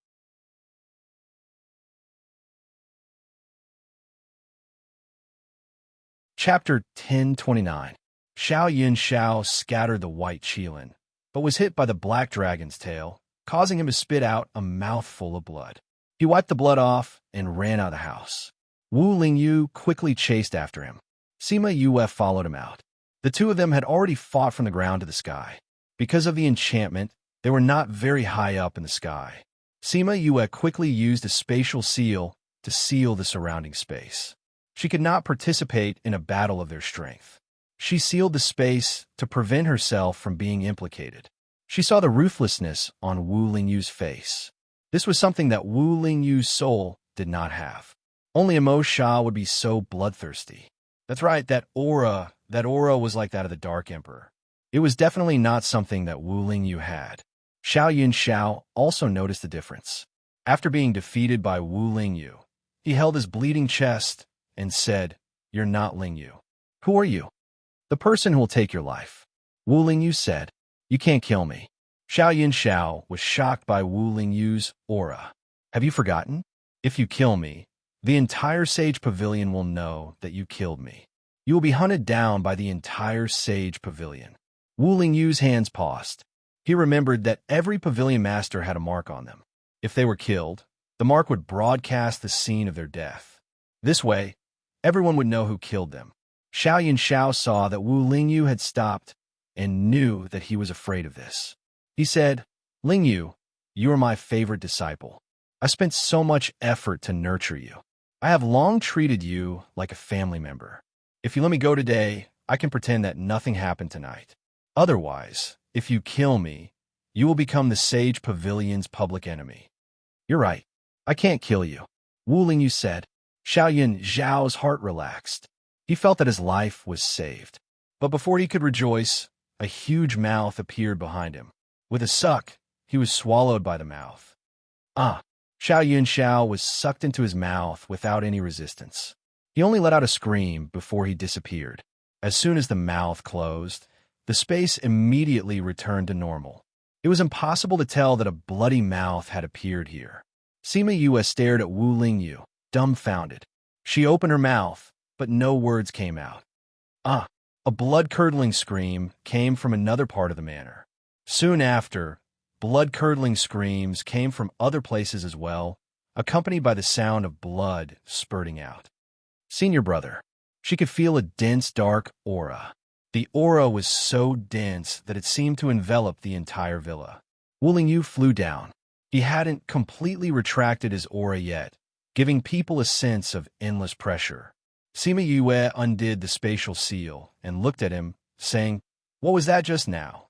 Chapter 1029. Xiao Yunxiao scattered the white qilin, but was hit by the black dragon's tail, causing him to spit out a mouthful of blood. He wiped the blood off and ran out of the house. Wu Lingyu quickly chased after him. Sima Yue followed him out. The two of them had already fought from the ground to the sky. Because of the enchantment, they were not very high up in the sky. Sima Yue quickly used a spatial seal to seal the surrounding space. She could not participate in a battle of their strength. She sealed the space to prevent herself from being implicated. She saw the ruthlessness on Wu Lingyu's face. This was something that Wu Lingyu's soul did not have. Only Mo Sha would be so bloodthirsty. That's right, that aura was like that of the Dark Emperor. It was definitely not something that Wu Lingyu had. Xiao Yunxiao also noticed the difference. After being defeated by Wu Lingyu, he held his bleeding chest and said, "You're not Lingyu. Who are you?" "The person who will take your life." Wu Lingyu said. You can't kill me. Xiao Yin Xiao was shocked by Wu Lingyu's aura. Have you forgotten? If you kill me, the entire Sage Pavilion will know that you killed me. You will be hunted down by the entire Sage Pavilion. Wu Lingyu's hands paused. He remembered that every pavilion master had a mark on them. If they were killed, the mark would broadcast the scene of their death. This way, everyone would know who killed them. Xiao Yin Xiao saw that Wu Lingyu had stopped and knew that he was afraid of this. He said, Lingyu, you are my favorite disciple. I spent so much effort to nurture you. I have long treated you like a family member. If you let me go today, I can pretend that nothing happened tonight. Otherwise, if you kill me, you will become the Sage Pavilion's public enemy. You're right. I can't kill you. Wu Lingyu said. Xiaoyan Zhao's heart relaxed. He felt that his life was saved. But before he could rejoice, a huge mouth appeared behind him. With a suck, he was swallowed by the mouth. Xiao Yun Xiao was sucked into his mouth without any resistance. He only let out a scream before he disappeared. As soon as the mouth closed, the space immediately returned to normal. It was impossible to tell that a bloody mouth had appeared here. Sima Yue stared at Wu Lingyu, dumbfounded. She opened her mouth, but no words came out. A blood-curdling scream came from another part of the manor. Soon after, blood-curdling screams came from other places as well, accompanied by the sound of blood spurting out. Senior brother. She could feel a dense, dark aura. The aura was so dense that it seemed to envelop the entire villa. Wu Lingyu flew down. He hadn't completely retracted his aura yet, giving people a sense of endless pressure. Sima Yue undid the spatial seal and looked at him, saying, "What was that just now?"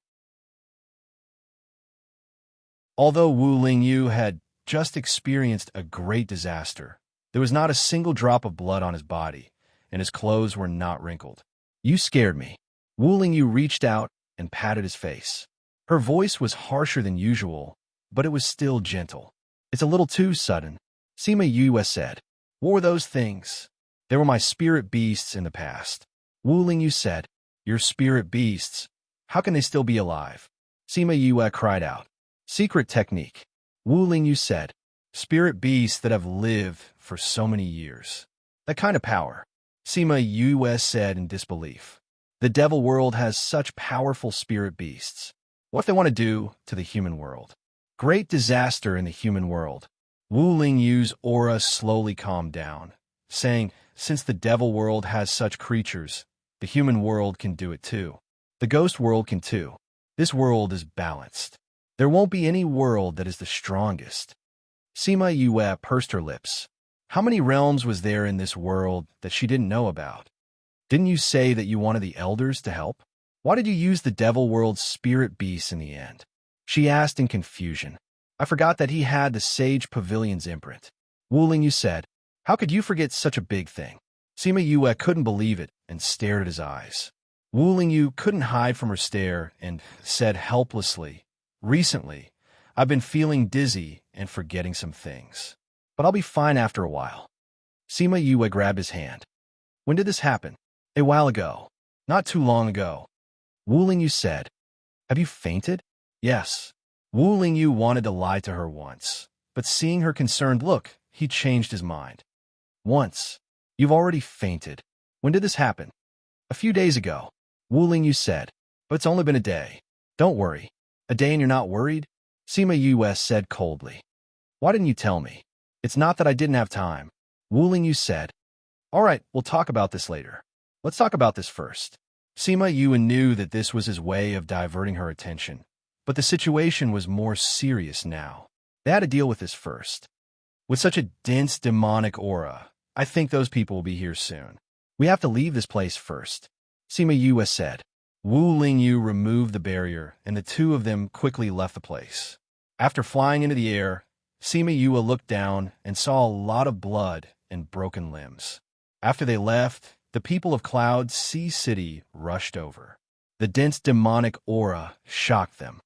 Although Wu Lingyu had just experienced a great disaster, there was not a single drop of blood on his body, and his clothes were not wrinkled. "You scared me." Wu Lingyu reached out and patted his face. Her voice was harsher than usual, but it was still gentle. "It's a little too sudden," Sima Yue said. "What were those things?" "They were my spirit beasts in the past." Wu Lingyu said. "Your spirit beasts? How can they still be alive?" Sima Yue cried out. "Secret technique," Wu Lingyu said. "Spirit beasts that have lived for so many years. That kind of power," Sima Yue said in disbelief. "The devil world has such powerful spirit beasts. What if they want to do to the human world?" Great disaster in the human world. Wu Lingyu's aura slowly calmed down, saying, "Since the devil world has such creatures, the human world can do it too. The ghost world can too. This world is balanced. There won't be any world that is the strongest." Sima Yue pursed her lips. How many realms was there in this world that she didn't know about? Didn't you say that you wanted the elders to help? Why did you use the devil world's spirit beasts in the end? She asked in confusion. "I forgot that he had the Sage Pavilion's imprint." Wu Lingyu said. "How could you forget such a big thing?" Sima Yue couldn't believe it and stared at his eyes. Wu Lingyu couldn't hide from her stare and said helplessly, "Recently, I've been feeling dizzy and forgetting some things. But I'll be fine after a while." Sima Yue grabbed his hand. "When did this happen?" "A while ago. Not too long ago." Wu Lingyu said. "Have you fainted?" "Yes." Wu Lingyu wanted to lie to her once, but seeing her concerned look, he changed his mind. "Once. You've already fainted. When did this happen?" "A few days ago," Wu Lingyu said. "But it's only been a day. Don't worry." "A day and you're not worried?" Sima Yue said coldly. "Why didn't you tell me?" "It's not that I didn't have time," Wu Lingyu said. "All right, we'll talk about this later. Let's talk about this first." Sima Yue knew that this was his way of diverting her attention, but the situation was more serious now. They had to deal with this first. "With such a dense demonic aura, I think those people will be here soon. We have to leave this place first," Sima Yue said. Wu Lingyu removed the barrier, and the two of them quickly left the place. After flying into the air, Sima Yue looked down and saw a lot of blood and broken limbs. After they left, the people of Cloud Sea City rushed over. The dense demonic aura shocked them.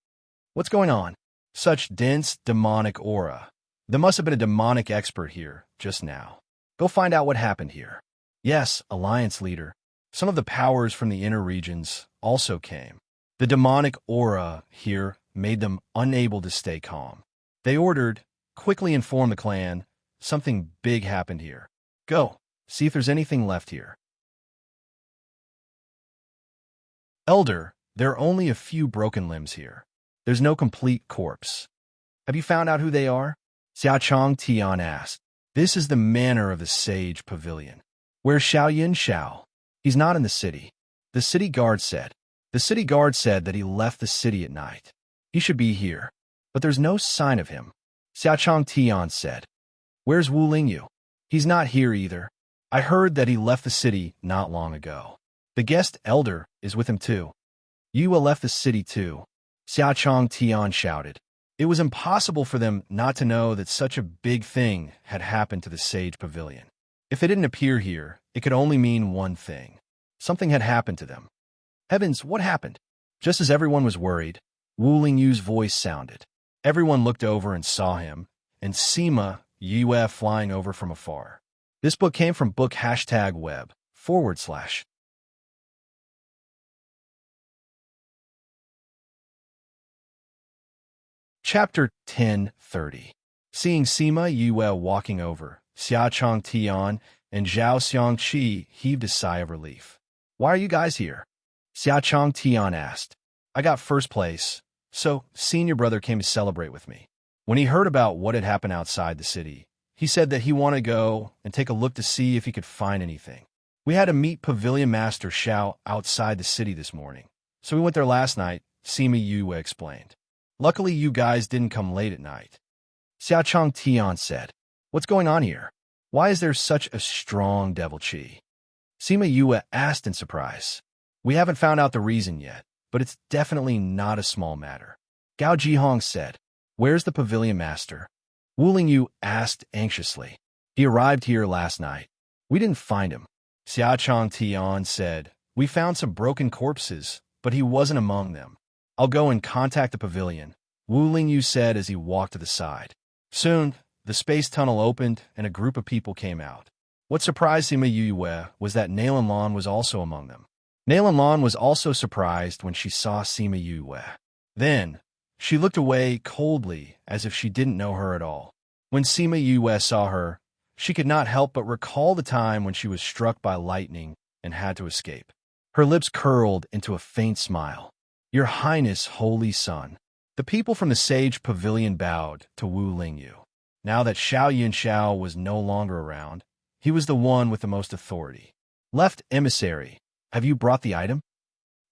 "What's going on?" "Such dense demonic aura. There must have been a demonic expert here just now. Go find out what happened here." "Yes, Alliance leader. Some of the powers from the inner regions also came. The demonic aura here made them unable to stay calm. They ordered, quickly inform the clan, something big happened here. Go, see if there's anything left here. Elder, there are only a few broken limbs here. There's no complete corpse. Have you found out who they are? Xiao Chong Tian asked. This is the manor of the Sage Pavilion. Where's Xiao Yin Xiao? He's not in the city. The city guard said. The city guard said that he left the city at night. He should be here, but there's no sign of him. Xiao Chong Tian said. Where's Wu Lingyu? He's not here either. I heard that he left the city not long ago. The guest elder is with him too. Yue left the city too. Xiao Chong Tian shouted. It was impossible for them not to know that such a big thing had happened to the Sage Pavilion. If they didn't appear here, it could only mean one thing. Something had happened to them. Heavens, what happened? Just as everyone was worried, Wu Lingyu's voice sounded. Everyone looked over and saw him, and Sima Yue flying over from afar. This book came from book #web/. Chapter 10:30. Seeing Sima Yue walking over, Xia Chong Tian and Zhao Xiangqi heaved a sigh of relief. Why are you guys here? Xia Chong Tian asked. I got first place, so senior brother came to celebrate with me. When he heard about what had happened outside the city, he said that he wanted to go and take a look to see if he could find anything. We had to meet Pavilion Master Xiao outside the city this morning, so we went there last night, Sima Yue explained. Luckily, you guys didn't come late at night. Xiao Chong Tian said, What's going on here? Why is there such a strong devil chi? Sima Yue asked in surprise. We haven't found out the reason yet, but it's definitely not a small matter. Gao Jihong said, Where's the Pavilion Master? Wu Lingyu asked anxiously. He arrived here last night. We didn't find him. Xia Chong Tian said, We found some broken corpses, but he wasn't among them. I'll go and contact the pavilion, Wu Lingyu said as he walked to the side. Soon, the space tunnel opened and a group of people came out. What surprised Sima Yue was that Nalan Lan was also among them. Nalan Lan was also surprised when she saw Sima Yue. Then, she looked away coldly as if she didn't know her at all. When Sima Yue saw her, she could not help but recall the time when she was struck by lightning and had to escape. Her lips curled into a faint smile. Your Highness, Holy Son. The people from the Sage Pavilion bowed to Wu Lingyu. Now that Xiao Yin Xiao was no longer around, he was the one with the most authority. Left emissary, have you brought the item?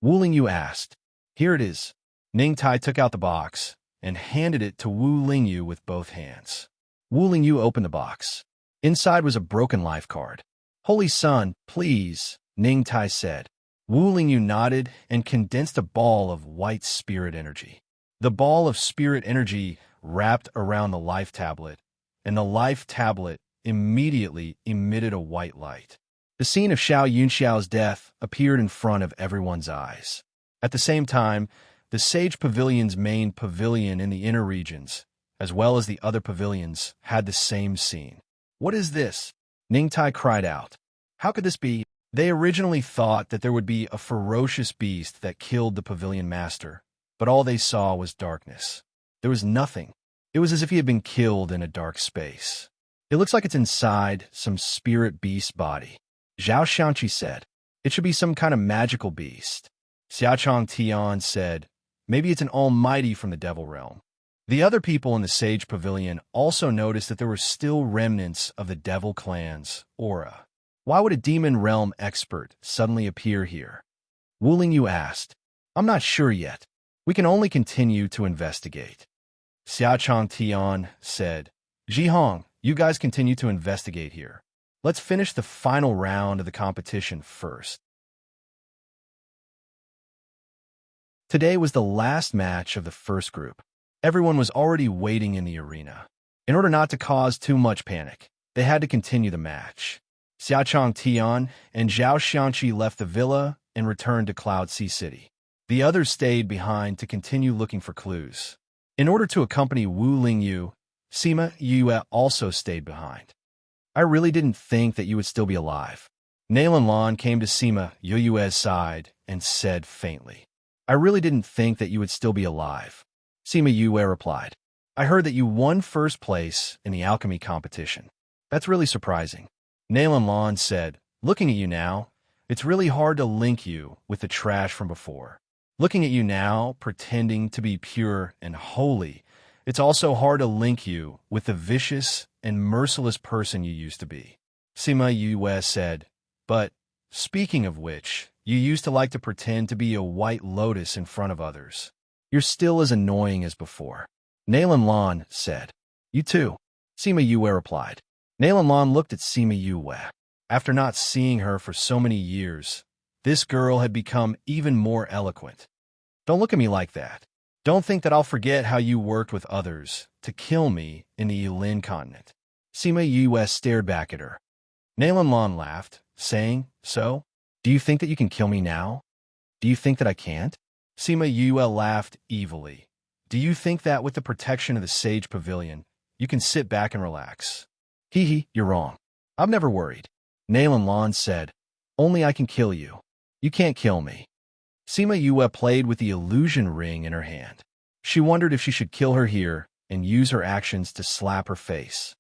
Wu Lingyu asked. Here it is. Ning Tai took out the box and handed it to Wu Lingyu with both hands. Wu Lingyu opened the box. Inside was a broken life card. Holy Son, please, Ning Tai said. Wu Lingyu nodded and condensed a ball of white spirit energy. The ball of spirit energy wrapped around the life tablet, and the life tablet immediately emitted a white light. The scene of Xiao Yunxiao's death appeared in front of everyone's eyes. At the same time, the Sage Pavilion's main pavilion in the inner regions, as well as the other pavilions, had the same scene. What is this? Ning Tai cried out. How could this be? They originally thought that there would be a ferocious beast that killed the pavilion master, but all they saw was darkness. There was nothing. It was as if he had been killed in a dark space. It looks like it's inside some spirit beast body. Zhao Xiangqi said, It should be some kind of magical beast. Xia Chong Tian said, Maybe it's an almighty from the devil realm. The other people in the Sage Pavilion also noticed that there were still remnants of the devil clan's aura. Why would a demon realm expert suddenly appear here? Wu Lingyu asked. I'm not sure yet. We can only continue to investigate. Xia Chong Tian said, Jihong, you guys continue to investigate here. Let's finish the final round of the competition first. Today was the last match of the first group. Everyone was already waiting in the arena. In order not to cause too much panic, they had to continue the match. Xia Chong Tian and Zhao Xiangqi left the villa and returned to Cloud Sea City. The others stayed behind to continue looking for clues. In order to accompany Wu Lingyu, Sima Yue also stayed behind. I really didn't think that you would still be alive. Nalan Lan came to Sima Yue's side and said faintly. I really didn't think that you would still be alive. Sima Yue replied. I heard that you won first place in the alchemy competition. That's really surprising. Nalan Lan said, looking at you now, it's really hard to link you with the trash from before. Looking at you now, pretending to be pure and holy, it's also hard to link you with the vicious and merciless person you used to be. Sima Yue said, but, speaking of which, you used to like to pretend to be a white lotus in front of others. You're still as annoying as before. Nalan Lan said. You too. Sima Yue replied. Nalan Lan looked at Sima Yue. After not seeing her for so many years, this girl had become even more eloquent. Don't look at me like that. Don't think that I'll forget how you worked with others to kill me in the Yulin continent. Sima Yue stared back at her. Nalan Lan laughed, saying, so, do you think that you can kill me now? Do you think that I can't? Sima Yue laughed evilly. Do you think that with the protection of the Sage Pavilion, you can sit back and relax? Hee hee, you're wrong. I've never worried. Nalan Lan said, only I can kill you. You can't kill me. Sima Yue played with the illusion ring in her hand. She wondered if she should kill her here and use her actions to slap her face.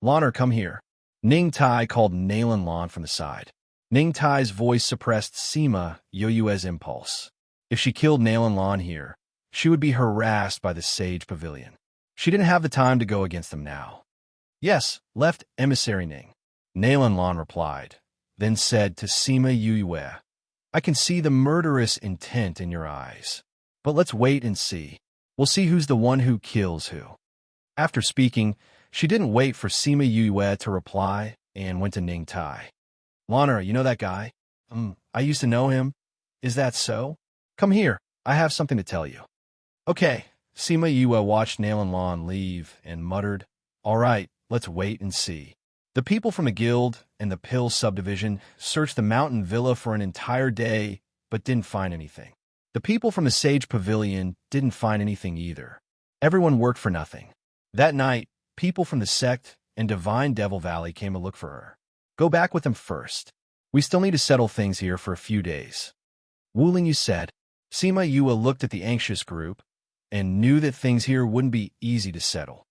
Lanner, come here. Ning Tai called Nalan Lan from the side. Ning Tai's voice suppressed Sima Yue's impulse. If she killed Nalan Lan here, she would be harassed by the Sage Pavilion. She didn't have the time to go against them now. Yes, left emissary Ning. Nalan Lan replied, then said to Sima Yue, I can see the murderous intent in your eyes. But let's wait and see. We'll see who's the one who kills who. After speaking, she didn't wait for Sima Yue to reply and went to Ning Tai. Lanner, you know that guy? I used to know him. Is that so? Come here. I have something to tell you. Okay. Sima Yue watched Nalan Lan leave and muttered, all right, let's wait and see. The people from the guild and the Pill subdivision searched the mountain villa for an entire day, but didn't find anything. The people from the Sage Pavilion didn't find anything either. Everyone worked for nothing. That night, people from the sect and Divine Devil Valley came to look for her. Go back with them first. We still need to settle things here for a few days. Wu Lingyu said. Sima Yue looked at the anxious group and knew that things here wouldn't be easy to settle.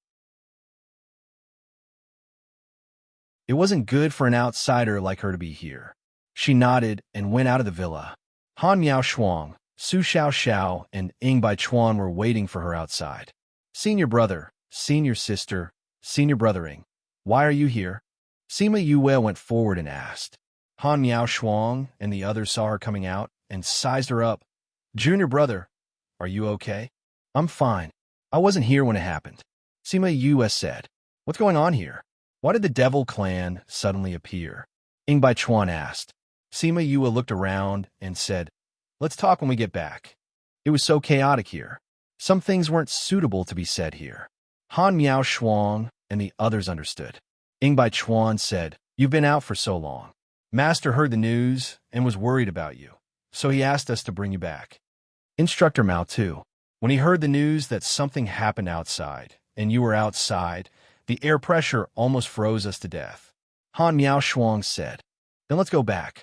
It wasn't good for an outsider like her to be here. She nodded and went out of the villa. Han Miao Shuang, Su Xiao Xiao, and Ying Bai Chuan were waiting for her outside. Senior brother, senior sister, senior brothering, why are you here? Sima Yue went forward and asked. Han Miao Shuang and the others saw her coming out and sized her up. Junior brother, are you okay? I'm fine. I wasn't here when it happened. Sima Yue said. What's going on here? Why did the Devil Clan suddenly appear? Ying Bai Chuan asked. Sima Yue looked around and said, let's talk when we get back. It was so chaotic here. Some things weren't suitable to be said here. Han Miao Shuang and the others understood. Ying Bai Chuan said, you've been out for so long. Master heard the news and was worried about you, so he asked us to bring you back. Instructor Mao too. When he heard the news that something happened outside, and you were outside, the air pressure almost froze us to death. Han Miao Shuang said, then let's go back.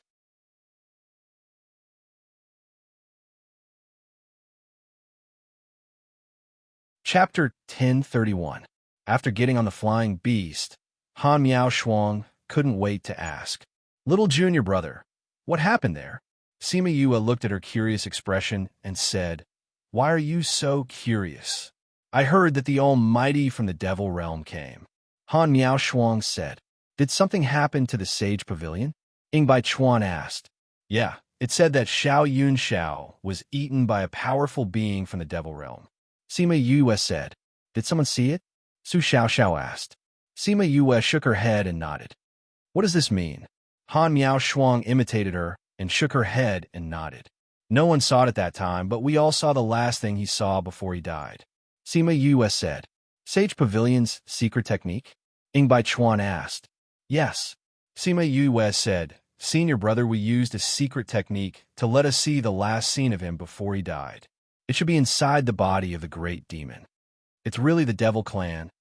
Chapter 1031. After getting on the flying beast, Han Miao Shuang couldn't wait to ask. Little junior brother, what happened there? Sima Yue looked at her curious expression and said, why are you so curious? I heard that the Almighty from the Devil Realm came. Han Miao Shuang said, did something happen to the Sage Pavilion? Ying Bai Chuan asked. Yeah, it said that Xiao Yun Xiao was eaten by a powerful being from the Devil Realm. Sima Yue said, did someone see it? Su Xiao Xiao asked. Sima Yue shook her head and nodded. What does this mean? Han Miao Shuang imitated her and shook her head and nodded. No one saw it at that time, but we all saw the last thing he saw before he died. Sima Yue said, Sage Pavilion's secret technique? Ying Bai Chuan asked. Yes. Sima Yue said, senior brother, we used a secret technique to let us see the last scene of him before he died. It should be inside the body of the great demon. It's really the Devil Clan.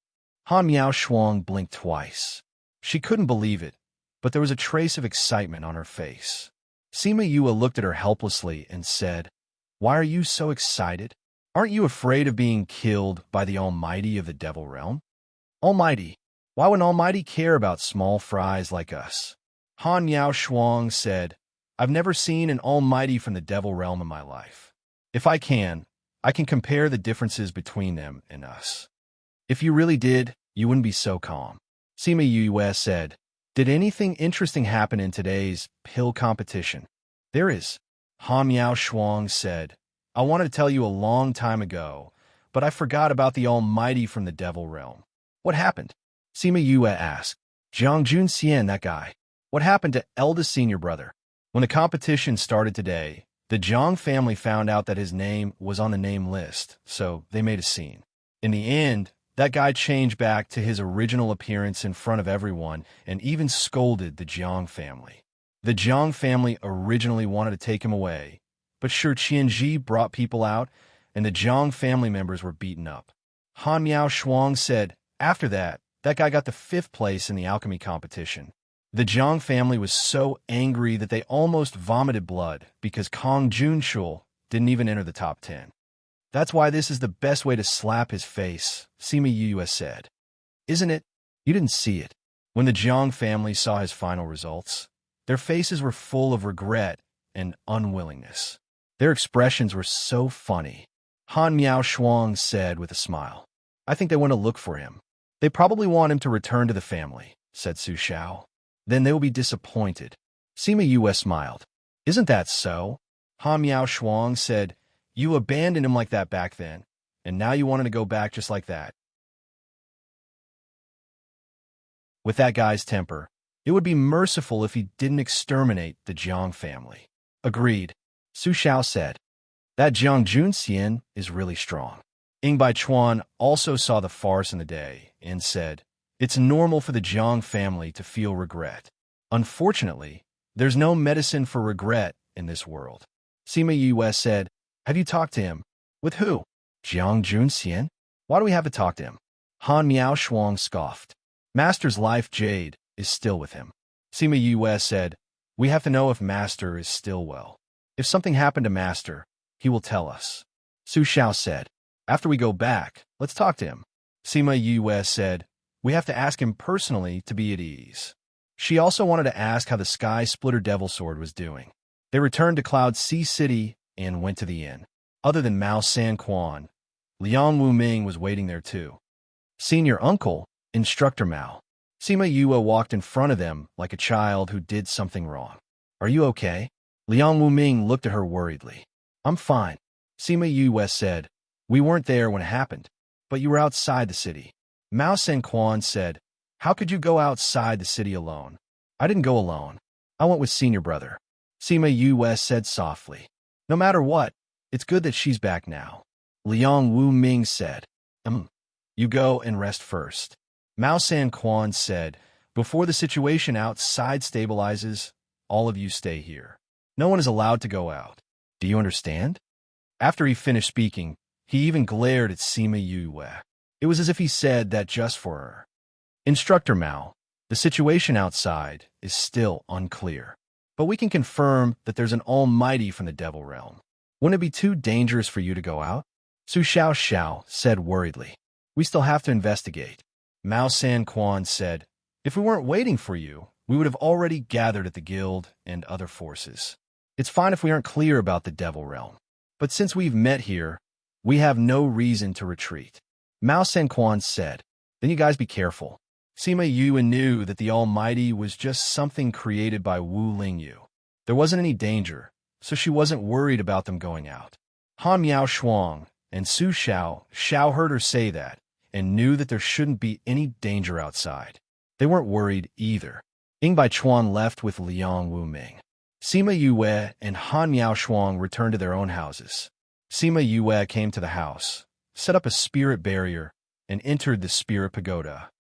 Han Miao Shuang blinked twice. She couldn't believe it, but there was a trace of excitement on her face. Sima Yue looked at her helplessly and said, Why are you so excited? Aren't you afraid of being killed by the Almighty of the Devil Realm? Almighty? Why would an Almighty care about small fries like us? Han Yao Shuang said, I've never seen an Almighty from the Devil Realm in my life. If I can compare the differences between them and us. If you really did, you wouldn't be so calm. Sima Yue said, did anything interesting happen in today's pill competition? There is. Han Yao Shuang said, I wanted to tell you a long time ago, but I forgot about the Almighty from the Devil Realm. What happened? Sima Yue asked. Jiang Junxian, that guy. What happened to eldest senior brother? When the competition started today, the Jiang family found out that his name was on the name list, so they made a scene. In the end, that guy changed back to his original appearance in front of everyone and even scolded the Jiang family. The Jiang family originally wanted to take him away, but Shi Qianji brought people out, and the Jiang family members were beaten up. Han Yao Shuang said, after that guy got the 5th place in the alchemy competition. The Jiang family was so angry that they almost vomited blood because Kong Junshul didn't even enter the top 10. That's why this is the best way to slap his face, Sima Yue said. Isn't it? You didn't see it. When the Jiang family saw his final results, their faces were full of regret and unwillingness. Their expressions were so funny. Han Miao Shuang said with a smile, I think they want to look for him. They probably want him to return to the family, said Su Xiao. Then they will be disappointed. Sima Yue smiled. Isn't that so? Han Miao Shuang said, you abandoned him like that back then, and now you want him to go back just like that. With that guy's temper, it would be merciful if he didn't exterminate the Jiang family. Agreed, Su Xiao said. That Jiang Junxian is really strong. Ying Baichuan also saw the farce in the day and said, it's normal for the Jiang family to feel regret. Unfortunately, there's no medicine for regret in this world. Sima Yue said, have you talked to him? With who? Jiang Junxian? Why do we have to talk to him? Han Miao Shuang scoffed. Master's life jade is still with him. Sima Yue said, we have to know if Master is still well. If something happened to Master, he will tell us. Su Xiao said, after we go back, let's talk to him. Sima Yue said, we have to ask him personally to be at ease. She also wanted to ask how the Sky Splitter Devil Sword was doing. They returned to Cloud Sea City and went to the inn. Other than Mao San Quan, Liang Wuming was waiting there too. Senior uncle, Instructor Mao. Sima Yue walked in front of them like a child who did something wrong. Are you okay? Liang Wuming looked at her worriedly. I'm fine. Sima Yue said, we weren't there when it happened, but you were outside the city. Mao San Quan said, how could you go outside the city alone? I didn't go alone. I went with senior brother. Sima Yue said softly. No matter what, it's good that she's back now. Liang Wuming said, you go and rest first. Mao San Quan said, before the situation outside stabilizes, all of you stay here. No one is allowed to go out. Do you understand? After he finished speaking, he even glared at Sima Yue. It was as if he said that just for her. Instructor Mao, the situation outside is still unclear, but we can confirm that there's an almighty from the Devil Realm. Wouldn't it be too dangerous for you to go out? Su Xiao said worriedly. We still have to investigate. Mao San Quan said, if we weren't waiting for you, we would have already gathered at the guild and other forces. It's fine if we aren't clear about the Devil Realm, but since we've met here, we have no reason to retreat. Mao San Quan said, then you guys be careful. Sima Yue knew that the Almighty was just something created by Wu Lingyu. There wasn't any danger, so she wasn't worried about them going out. Han Miao Shuang and Su Xiao heard her say that and knew that there shouldn't be any danger outside. They weren't worried either. Ying Baichuan left with Liang Wuming. Sima Yue and Han Miao Shuang returned to their own houses. Sima Yue came to the house, set up a spirit barrier, and entered the spirit pagoda.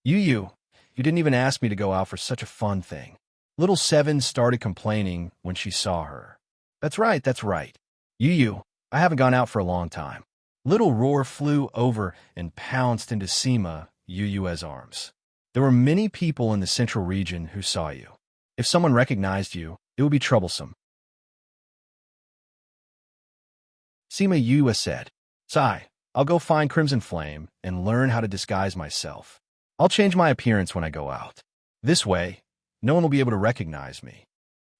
You didn't even ask me to go out for such a fun thing. Little Seven started complaining when she saw her. That's right. I haven't gone out for a long time. Little Roar flew over and pounced into Sima Yue's arms. There were many people in the central region who saw you. If someone recognized you, it would be troublesome. Sima Yue said, "Sigh, I'll go find Crimson Flame and learn how to disguise myself. I'll change my appearance when I go out. This way, no one will be able to recognize me."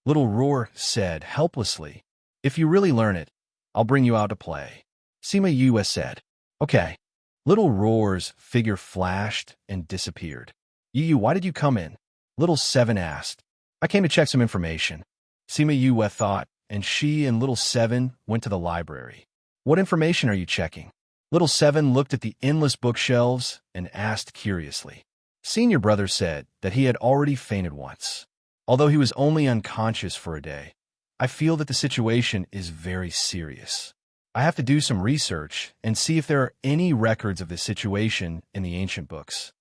Little Roar said helplessly, "If you really learn it, I'll bring you out to play." Sima Yue said, "Okay." Little Roar's figure flashed and disappeared. "Yu, why did you come in?" Little Seven asked. "I came to check some information." Sima Yue thought, and she and Little Seven went to the library. "What information are you checking?" Little Seven looked at the endless bookshelves and asked curiously. Senior Brother said that he had already fainted once. Although he was only unconscious for a day, I feel that the situation is very serious. I have to do some research and see if there are any records of this situation in the ancient books.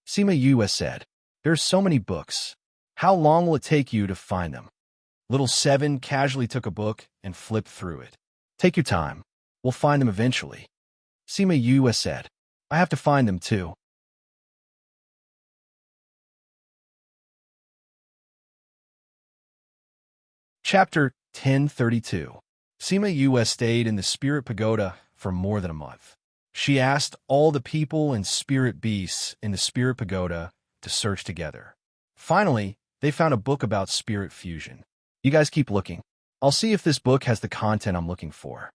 Sima Yue said, "There are so many books. How long will it take you to find them?" Little Seven casually took a book and flipped through it. "Take your time. We'll find them eventually." Sima Yue said, "I have to find them too." Chapter 1032. Sima Yue stayed in the Spirit Pagoda for more than a month. She asked all the people and spirit beasts in the Spirit Pagoda to search together. Finally, they found a book about spirit fusion. "You guys keep looking. I'll see if this book has the content I'm looking for."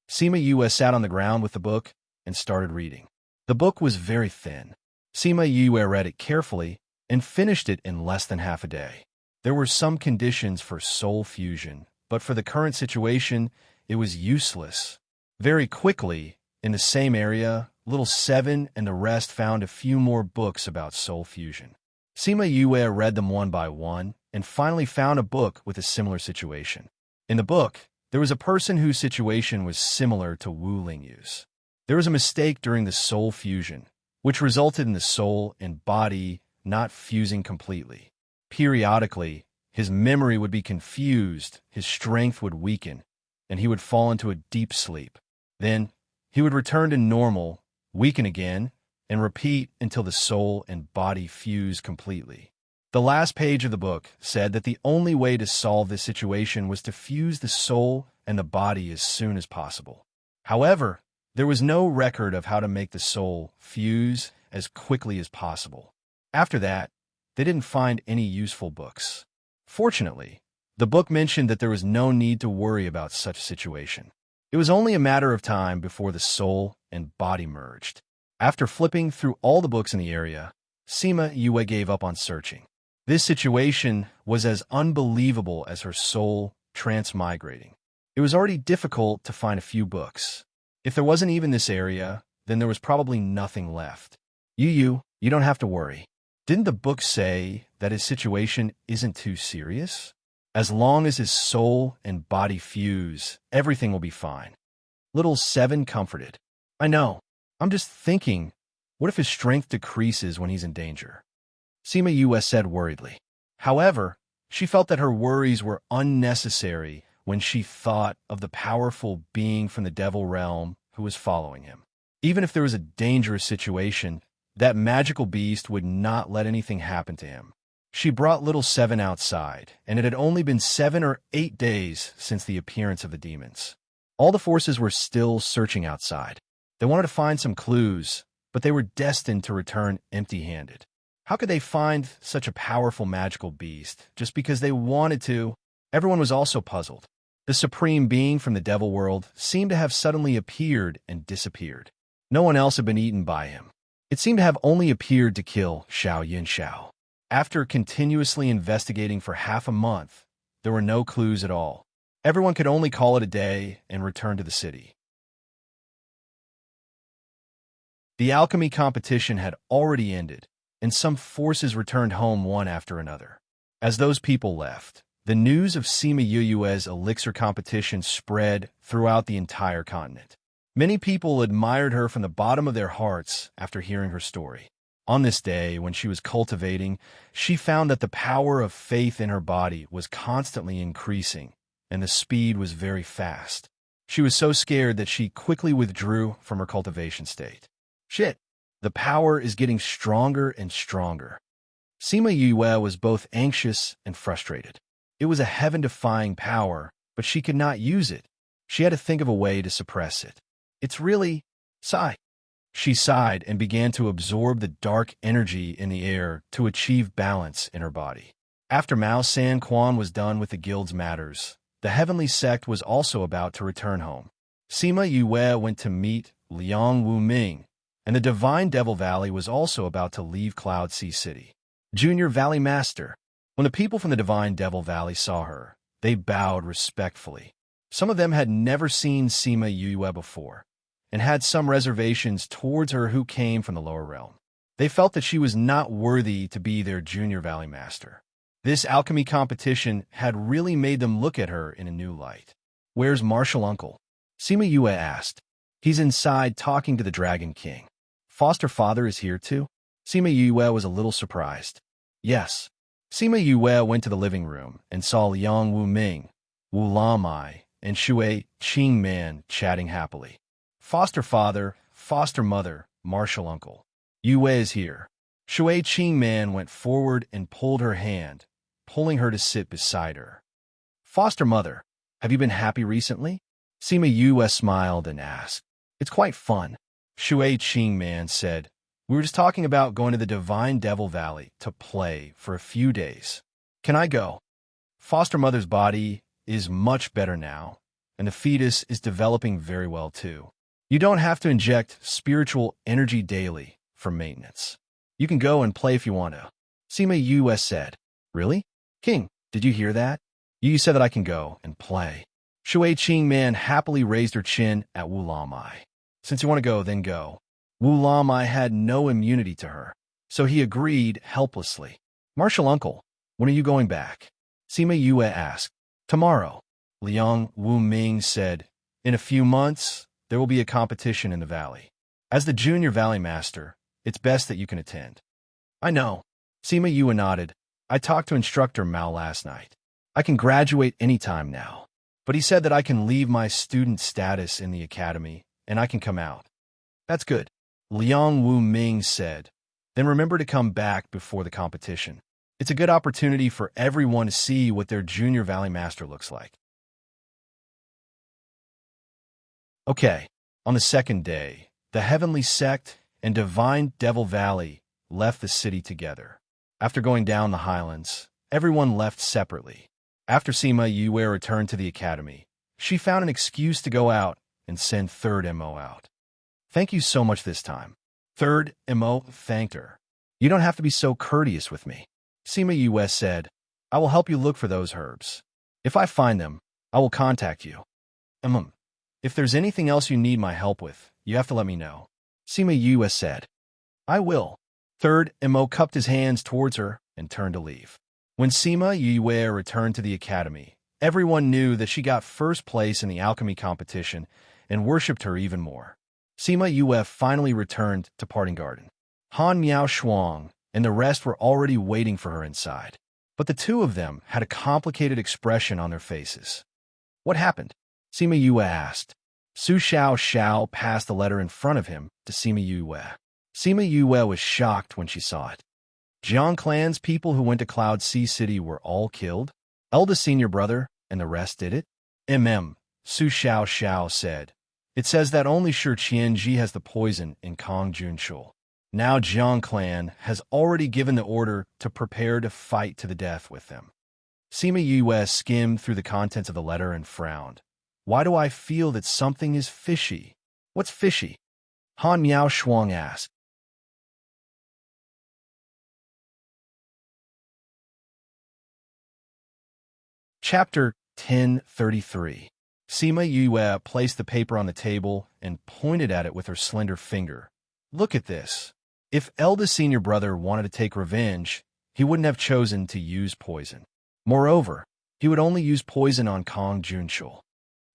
Sima Yue sat on the ground with the book and started reading. The book was very thin. Sima Yue read it carefully and finished it in less than half a day. There were some conditions for soul fusion, but for the current situation, it was useless. Very quickly, in the same area, Little Seven and the rest found a few more books about soul fusion. Sima Yue read them one by one and finally found a book with a similar situation. In the book, there was a person whose situation was similar to Wu Lingyu's. There was a mistake during the soul fusion, which resulted in the soul and body not fusing completely. Periodically, his memory would be confused, his strength would weaken, and he would fall into a deep sleep. Then, he would return to normal, weaken again, and repeat until the soul and body fuse completely. The last page of the book said that the only way to solve this situation was to fuse the soul and the body as soon as possible. However, there was no record of how to make the soul fuse as quickly as possible. After that, they didn't find any useful books. Fortunately, the book mentioned that there was no need to worry about such a situation. It was only a matter of time before the soul and body merged. After flipping through all the books in the area, Sima Yue gave up on searching. This situation was as unbelievable as her soul transmigrating. It was already difficult to find a few books. If there wasn't even this area, then there was probably nothing left. You don't have to worry. Didn't the book say that his situation isn't too serious? As long as his soul and body fuse, everything will be fine. Little Seven comforted. "I know. I'm just thinking, what if his strength decreases when he's in danger?" Sima Yue said worriedly. However, she felt that her worries were unnecessary when she thought of the powerful being from the devil realm who was following him. Even if there was a dangerous situation, that magical beast would not let anything happen to him. She brought Little Seven outside, and it had only been 7 or 8 days since the appearance of the demons. All the forces were still searching outside. They wanted to find some clues, but they were destined to return empty-handed. How could they find such a powerful magical beast just because they wanted to? Everyone was also puzzled. The supreme being from the devil world seemed to have suddenly appeared and disappeared. No one else had been eaten by him. It seemed to have only appeared to kill Xiao Yinxiao. After continuously investigating for half a month, there were no clues at all. Everyone could only call it a day and return to the city. The alchemy competition had already ended, and some forces returned home one after another. As those people left, the news of Sima Yue's elixir competition spread throughout the entire continent. Many people admired her from the bottom of their hearts after hearing her story. On this day, when she was cultivating, she found that the power of faith in her body was constantly increasing, and the speed was very fast. She was so scared that she quickly withdrew from her cultivation state. Shit, the power is getting stronger and stronger. Sima Yue was both anxious and frustrated. It was a heaven-defying power, but she could not use it. She had to think of a way to suppress it. It's really... Sigh. She sighed and began to absorb the dark energy in the air to achieve balance in her body. After Mao San Quan was done with the guild's matters, the heavenly sect was also about to return home. Sima Yue went to meet Liang Wu Ming, and the Divine Devil Valley was also about to leave Cloud Sea City. Junior Valley Master. When the people from the Divine Devil Valley saw her, they bowed respectfully. Some of them had never seen Sima Yue before, and had some reservations towards her who came from the lower realm. They felt that she was not worthy to be their Junior Valley Master. This alchemy competition had really made them look at her in a new light. "Where's Martial Uncle?" Sima Yue asked. "He's inside talking to the Dragon King." "Foster father is here too?" Sima Yue was a little surprised. "Yes." Sima Yue went to the living room and saw Liang Wu Ming, Wu Lamai, and Shui Qing Man chatting happily. "Foster father, foster mother, Martial Uncle. Yue is here." Shui Qing Man went forward and pulled her hand, pulling her to sit beside her. "Foster mother, have you been happy recently?" Sima Yue smiled and asked. "It's quite fun," Shui Qing Man said. "We were just talking about going to the Divine Devil Valley to play for a few days. Can I go?" "Foster mother's body is much better now, and the fetus is developing very well too. You don't have to inject spiritual energy daily for maintenance. You can go and play if you want to," Sima Yue said. "Really? King, did you hear that? You said that I can go and play." Shui Qing Man happily raised her chin at Wu Lamai. "Since you want to go, then go." Wu Lamai had no immunity to her, so he agreed helplessly. "Martial Uncle, when are you going back?" Sima Yue asked. "Tomorrow," Liang Wu Ming said. "In a few months, there will be a competition in the valley. As the Junior Valley Master, it's best that you can attend." "I know." Sima Yue nodded. "I talked to Instructor Mao last night. I can graduate any time now, but he said that I can leave my student status in the academy and I can come out." "That's good," Liang Wu Ming said. "Then remember to come back before the competition. It's a good opportunity for everyone to see what their Junior Valley Master looks like." Okay, on the second day, the Heavenly Sect and Divine Devil Valley left the city together. After going down the highlands, everyone left separately. After Sima Yue returned to the academy, she found an excuse to go out and send Third Mo out. "Thank you so much this time." Third Mo thanked her. "You don't have to be so courteous with me," Sima Yue said. "I will help you look for those herbs. If I find them, I will contact you. If there's anything else you need my help with, you have to let me know," Sima Yue said. "I will." Third Mo cupped his hands towards her and turned to leave. When Sima Yue returned to the academy, everyone knew that she got first place in the alchemy competition and worshipped her even more. Sima Yue finally returned to Parting Garden. Han Miao Shuang and the rest were already waiting for her inside, but the two of them had a complicated expression on their faces. "What happened?" Sima Yue asked. Su Xiao passed the letter in front of him to Sima Yue. Sima Yue was shocked when she saw it. Jiang Clan's people who went to Cloud Sea City were all killed? Eldest senior brother and the rest did it? Su Xiao said. "It says that only Shi Qianji has the poison in Kong Junshul. Now Jiang Clan has already given the order to prepare to fight to the death with them." Sima Yue skimmed through the contents of the letter and frowned. "Why do I feel that something is fishy?" "What's fishy?" Han Miao Shuang asked. Chapter 1033. Sima Yue placed the paper on the table and pointed at it with her slender finger. "Look at this. If eldest senior brother wanted to take revenge, he wouldn't have chosen to use poison. Moreover, he would only use poison on Kong Junshul.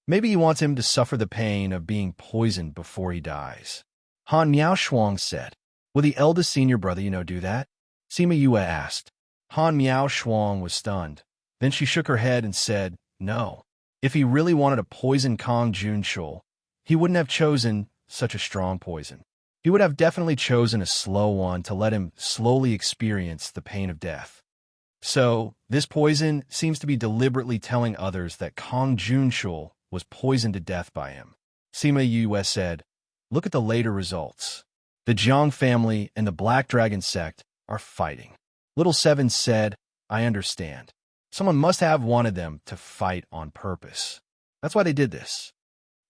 Maybe he wants him to suffer the pain of being poisoned before he dies." Han Miao Shuang said. "Will the eldest senior brother, do that?" Sima Yue asked. Han Miao Shuang was stunned. Then she shook her head and said, "No. If he really wanted to poison Kong Junshul, he wouldn't have chosen such a strong poison. He would have definitely chosen a slow one to let him slowly experience the pain of death. So, this poison seems to be deliberately telling others that Kong Junshul was poisoned to death by him. Sima Yue said, "Look at the later results. The Jiang family and the Black Dragon sect are fighting." Little Seven said, "I understand. Someone must have wanted them to fight on purpose. That's why they did this."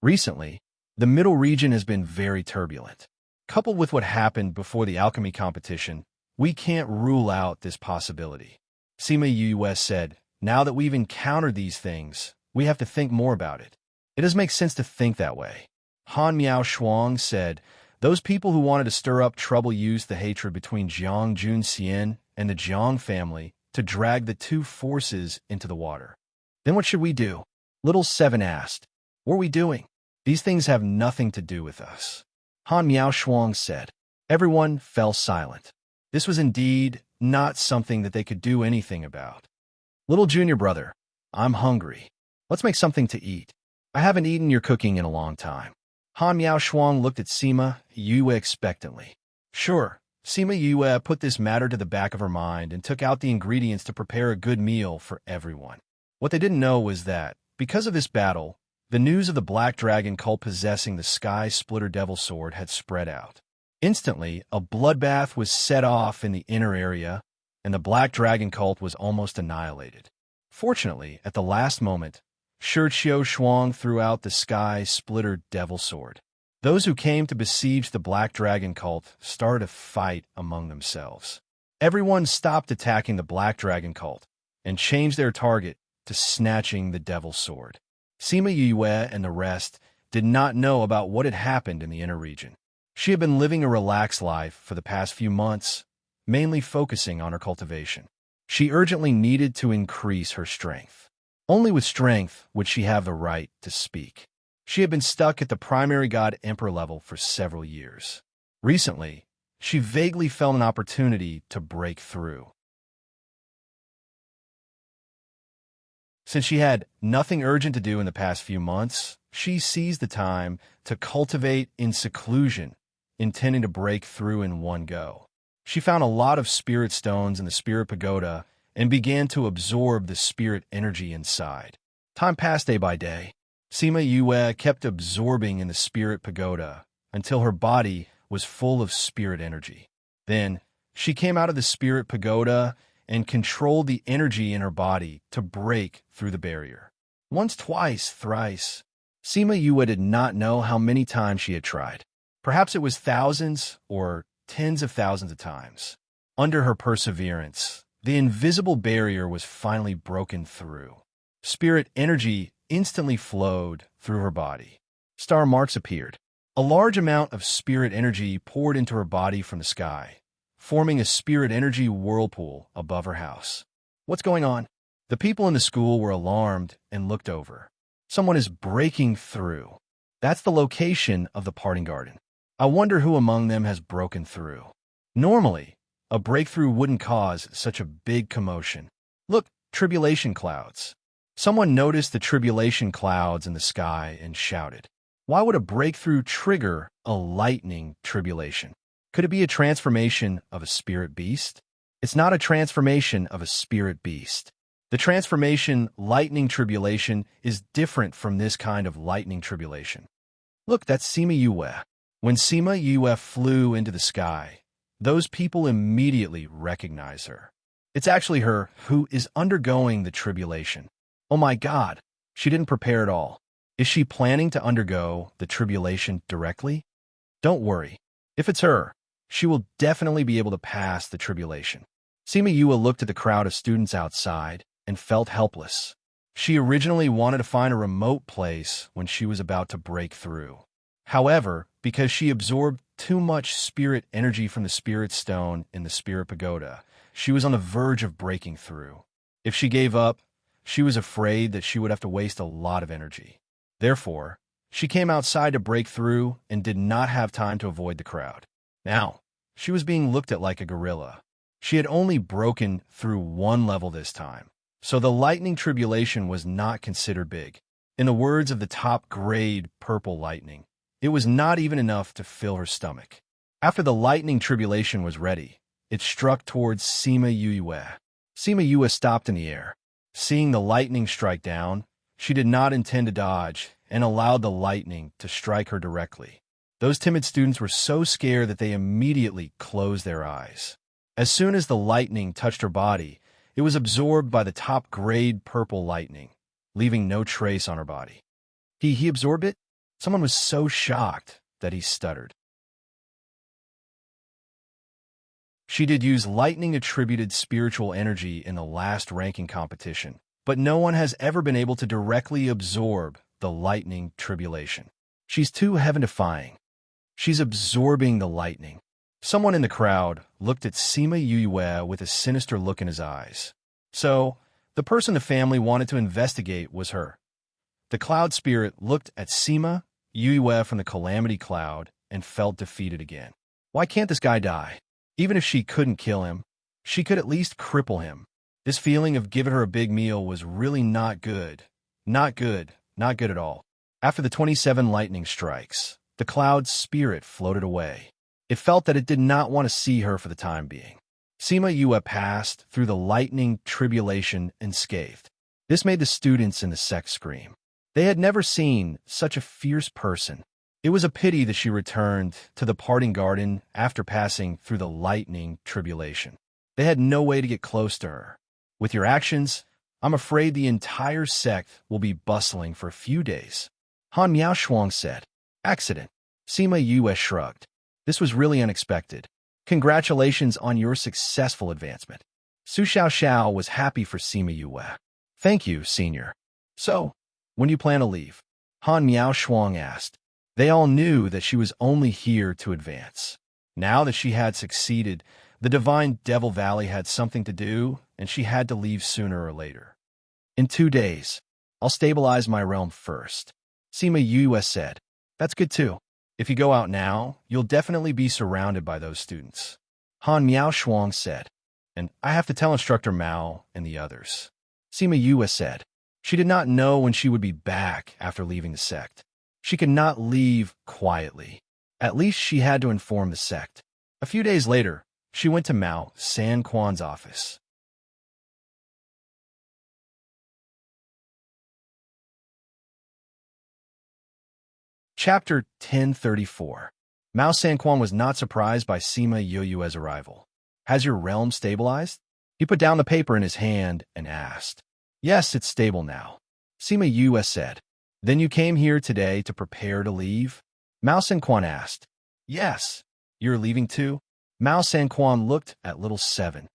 Recently, the middle region has been very turbulent. Coupled with what happened before the alchemy competition, we can't rule out this possibility. Sima Yue said, "Now that we've encountered these things, we have to think more about it. It does make sense to think that way." Han Miao Shuang said, "Those people who wanted to stir up trouble used the hatred between Jiang Junxian and the Jiang family to drag the two forces into the water. Then what should we do?" Little Seven asked. "What are we doing? These things have nothing to do with us." Han Miao Shuang said. Everyone fell silent. This was indeed not something that they could do anything about. "Little junior brother, I'm hungry. Let's make something to eat. I haven't eaten your cooking in a long time." Han Miao Shuang looked at Sima Yue expectantly. Sure, Sima Yue put this matter to the back of her mind and took out the ingredients to prepare a good meal for everyone. What they didn't know was that, because of this battle, the news of the Black Dragon cult possessing the Sky Splitter Devil Sword had spread out. Instantly, a bloodbath was set off in the inner area, and the Black Dragon cult was almost annihilated. Fortunately, at the last moment, Shiqiu Shuang threw out the Sky Splitter Devil Sword. Those who came to besiege the Black Dragon cult started a fight among themselves. Everyone stopped attacking the Black Dragon cult and changed their target to snatching the Devil Sword. Sima Yue and the rest did not know about what had happened in the inner region. She had been living a relaxed life for the past few months, mainly focusing on her cultivation. She urgently needed to increase her strength. Only with strength would she have the right to speak. She had been stuck at the primary god emperor level for several years. Recently, she vaguely felt an opportunity to break through. Since she had nothing urgent to do in the past few months, she seized the time to cultivate in seclusion, intending to break through in one go. She found a lot of spirit stones in the spirit pagoda and began to absorb the spirit energy inside. Time passed day by day. Sima Yue kept absorbing in the spirit pagoda until her body was full of spirit energy. Then, she came out of the spirit pagoda and controlled the energy in her body to break through the barrier. Once, twice, thrice. Sima Yue did not know how many times she had tried. Perhaps it was thousands or tens of thousands of times. Under her perseverance, the invisible barrier was finally broken through. Spirit energy instantly flowed through her body. Star marks appeared. A large amount of spirit energy poured into her body from the sky, forming a spirit energy whirlpool above her house. What's going on? The people in the school were alarmed and looked over. Someone is breaking through. That's the location of the parting garden. I wonder who among them has broken through. Normally, a breakthrough wouldn't cause such a big commotion. Look, tribulation clouds. Someone noticed the tribulation clouds in the sky and shouted, "Why would a breakthrough trigger a lightning tribulation? Could it be a transformation of a spirit beast?" It's not a transformation of a spirit beast. The transformation lightning tribulation is different from this kind of lightning tribulation. Look, that's Sima Yue. When Sima Yue flew into the sky, those people immediately recognized her. It's actually her who is undergoing the tribulation. Oh my God, she didn't prepare at all. Is she planning to undergo the tribulation directly? Don't worry. If it's her, she will definitely be able to pass the tribulation. Sima Yue looked at the crowd of students outside and felt helpless. She originally wanted to find a remote place when she was about to break through. However, because she absorbed too much spirit energy from the spirit stone in the spirit pagoda, she was on the verge of breaking through. If she gave up, she was afraid that she would have to waste a lot of energy. Therefore, she came outside to break through and did not have time to avoid the crowd. Now, she was being looked at like a gorilla. She had only broken through one level this time, so the lightning tribulation was not considered big. In the words of the top-grade purple lightning, it was not even enough to fill her stomach. After the lightning tribulation was ready, it struck towards Sima Yue. Sima Yue stopped in the air. Seeing the lightning strike down, She did not intend to dodge and allowed the lightning to strike her directly. Those timid students were so scared that they immediately closed their eyes. As soon as the lightning touched her body, it was absorbed by the top-grade purple lightning, leaving no trace on her body. He absorbed it? Someone was so shocked that he stuttered. She did use lightning-attributed spiritual energy in the last ranking competition, but no one has ever been able to directly absorb the lightning tribulation. She's too heaven-defying. She's absorbing the lightning. Someone in the crowd looked at Sima Yue with a sinister look in his eyes. So, the person the family wanted to investigate was her. The cloud spirit looked at Sima Yue from the Calamity Cloud and felt defeated again. Why can't this guy die? Even if she couldn't kill him, she could at least cripple him. This feeling of giving her a big meal was really not good. Not good at all. After the 27 lightning strikes, the cloud spirit floated away. It felt that it did not want to see her for the time being. Sima Yue passed through the lightning tribulation unscathed. This made the students in the sect scream. They had never seen such a fierce person. It was a pity that she returned to the parting garden after passing through the lightning tribulation. They had no way to get close to her. With your actions, I'm afraid the entire sect will be bustling for a few days. Han Miaoshuang said. Accident. Sima Yue shrugged. This was really unexpected. Congratulations on your successful advancement. Su Xiaoxiao was happy for Sima Yue. Thank you, senior. So, when do you plan to leave? Han Miaoshuang asked. They all knew that she was only here to advance. Now that she had succeeded, the Divine Devil Valley had something to do, and she had to leave sooner or later. In 2 days, I'll stabilize my realm first. Sima Yue said. That's good too. If you go out now, you'll definitely be surrounded by those students. Han Miaoshuang said. And I have to tell Instructor Mao and the others. Sima Yue said. She did not know when she would be back after leaving the sect. She could not leave quietly. At least she had to inform the sect. A few days later, she went to Mao Sanquan's office. Chapter 1034. Mao Sanquan was not surprised by Sima Yue's arrival. Has your realm stabilized? He put down the paper in his hand and asked. Yes, it's stable now. Sima Yue said. Then you came here today to prepare to leave? Mao Sanquan asked. Yes. You're leaving too? Mao Sanquan looked at Little Seven.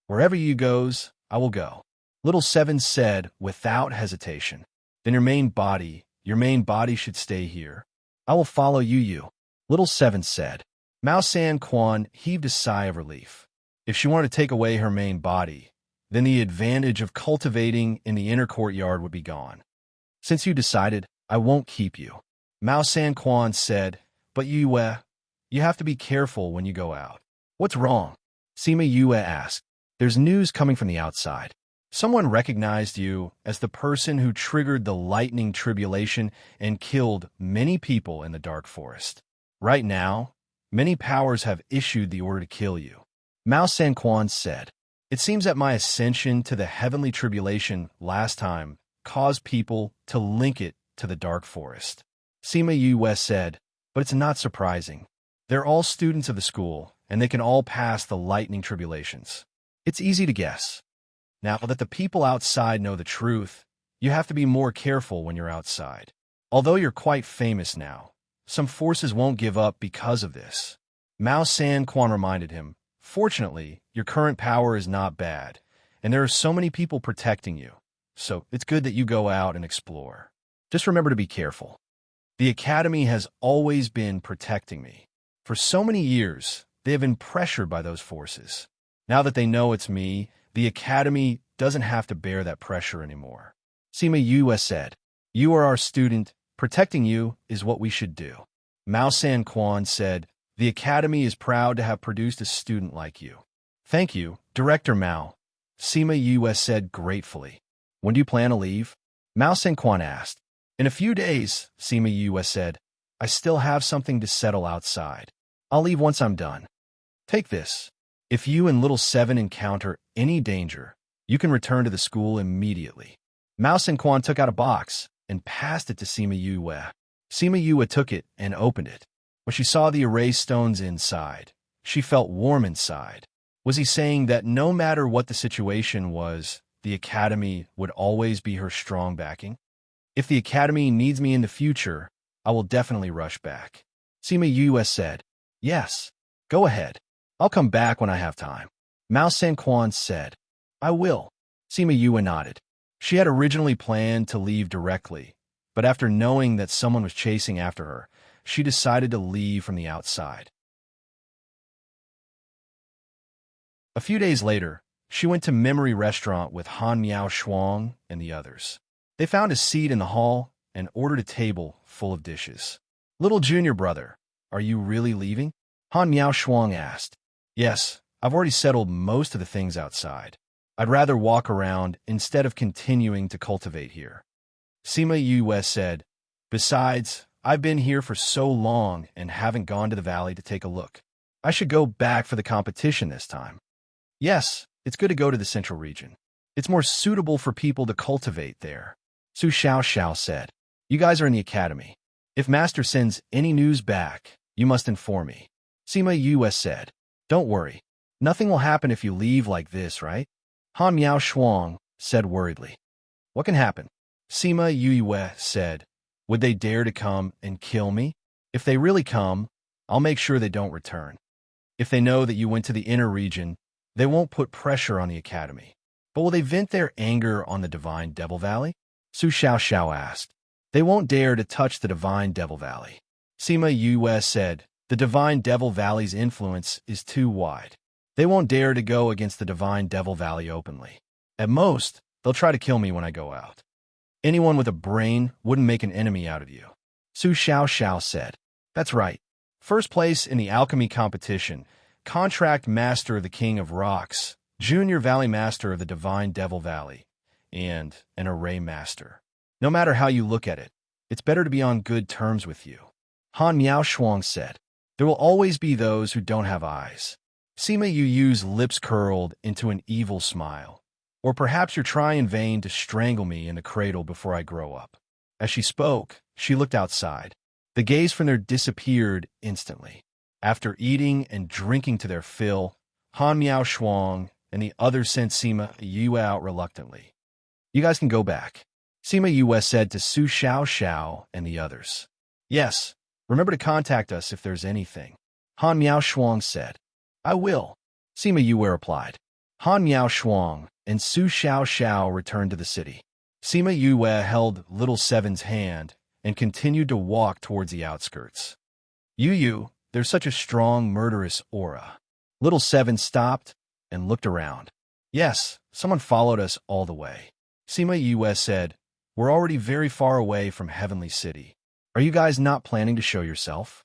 Wherever you goes, I will go. Little Seven said without hesitation. Then your main body should stay here. I will follow you. Little Seven said. Mao Sanquan heaved a sigh of relief. If she wanted to take away her main body, then the advantage of cultivating in the inner courtyard would be gone. Since you decided, I won't keep you. Mao Sanquan said, but Yue, you have to be careful when you go out. What's wrong? Sima Yue asked. There's news coming from the outside. Someone recognized you as the person who triggered the lightning tribulation and killed many people in the dark forest. Right now, many powers have issued the order to kill you. Mao Sanquan said, it seems that my ascension to the heavenly tribulation last time caused people to link it to the dark forest. Sima Yue said, but it's not surprising. They're all students of the school, and they can all pass the lightning tribulations. It's easy to guess. Now that the people outside know the truth, you have to be more careful when you're outside. Although you're quite famous now, some forces won't give up because of this. Mao Sanquan reminded him, fortunately, your current power is not bad, and there are so many people protecting you. So it's good that you go out and explore. Just remember to be careful. The Academy has always been protecting me. For so many years, they have been pressured by those forces. Now that they know it's me, the Academy doesn't have to bear that pressure anymore. Sima Yue said, you are our student. Protecting you is what we should do. Mao Sanquan said, the Academy is proud to have produced a student like you. Thank you, Director Mao. Sima Yue said gratefully. When do you plan to leave? Mao Sanquan asked. In a few days, Sima Yue said. I still have something to settle outside. I'll leave once I'm done. Take this. If you and Little Seven encounter any danger, you can return to the school immediately. Mouse and Quan took out a box and passed it to Sima Yue. Sima Yue took it and opened it. When she saw the erase stones inside, she felt warm inside. Was he saying that no matter what the situation was, the Academy would always be her strong backing? If the Academy needs me in the future, I will definitely rush back. Sima Yue said, "Yes, go ahead. I'll come back when I have time." Mao San Quan said, "I will." Sima Yue nodded. She had originally planned to leave directly, but after knowing that someone was chasing after her, she decided to leave from the outside. A few days later, she went to Memory Restaurant with Han Miao Shuang and the others. They found a seat in the hall and ordered a table full of dishes. "Little junior brother, are you really leaving?" Han Miao Shuang asked. "Yes, I've already settled most of the things outside. I'd rather walk around instead of continuing to cultivate here." Sima Yue said, "Besides, I've been here for so long and haven't gone to the valley to take a look. I should go back for the competition this time." "Yes, it's good to go to the central region. It's more suitable for people to cultivate there," Su Xiao said. "You guys are in the academy. If Master sends any news back, you must inform me." Sima Yue said, "Don't worry. Nothing will happen if you leave like this, right?" Han Miao Shuang said worriedly. "What can happen?" Sima Yue said, "Would they dare to come and kill me? If they really come, I'll make sure they don't return. If they know that you went to the inner region, they won't put pressure on the academy. But will they vent their anger on the Divine Devil Valley?" Su Xiao asked. "They won't dare to touch the Divine Devil Valley." Sima Yue said, "The Divine Devil Valley's influence is too wide. They won't dare to go against the Divine Devil Valley openly. At most, they'll try to kill me when I go out. Anyone with a brain wouldn't make an enemy out of you." Su Xiao said, "That's right. First place in the alchemy competition, contract master of the King of Rocks, junior valley master of the Divine Devil Valley, and an array master. No matter how you look at it, it's better to be on good terms with you." Han Miao Shuang said, "There will always be those who don't have eyes." Sima Yue's lips curled into an evil smile. "Or perhaps you're trying in vain to strangle me in the cradle before I grow up." As she spoke, she looked outside. The gaze from there disappeared instantly. After eating and drinking to their fill, Han Miao Shuang and the others sent Sima Yue out reluctantly. "You guys can go back," Sima Yue said to Su Xiao and the others. "Yes, remember to contact us if there's anything," Han Miao Shuang said. "I will," Sima Yue replied. Han Miao Shuang and Su Xiao returned to the city. Sima Yue held Little Seven's hand and continued to walk towards the outskirts. "Yu, there's such a strong, murderous aura." Little Seven stopped and looked around. "Yes, someone followed us all the way." Sima Yue said, "We're already very far away from Heavenly City. Are you guys not planning to show yourself?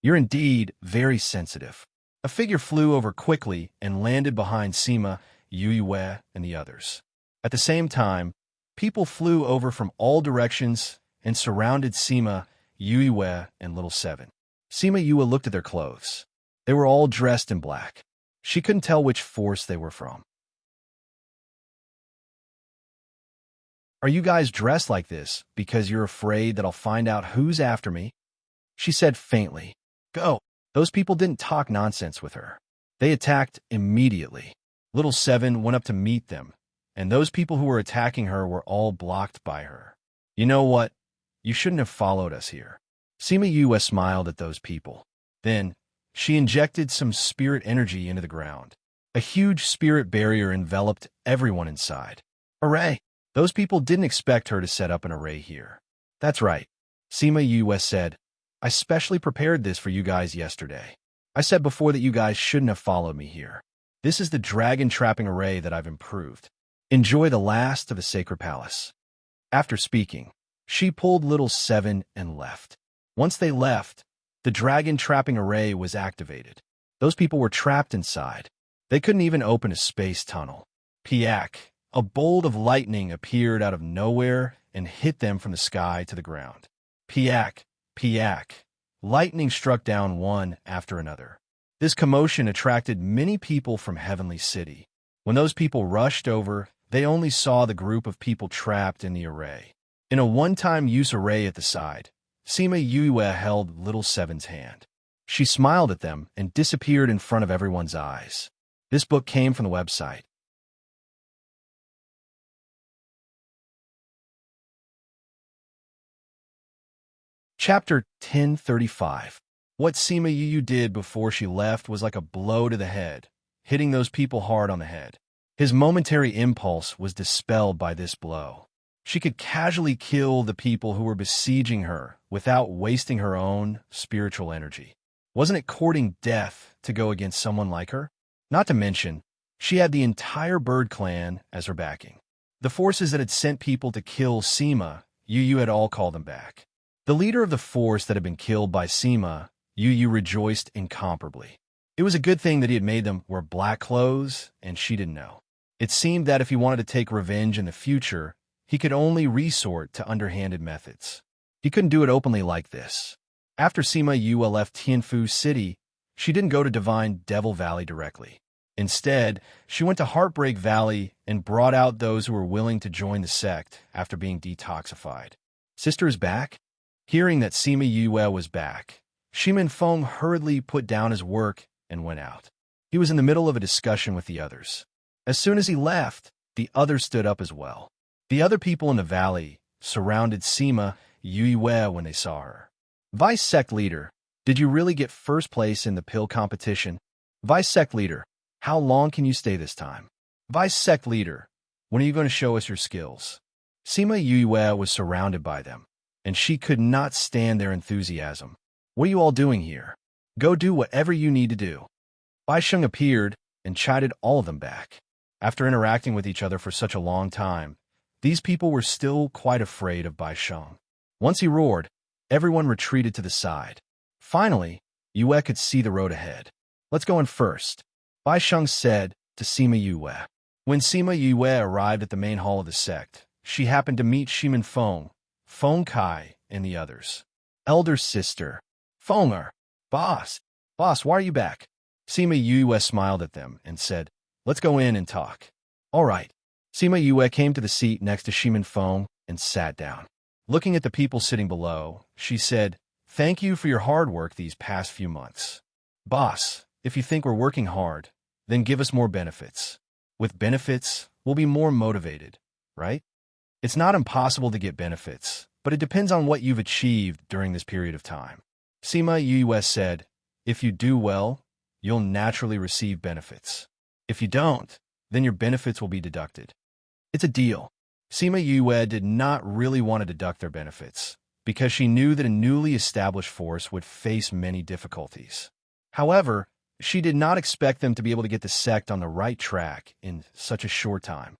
You're indeed very sensitive." A figure flew over quickly and landed behind Sima Yue and the others. At the same time, people flew over from all directions and surrounded Sima Yue and Little Seven. Sima Yue looked at their clothes. They were all dressed in black. She couldn't tell which force they were from. "Are you guys dressed like this because you're afraid that I'll find out who's after me?" she said faintly. "Go." Those people didn't talk nonsense with her. They attacked immediately. Little Seven went up to meet them, and those people who were attacking her were all blocked by her. "You know what? You shouldn't have followed us here." Sima Yue smiled at those people. Then, she injected some spirit energy into the ground. A huge spirit barrier enveloped everyone inside. "Array!" Those people didn't expect her to set up an array here. "That's right," Sima Yue said. "I specially prepared this for you guys yesterday. I said before that you guys shouldn't have followed me here. This is the dragon trapping array that I've improved. Enjoy the last of the sacred palace." After speaking, she pulled Little Seven and left. Once they left, the dragon trapping array was activated. Those people were trapped inside. They couldn't even open a space tunnel. Piak! A bolt of lightning appeared out of nowhere and hit them from the sky to the ground. Piak! Piak! Lightning struck down one after another. This commotion attracted many people from Heavenly City. When those people rushed over, They only saw the group of people trapped in the array. In a one-time use array at the side, Sima Yue held Little Seven's hand. She smiled at them and disappeared in front of everyone's eyes. This book came from the website. Chapter 1035. What Sima Yu did before she left was like a blow to the head, hitting those people hard on the head. His momentary impulse was dispelled by this blow. She could casually kill the people who were besieging her without wasting her own spiritual energy. Wasn't it courting death to go against someone like her? Not to mention, she had the entire Bird Clan as her backing. The forces that had sent people to kill Sima, Yu had all called them back. The leader of the force that had been killed by Sima, Yu rejoiced incomparably. It was a good thing that he had made them wear black clothes, and she didn't know. It seemed that if he wanted to take revenge in the future, he could only resort to underhanded methods. He couldn't do it openly like this. After Sima Yue left Tianfu City, she didn't go to Divine Devil Valley directly. Instead, she went to Heartbreak Valley and brought out those who were willing to join the sect after being detoxified. Sister is back? Hearing that Sima Yue was back, Shimin Feng hurriedly put down his work and went out. He was in the middle of a discussion with the others. As soon as he left, the others stood up as well. The other people in the valley surrounded Sima Yue when they saw her. Vice Sect Leader, did you really get first place in the pill competition? Vice Sect Leader, how long can you stay this time? Vice Sect Leader, when are you going to show us your skills? Sima Yue was surrounded by them, and she could not stand their enthusiasm. What are you all doing here? Go do whatever you need to do. Bai Sheng appeared and chided all of them back. After interacting with each other for such a long time, these people were still quite afraid of Bai Sheng. Once he roared, everyone retreated to the side. Finally, Yue could see the road ahead. Let's go in first, Bai Sheng said to Sima Yue. When Sima Yue arrived at the main hall of the sect, she happened to meet Shimin Feng, Feng Kai, and the others. Elder sister, Fenger, boss, why are you back? Sima Yue smiled at them and said, let's go in and talk. All right. Sima Yue came to the seat next to Shimin Feng and sat down. Looking at the people sitting below, she said, thank you for your hard work these past few months. Boss, if you think we're working hard, then give us more benefits. With benefits, we'll be more motivated, right? It's not impossible to get benefits, but it depends on what you've achieved during this period of time. Sima Yue said, if you do well, you'll naturally receive benefits. If you don't, then your benefits will be deducted. It's a deal. Sima Yue did not really want to deduct their benefits, because she knew that a newly established force would face many difficulties. However, she did not expect them to be able to get the sect on the right track in such a short time.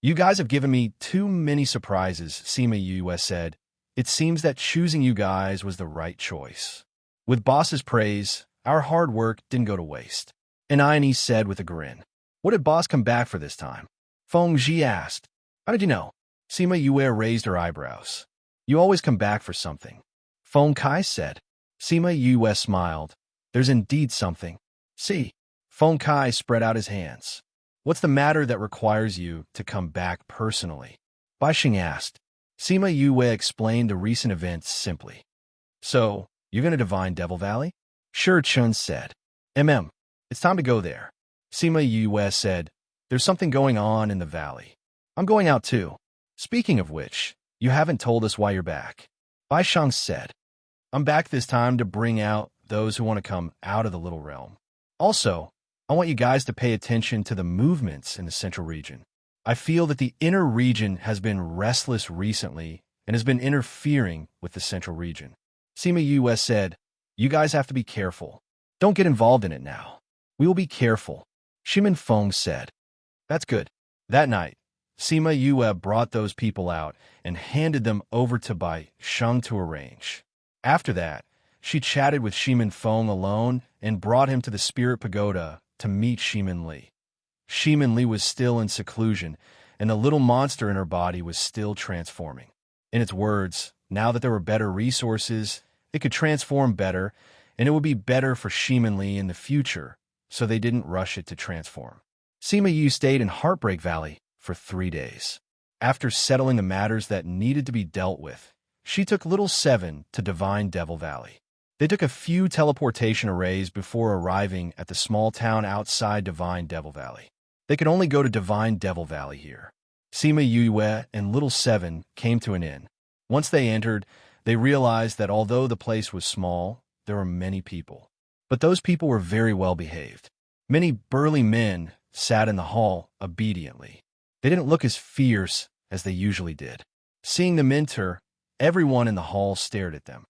You guys have given me too many surprises, Sima Yue said. It seems that choosing you guys was the right choice. With boss's praise, our hard work didn't go to waste. Anine said with a grin. What did boss come back for this time? Feng Ji asked. How did you know? Sima Yue raised her eyebrows. You always come back for something. Feng Kai said. Sima Yue smiled. There's indeed something. See. Feng Kai spread out his hands. What's the matter that requires you to come back personally? Bai Xing asked. Sima Yue explained the recent events simply. So, you're going to Divine Devil Valley? Sure, Chun said. It's time to go there. Sima Yue said, there's something going on in the valley. I'm going out too. Speaking of which, you haven't told us why you're back. Bai Shang said, I'm back this time to bring out those who want to come out of the Little Realm. Also, I want you guys to pay attention to the movements in the Central Region. I feel that the Inner Region has been restless recently and has been interfering with the Central Region. Sima Yue said, you guys have to be careful. Don't get involved in it now. We will be careful. Shimin Feng said. That's good. That night, Sima Yue brought those people out and handed them over to Bai Sheng to arrange. After that, she chatted with Shimin Feng alone and brought him to the Spirit Pagoda to meet Shimin Li. Shimin Li was still in seclusion, and the little monster in her body was still transforming. In its words, now that there were better resources, it could transform better, and it would be better for Shimin Li in the future, so they didn't rush it to transform. Sima Yu stayed in Heartbreak Valley for 3 days. After settling the matters that needed to be dealt with, she took Little Seven to Divine Devil Valley. They took a few teleportation arrays before arriving at the small town outside Divine Devil Valley. They could only go to Divine Devil Valley here. Sima Yue and Little Seven came to an inn. Once they entered, they realized that although the place was small, there were many people. But those people were very well behaved. Many burly men sat in the hall obediently. They didn't look as fierce as they usually did. Seeing them enter, everyone in the hall stared at them.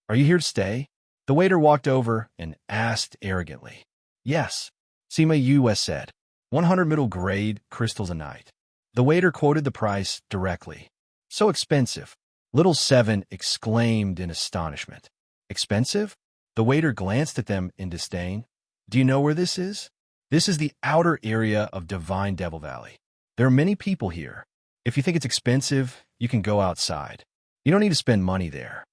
"Are you here to stay?" The waiter walked over and asked arrogantly. "Yes," Sima Yue said. 100 middle grade crystals a night. The waiter quoted the price directly. "So expensive." Little Seven exclaimed in astonishment. "Expensive?" The waiter glanced at them in disdain. "Do you know where this is?" "This is the outer area of Divine Devil Valley. There are many people here. If you think it's expensive, you can go outside. You don't need to spend money there."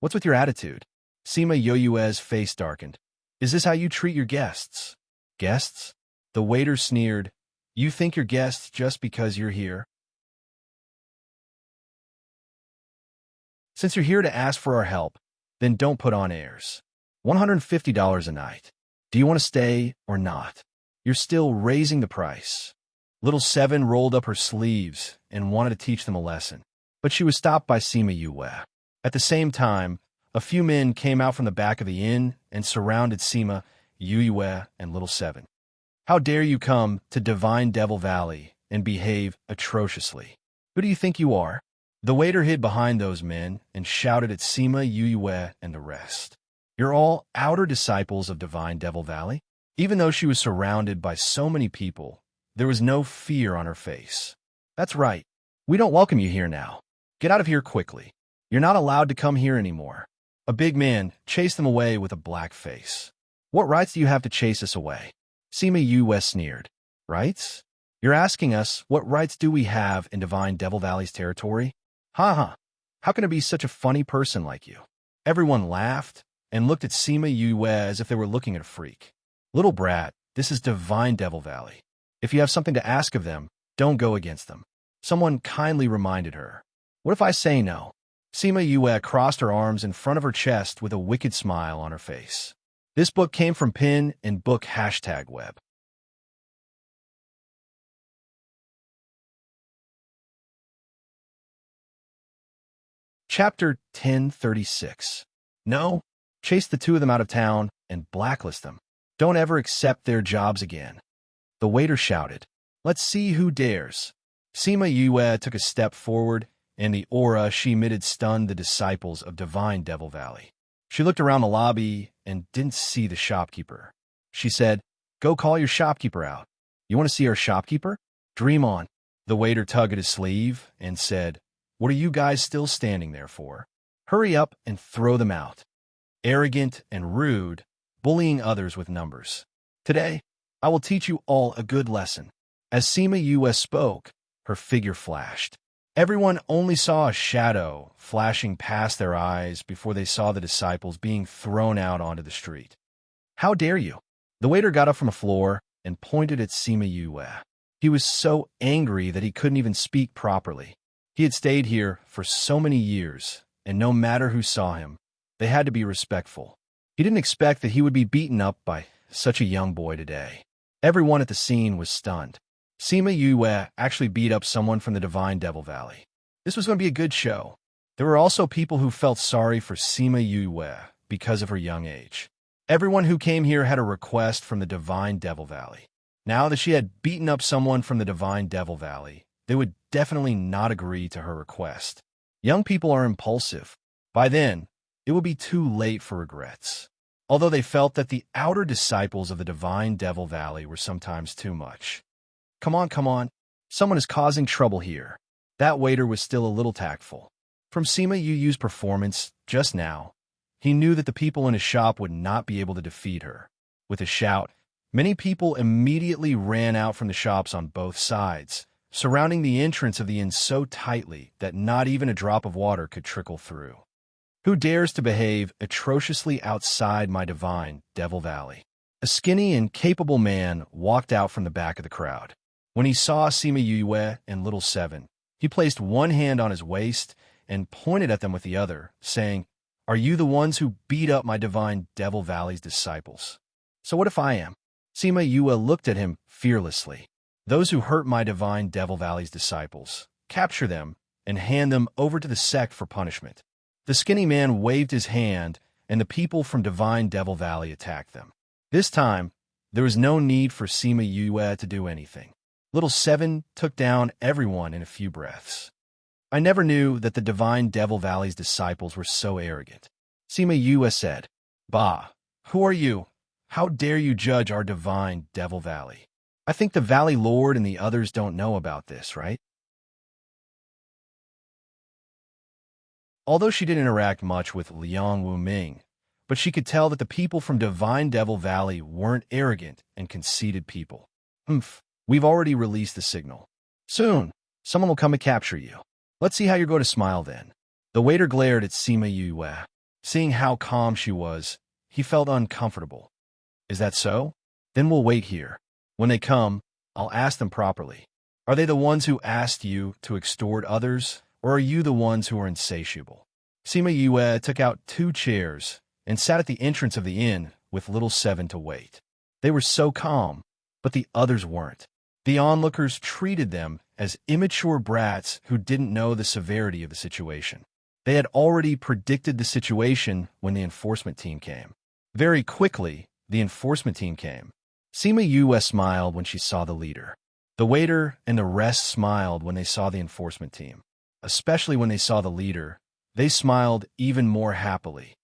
"What's with your attitude?" Sima Yoyue's face darkened. "Is this how you treat your guests?" "Guests?" The waiter sneered. "You think you're guests just because you're here? Since you're here to ask for our help, then don't put on airs. $150 a night. Do you want to stay or not? You're still raising the price." Little Seven rolled up her sleeves and wanted to teach them a lesson, but she was stopped by Sima Yue. At the same time, a few men came out from the back of the inn and surrounded Sima Yue and Little Seven. "How dare you come to Divine Devil Valley and behave atrociously? Who do you think you are?" The waiter hid behind those men and shouted at Sima Yue and the rest. "You're all outer disciples of Divine Devil Valley?" Even though she was surrounded by so many people, there was no fear on her face. "That's right. We don't welcome you here now. Get out of here quickly. You're not allowed to come here anymore." A big man chased them away with a black face. "What rights do you have to chase us away?" Sima Yue sneered. "Rights? You're asking us what rights do we have in Divine Devil Valley's territory? Ha ha. How can it be such a funny person like you?" Everyone laughed and looked at Sima Yue as if they were looking at a freak. "Little brat, this is Divine Devil Valley. If you have something to ask of them, don't go against them." Someone kindly reminded her. "What if I say no?" Sima Yue crossed her arms in front of her chest with a wicked smile on her face. This book came from Pin and Book #web. Chapter 1036. No, chase the two of them out of town and blacklist them. Don't ever accept their jobs again. The waiter shouted. "Let's see who dares." Sima Yue took a step forward, and the aura she emitted stunned the disciples of Divine Devil Valley. She looked around the lobby and didn't see the shopkeeper. She said, "Go call your shopkeeper out." "You want to see our shopkeeper? Dream on." The waiter tugged at his sleeve and said, "What are you guys still standing there for? Hurry up and throw them out." Arrogant and rude, bullying others with numbers. "Today, I will teach you all a good lesson." As Sima Yue spoke, her figure flashed. Everyone only saw a shadow flashing past their eyes before they saw the disciples being thrown out onto the street. "How dare you?" The waiter got up from the floor and pointed at Sima Yue. He was so angry that he couldn't even speak properly. He had stayed here for so many years, and no matter who saw him, they had to be respectful. He didn't expect that he would be beaten up by such a young boy today. Everyone at the scene was stunned. Sima Yue actually beat up someone from the Divine Devil Valley. This was going to be a good show. There were also people who felt sorry for Sima Yue because of her young age. Everyone who came here had a request from the Divine Devil Valley. Now that she had beaten up someone from the Divine Devil Valley, they would definitely not agree to her request. Young people are impulsive. By then, it would be too late for regrets. Although they felt that the outer disciples of the Divine Devil Valley were sometimes too much. Come on. Someone is causing trouble here." That waiter was still a little tactful. From Sima Yu's performance just now, he knew that the people in his shop would not be able to defeat her. With a shout, many people immediately ran out from the shops on both sides, surrounding the entrance of the inn so tightly that not even a drop of water could trickle through. "Who dares to behave atrociously outside my Divine Devil Valley?" A skinny and capable man walked out from the back of the crowd. When he saw Sima Yue and Little Seven, he placed one hand on his waist and pointed at them with the other, saying, "Are you the ones who beat up my divine Devil Valley's disciples? So what if I am?" Sima Yue looked at him fearlessly. "Those who hurt my divine Devil Valley's disciples, capture them and hand them over to the sect for punishment." The skinny man waved his hand, and the people from Divine Devil Valley attacked them. This time, there was no need for Sima Yue to do anything. Little Seven took down everyone in a few breaths. "I never knew that the Divine Devil Valley's disciples were so arrogant," Sima Yue said. "Bah, who are you? How dare you judge our Divine Devil Valley? I think the Valley Lord and the others don't know about this, right?" Although she didn't interact much with Liang Wuming, but she could tell that the people from Divine Devil Valley weren't arrogant and conceited people. We've already released the signal. Soon, someone will come and capture you. Let's see how you're going to smile then." The waiter glared at Sima Yue. Seeing how calm she was, he felt uncomfortable. "Is that so? Then we'll wait here. When they come, I'll ask them properly. Are they the ones who asked you to extort others, or are you the ones who are insatiable?" Sima Yue took out 2 chairs and sat at the entrance of the inn with Little Seven to wait. They were so calm, but the others weren't. The onlookers treated them as immature brats who didn't know the severity of the situation. They had already predicted the situation when the enforcement team came. Very quickly, the enforcement team came. Sima Yue smiled when she saw the leader. The waiter and the rest smiled when they saw the enforcement team. Especially when they saw the leader, they smiled even more happily.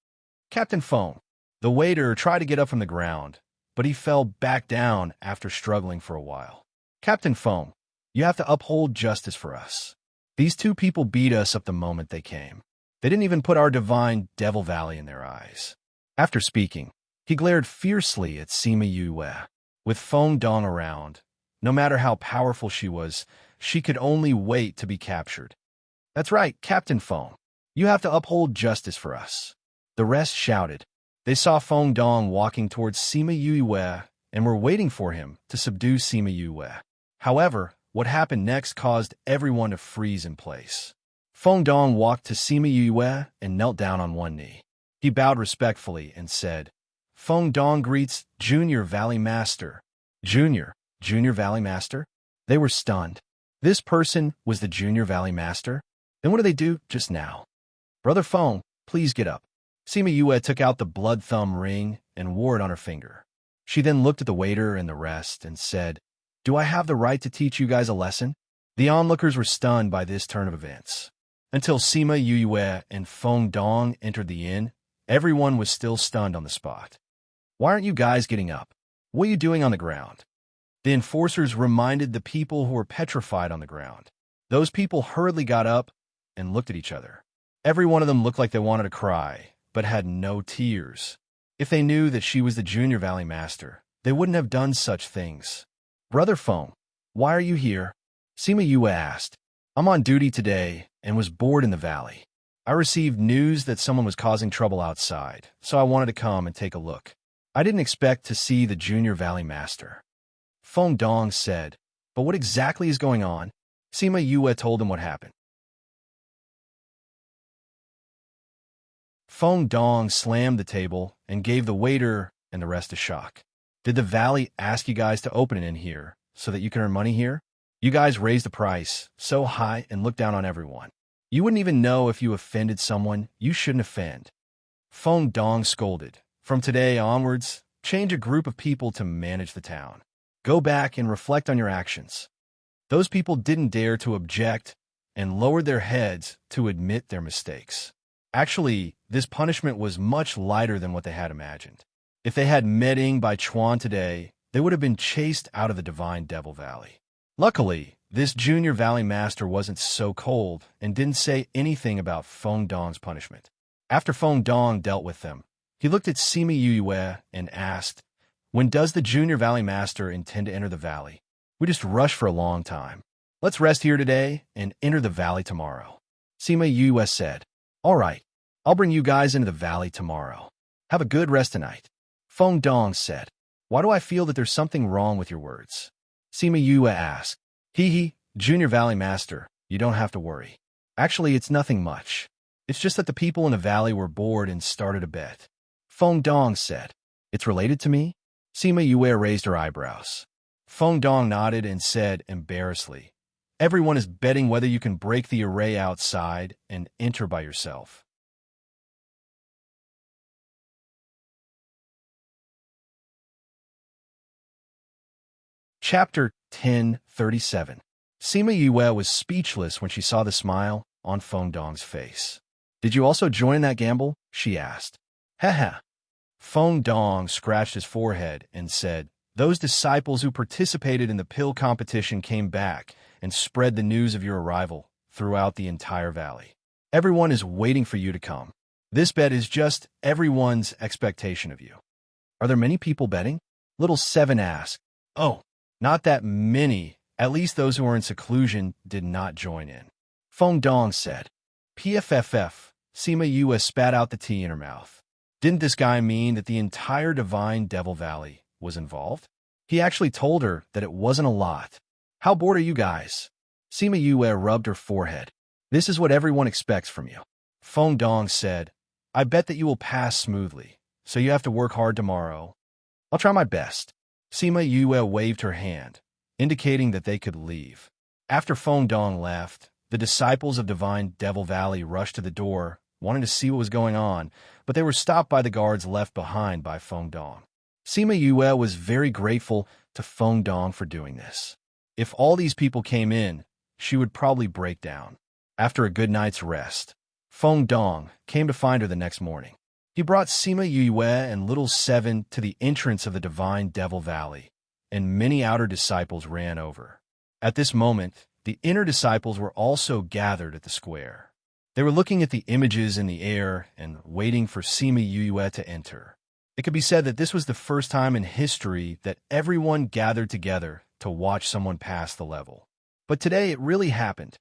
"Captain Feng." The waiter tried to get up from the ground, but he fell back down after struggling for a while. "Captain Feng, you have to uphold justice for us. These 2 people beat us up the moment they came. They didn't even put our divine Devil Valley in their eyes." After speaking, he glared fiercely at Sima Yue. With Feng Dong around, no matter how powerful she was, she could only wait to be captured. "That's right, Captain Feng. You have to uphold justice for us." The rest shouted. They saw Feng Dong walking towards Sima Yue and were waiting for him to subdue Sima Yue. However, what happened next caused everyone to freeze in place. Feng Dong walked to Sima Yue and knelt down on one knee. He bowed respectfully and said, "Feng Dong greets Junior Valley Master." Junior Valley Master? They were stunned. This person was the Junior Valley Master? Then what did they do just now? "Brother Feng, please get up." Sima Yue took out the blood thumb ring and wore it on her finger. She then looked at the waiter and the rest and said, "Do I have the right to teach you guys a lesson?" The onlookers were stunned by this turn of events. Until Sima Yue and Feng Dong entered the inn, everyone was still stunned on the spot. "Why aren't you guys getting up? What are you doing on the ground?" The enforcers reminded the people who were petrified on the ground. Those people hurriedly got up and looked at each other. Every one of them looked like they wanted to cry, but had no tears. If they knew that she was the Junior Valley Master, they wouldn't have done such things. "Brother Feng, why are you here?" Sima Yue asked. "I'm on duty today and was bored in the valley. I received news that someone was causing trouble outside, so I wanted to come and take a look. I didn't expect to see the Junior Valley Master." Feng Dong said, "But what exactly is going on?" Sima Yue told him what happened. Feng Dong slammed the table and gave the waiter and the rest a shock. "Did the valley ask you guys to open it in here so that you can earn money here? You guys raised the price so high and looked down on everyone. You wouldn't even know if you offended someone you shouldn't offend." Feng Dong scolded. "From today onwards, change a group of people to manage the town. Go back and reflect on your actions." Those people didn't dare to object and lowered their heads to admit their mistakes. Actually, this punishment was much lighter than what they had imagined. If they had met Ing Bai Chuan today, they would have been chased out of the Divine Devil Valley. Luckily, this Junior Valley Master wasn't so cold and didn't say anything about Feng Dong's punishment. After Feng Dong dealt with them, he looked at Sima Yue and asked, "When does the Junior Valley Master intend to enter the valley? We just rushed for a long time. Let's rest here today and enter the valley tomorrow." Sima Yue said, "All right, I'll bring you guys into the valley tomorrow. Have a good rest tonight." Feng Dong said. Why do I feel that there's something wrong with your words? Sima Yue asked. Hee, Junior Valley Master, you don't have to worry. Actually, it's nothing much. It's just that the people in the valley were bored and started a bet. Feng Dong said. It's related to me? Sima Yue raised her eyebrows. Feng Dong nodded and said embarrassedly, everyone is betting whether you can break the array outside and enter by yourself. Chapter 1037. Sima Yue was speechless when she saw the smile on Feng Dong's face. Did you also join that gamble? She asked. Haha. Feng Dong scratched his forehead and said, those disciples who participated in the pill competition came back and spread the news of your arrival throughout the entire valley. Everyone is waiting for you to come. This bet is just everyone's expectation of you. Are there many people betting? Little Seven asked. Oh, not that many. At least those who are in seclusion did not join in. Feng Dong said. PFFF. Sima Yue spat out the tea in her mouth. Didn't this guy mean that the entire Divine Devil Valley was involved? He actually told her that it wasn't a lot. How bored are you guys? Sima Yue rubbed her forehead. This is what everyone expects from you. Feng Dong said, I bet that you will pass smoothly, so you have to work hard tomorrow. I'll try my best. Sima Yue waved her hand, indicating that they could leave. After Feng Dong left, the disciples of Divine Devil Valley rushed to the door, wanting to see what was going on, but they were stopped by the guards left behind by Feng Dong. Sima Yue was very grateful to Feng Dong for doing this. If all these people came in, she would probably break down. After a good night's rest, Feng Dong came to find her the next morning. He brought Sima Yue and Little Seven to the entrance of the Divine Devil Valley, and many outer disciples ran over. At this moment, the inner disciples were also gathered at the square. They were looking at the images in the air and waiting for Sima Yue to enter. It could be said that this was the first time in history that everyone gathered together to watch someone pass the level. But today it really happened.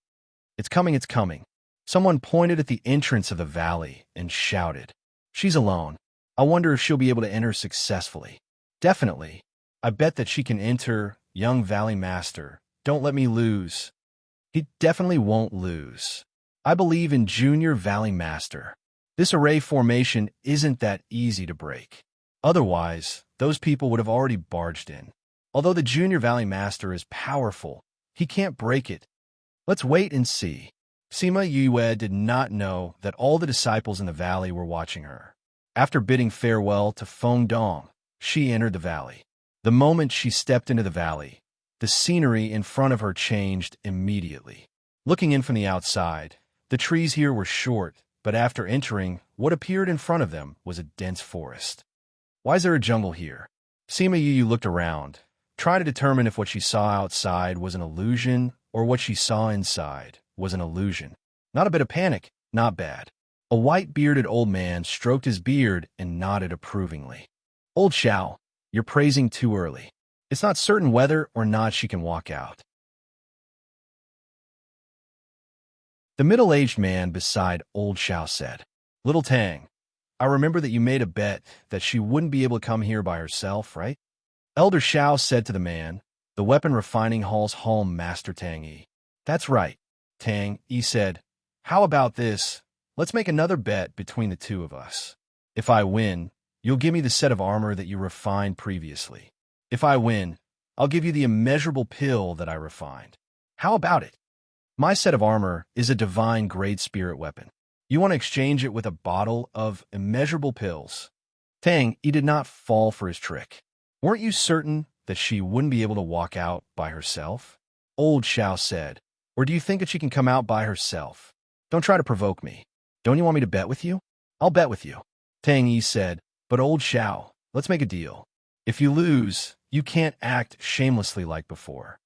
It's coming, it's coming. Someone pointed at the entrance of the valley and shouted, She's alone. I wonder if she'll be able to enter successfully. Definitely. I bet that she can enter, young Valley Master. Don't let me lose. He definitely won't lose. I believe in Junior Valley Master. This array formation isn't that easy to break. Otherwise, those people would have already barged in. Although the Junior Valley Master is powerful, he can't break it. Let's wait and see. Sima Yue did not know that all the disciples in the valley were watching her. After bidding farewell to Feng Dong, she entered the valley. The moment she stepped into the valley, the scenery in front of her changed immediately. Looking in from the outside, the trees here were short, but after entering, what appeared in front of them was a dense forest. Why is there a jungle here? Sima Yue looked around, trying to determine if what she saw outside was an illusion or what she saw inside was an illusion. Not a bit of panic, not bad. A white-bearded old man stroked his beard and nodded approvingly. Old Xiao, you're praising too early. It's not certain whether or not she can walk out. The middle-aged man beside Old Xiao said, Little Tang, I remember that you made a bet that she wouldn't be able to come here by herself, right? Elder Xiao said to the man, the weapon refining hall's hall master Tang Yi. That's right, Tang Yi said. How about this? Let's make another bet between the two of us. If I win, you'll give me the set of armor that you refined previously. If I win, I'll give you the immeasurable pill that I refined. How about it? My set of armor is a divine grade spirit weapon. You want to exchange it with a bottle of immeasurable pills. Tang Yi did not fall for his trick. Weren't you certain that she wouldn't be able to walk out by herself? Old Xiao said, or do you think that she can come out by herself? Don't try to provoke me. Don't you want me to bet with you? I'll bet with you. Tang Yi said, but Old Xiao, let's make a deal. If you lose, you can't act shamelessly like before.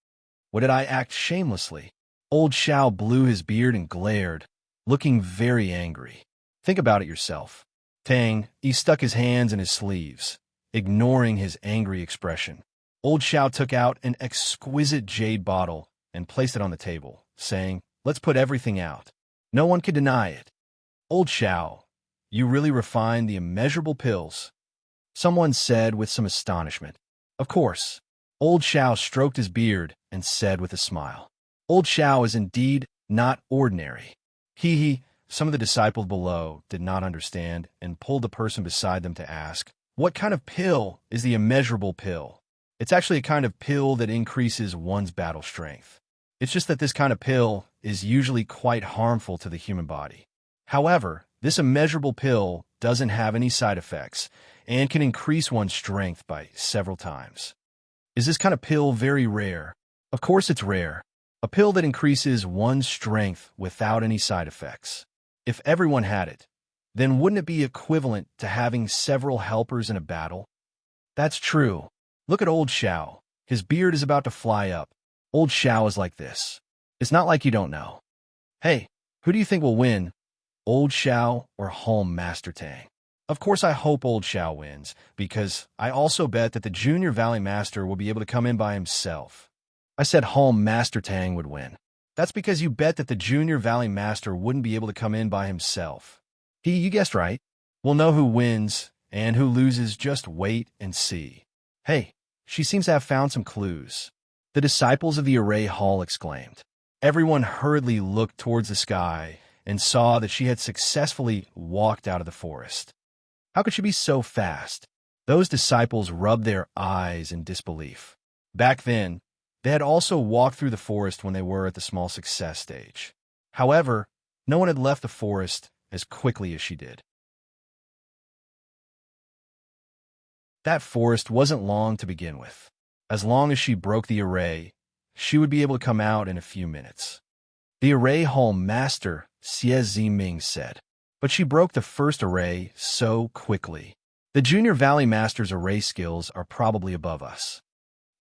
What did I act shamelessly? Old Xiao blew his beard and glared, looking very angry. Think about it yourself. Tang Yi stuck his hands in his sleeves, ignoring his angry expression. Old Xiao took out an exquisite jade bottle and placed it on the table, saying, let's put everything out. No one could deny it. Old Xiao, you really refined the immeasurable pills, someone said with some astonishment. Of course. Old Xiao stroked his beard and said with a smile, Old Xiao is indeed not ordinary. He, some of the disciples below did not understand and pulled the person beside them to ask, what kind of pill is the immeasurable pill? It's actually a kind of pill that increases one's battle strength. It's just that this kind of pill is usually quite harmful to the human body. However, this immeasurable pill doesn't have any side effects and can increase one's strength by several times. Is this kind of pill very rare? Of course it's rare. A pill that increases one's strength without any side effects. If everyone had it, then wouldn't it be equivalent to having several helpers in a battle? That's true. Look at Old Xiao. His beard is about to fly up. Old Xiao is like this. It's not like you don't know. Hey, who do you think will win? Old Xiao or Home Master Tang? Of course I hope Old Xiao wins, because I also bet that the Junior Valley Master will be able to come in by himself. I said Home Master Tang would win. That's because you bet that the Junior Valley Master wouldn't be able to come in by himself. You guessed right. We'll know who wins and who loses, just wait and see. Hey, she seems to have found some clues. The disciples of the array hall exclaimed. Everyone hurriedly looked towards the sky and saw that she had successfully walked out of the forest. How could she be so fast? Those disciples rubbed their eyes in disbelief. Back then, they had also walked through the forest when they were at the small success stage. However, no one had left the forest as quickly as she did. That forest wasn't long to begin with. As long as she broke the array, she would be able to come out in a few minutes. The array hall master, Xie Ziming, said, but she broke the first array so quickly. The Junior Valley Master's array skills are probably above us.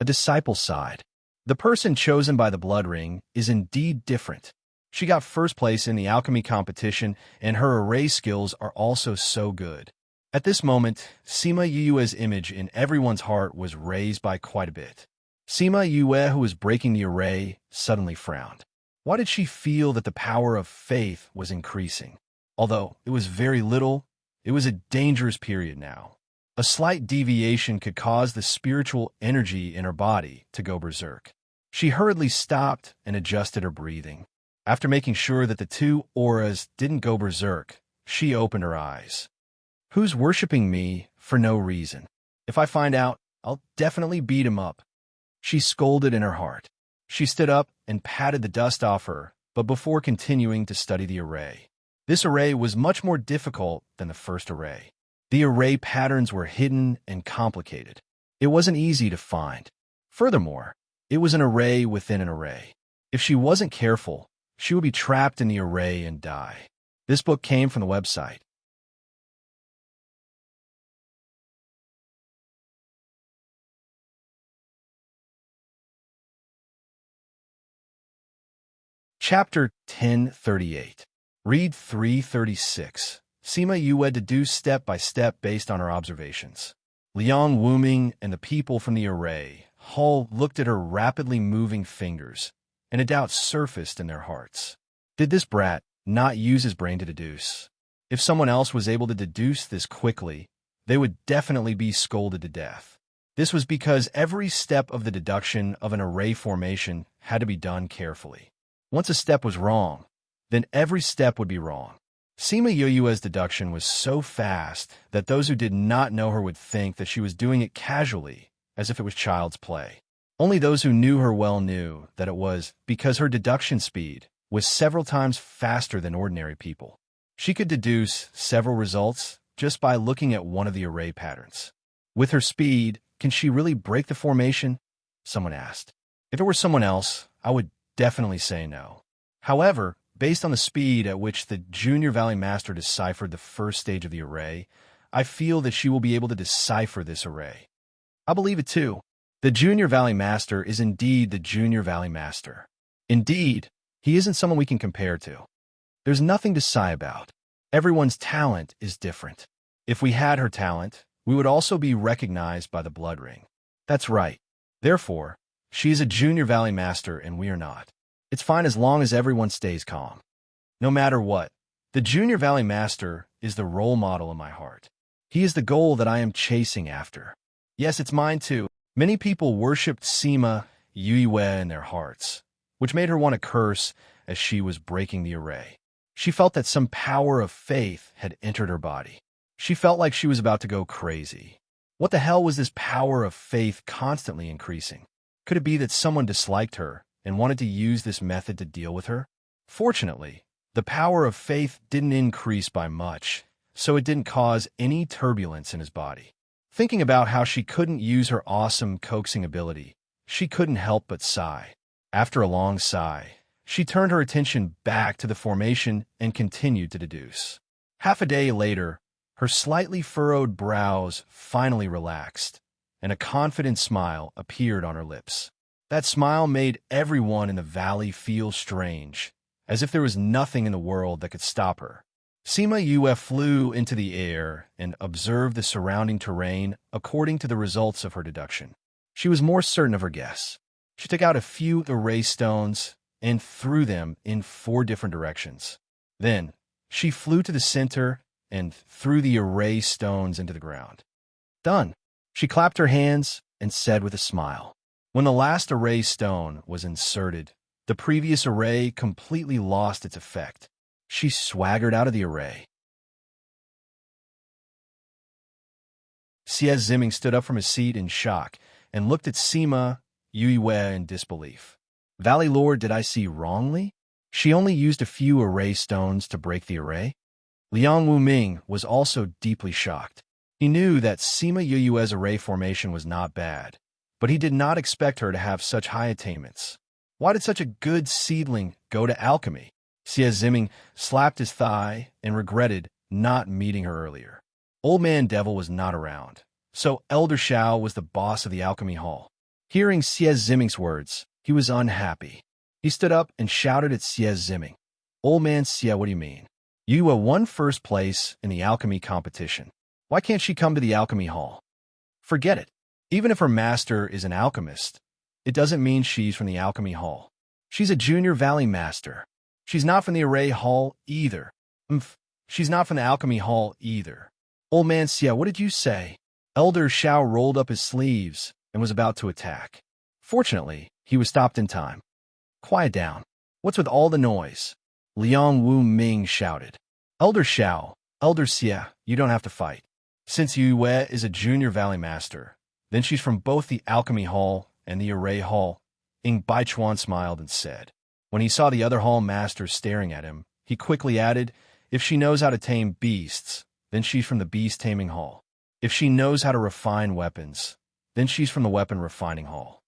A disciple sighed. The person chosen by the blood ring is indeed different. She got first place in the alchemy competition, and her array skills are also so good. At this moment, Sima Yue's image in everyone's heart was raised by quite a bit. Sima Yue, who was breaking the array, suddenly frowned. Why did she feel that the power of faith was increasing? Although it was very little, it was a dangerous period now. A slight deviation could cause the spiritual energy in her body to go berserk. She hurriedly stopped and adjusted her breathing. After making sure that the two auras didn't go berserk, she opened her eyes. Who's worshipping me for no reason? If I find out, I'll definitely beat him up. She scolded in her heart. She stood up and patted the dust off her, but before continuing to study the array. This array was much more difficult than the first array. The array patterns were hidden and complicated. It wasn't easy to find. Furthermore, it was an array within an array. If she wasn't careful, she would be trapped in the array and die. This book came from the website. Chapter 1038. Read 336. Sima Yue deduced step by step based on her observations. Liang Wuming and the people from the array hall looked at her rapidly moving fingers, and a doubt surfaced in their hearts. Did this brat not use his brain to deduce? If someone else was able to deduce this quickly, they would definitely be scolded to death. This was because every step of the deduction of an array formation had to be done carefully. Once a step was wrong, then every step would be wrong. Sima Yue's deduction was so fast that those who did not know her would think that she was doing it casually, as if it was child's play. Only those who knew her well knew that it was because her deduction speed was several times faster than ordinary people. She could deduce several results just by looking at one of the array patterns. With her speed, can she really break the formation? Someone asked. If it were someone else, I would definitely say no. However, based on the speed at which the Junior Valley Master deciphered the first stage of the array, I feel that she will be able to decipher this array. I believe it too. The Junior Valley Master is indeed the Junior Valley Master. Indeed, he isn't someone we can compare to. There's nothing to sigh about. Everyone's talent is different. If we had her talent, we would also be recognized by the blood ring. That's right. Therefore, she is a Junior Valley Master and we are not. It's fine as long as everyone stays calm. No matter what, the Junior Valley Master is the role model in my heart. He is the goal that I am chasing after. Yes, it's mine too. Many people worshipped Sima Yue in their hearts, which made her want to curse as she was breaking the array. She felt that some power of faith had entered her body. She felt like she was about to go crazy. What the hell was this power of faith constantly increasing? Could it be that someone disliked her and wanted to use this method to deal with her? Fortunately, the power of faith didn't increase by much, so it didn't cause any turbulence in his body. Thinking about how she couldn't use her awesome coaxing ability, she couldn't help but sigh. After a long sigh, she turned her attention back to the formation and continued to deduce. Half a day later, her slightly furrowed brows finally relaxed, and a confident smile appeared on her lips. That smile made everyone in the valley feel strange, as if there was nothing in the world that could stop her. Sima Yue flew into the air and observed the surrounding terrain according to the results of her deduction. She was more certain of her guess. She took out a few array stones and threw them in 4 different directions. Then, she flew to the center and threw the array stones into the ground. Done. She clapped her hands and said with a smile. When the last array stone was inserted, the previous array completely lost its effect. She swaggered out of the array. Xie Ziming stood up from his seat in shock and looked at Sima Yue in disbelief. Valley Lord, did I see wrongly? She only used a few array stones to break the array? Liang Wuming was also deeply shocked. He knew that Sima Yue's array formation was not bad, but he did not expect her to have such high attainments. Why did such a good seedling go to alchemy? Xie Ziming slapped his thigh and regretted not meeting her earlier. Old Man Devil was not around, so Elder Xiao was the boss of the alchemy hall. Hearing Xie Ziming's words, he was unhappy. He stood up and shouted at Xie Ziming. Old Man Xie, what do you mean? Yue won first place in the alchemy competition. Why can't she come to the alchemy hall? Forget it. Even if her master is an alchemist, it doesn't mean she's from the alchemy hall. She's a junior valley master. She's not from the array hall either. She's not from the alchemy hall either. Old Man Xie, what did you say? Elder Xiao rolled up his sleeves and was about to attack. Fortunately, he was stopped in time. Quiet down. What's with all the noise? Liang Wu Ming shouted. Elder Xiao, Elder Xie, you don't have to fight. Since Yue is a junior valley master, then she's from both the alchemy hall and the array hall. Ing Baichuan smiled and said. When he saw the other hall masters staring at him, he quickly added, if she knows how to tame beasts, then she's from the beast taming hall. If she knows how to refine weapons, then she's from the weapon refining hall.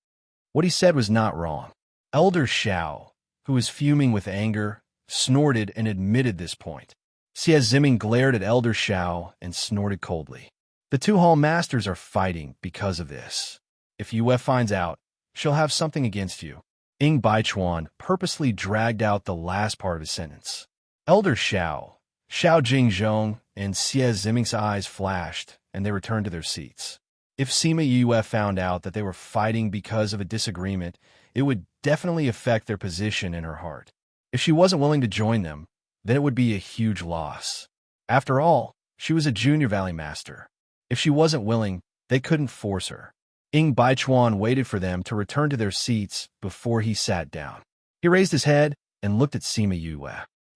What he said was not wrong. Elder Xiao, who was fuming with anger, snorted and admitted this point. Xie Ziming glared at Elder Xiao and snorted coldly. The 2 hall masters are fighting because of this. If Yue finds out, she'll have something against you. Ing Baichuan purposely dragged out the last part of his sentence. Elder Xiao, Xiao Jingzhong, and Xie Ziming's eyes flashed, and they returned to their seats. If Sima Yue found out that they were fighting because of a disagreement, it would definitely affect their position in her heart. If she wasn't willing to join them, then it would be a huge loss. After all, she was a junior valley master. If she wasn't willing, they couldn't force her. Ing Baichuan waited for them to return to their seats before he sat down. He raised his head and looked at Sima Yue.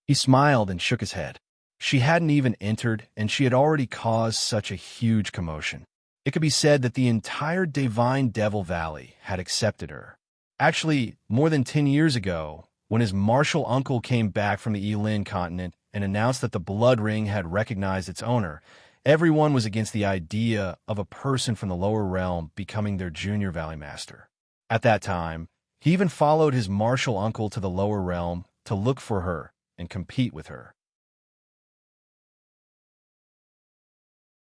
He smiled and shook his head. She hadn't even entered, and she had already caused such a huge commotion. It could be said that the entire Divine Devil Valley had accepted her. Actually, more than 10 years ago, when his martial uncle came back from the Yilin continent and announced that the Blood Ring had recognized its owner, everyone was against the idea of a person from the lower realm becoming their junior valley master. At that time, he even followed his martial uncle to the lower realm to look for her and compete with her.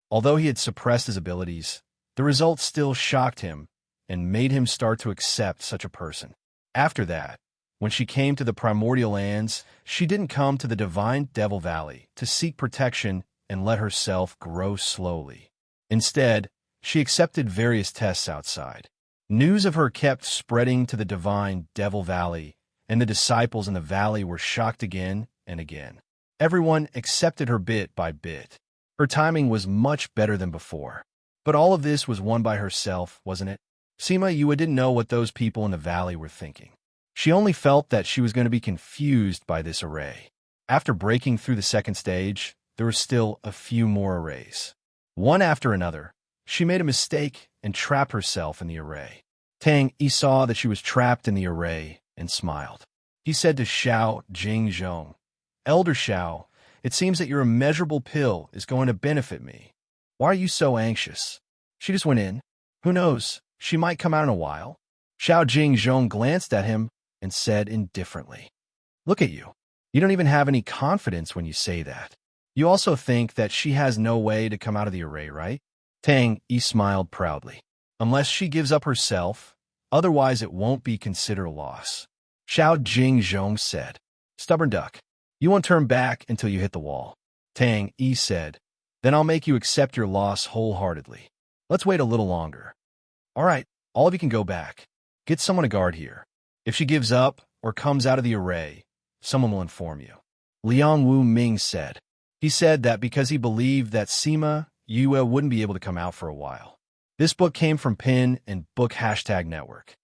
Although he had suppressed his abilities, the results still shocked him and made him start to accept such a person. After that, when she came to the primordial lands, she didn't come to the Divine Devil Valley to seek protection and let herself grow slowly. Instead, she accepted various tests outside. News of her kept spreading to the Divine Devil Valley, and the disciples in the valley were shocked again and again. Everyone accepted her bit by bit. Her timing was much better than before. But all of this was won by herself, wasn't it? Sima Yue didn't know what those people in the valley were thinking. She only felt that she was going to be confused by this array. After breaking through the second stage, there were still a few more arrays. One after another, she made a mistake and trapped herself in the array. Tang Yi saw that she was trapped in the array and smiled. He said to Xiao Jingzhong, "Elder Xiao, it seems that your immeasurable pill is going to benefit me. Why are you so anxious?" She just went in. Who knows, she might come out in a while. Xiao Jingzhong glanced at him and said indifferently, "Look at you. You don't even have any confidence when you say that. You also think that she has no way to come out of the array, right?" Tang Yi smiled proudly. "Unless she gives up herself, otherwise it won't be considered a loss." Xiao Jingzhong said, "Stubborn duck. You won't turn back until you hit the wall." Tang Yi said, "Then I'll make you accept your loss wholeheartedly. Let's wait a little longer." "All right, all of you can go back. Get someone to guard here. If she gives up or comes out of the array, someone will inform you." Liang Wu Ming said. He said that because he believed that Sima Yue wouldn't be able to come out for a while. This book came from Pin and Book # Network.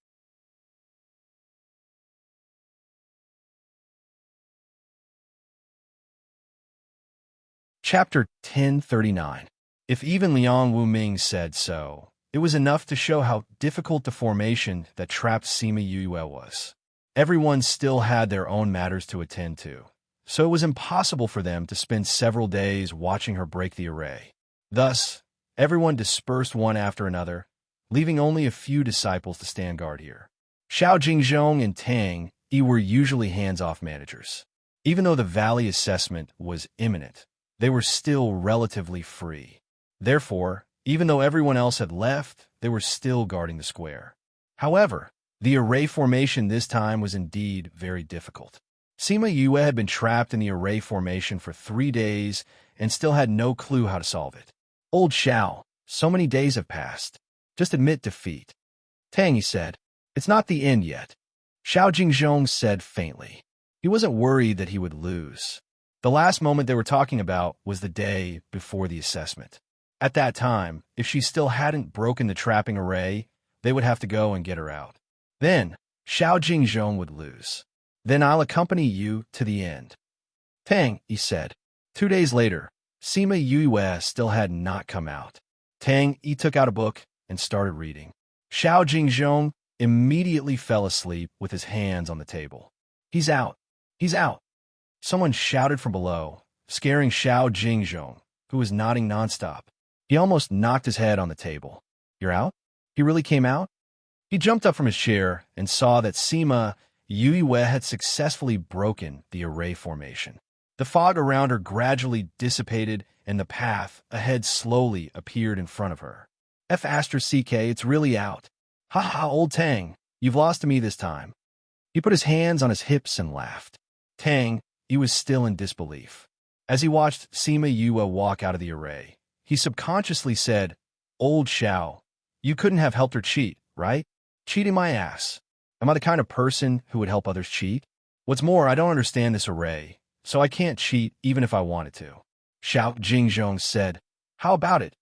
Chapter 1039. If even Liang Wu Ming said so, it was enough to show how difficult the formation that trapped Sima Yue was. Everyone still had their own matters to attend to, so it was impossible for them to spend several days watching her break the array. Thus, everyone dispersed one after another, leaving only a few disciples to stand guard here. Xiao Jingzhong and Tang Yi were usually hands-off managers. Even though the valley assessment was imminent, they were still relatively free. Therefore, even though everyone else had left, they were still guarding the square. However, the array formation this time was indeed very difficult. Sima Yue had been trapped in the array formation for 3 days and still had no clue how to solve it. "Old Xiao, so many days have passed. Just admit defeat." Tang Yi said, "It's not the end yet." Xiao Jingzhong said faintly. He wasn't worried that he would lose. The last moment they were talking about was the day before the assessment. At that time, if she still hadn't broken the trapping array, they would have to go and get her out. Then, Xiao Jingzhong would lose. "Then I'll accompany you to the end." Tang Yi said. 2 days later, Sima Yue still had not come out. Tang Yi took out a book and started reading. Xiao Jingzhong immediately fell asleep with his hands on the table. "He's out! He's out!" Someone shouted from below, scaring Xiao Jingzhong, who was nodding nonstop. He almost knocked his head on the table. "You're out? He really came out?" He jumped up from his chair and saw that Sima Yue had successfully broken the array formation. The fog around her gradually dissipated and the path ahead slowly appeared in front of her. "F***, it's really out. Ha ha, old Tang, you've lost to me this time." He put his hands on his hips and laughed. Tang, he was still in disbelief. As he watched Sima Yue walk out of the array, he subconsciously said, "Old Xiao, you couldn't have helped her cheat, right? Cheating my ass. Am I the kind of person who would help others cheat? What's more, I don't understand this array, so I can't cheat even if I wanted to." Xiao Jingzhong said, "How about it?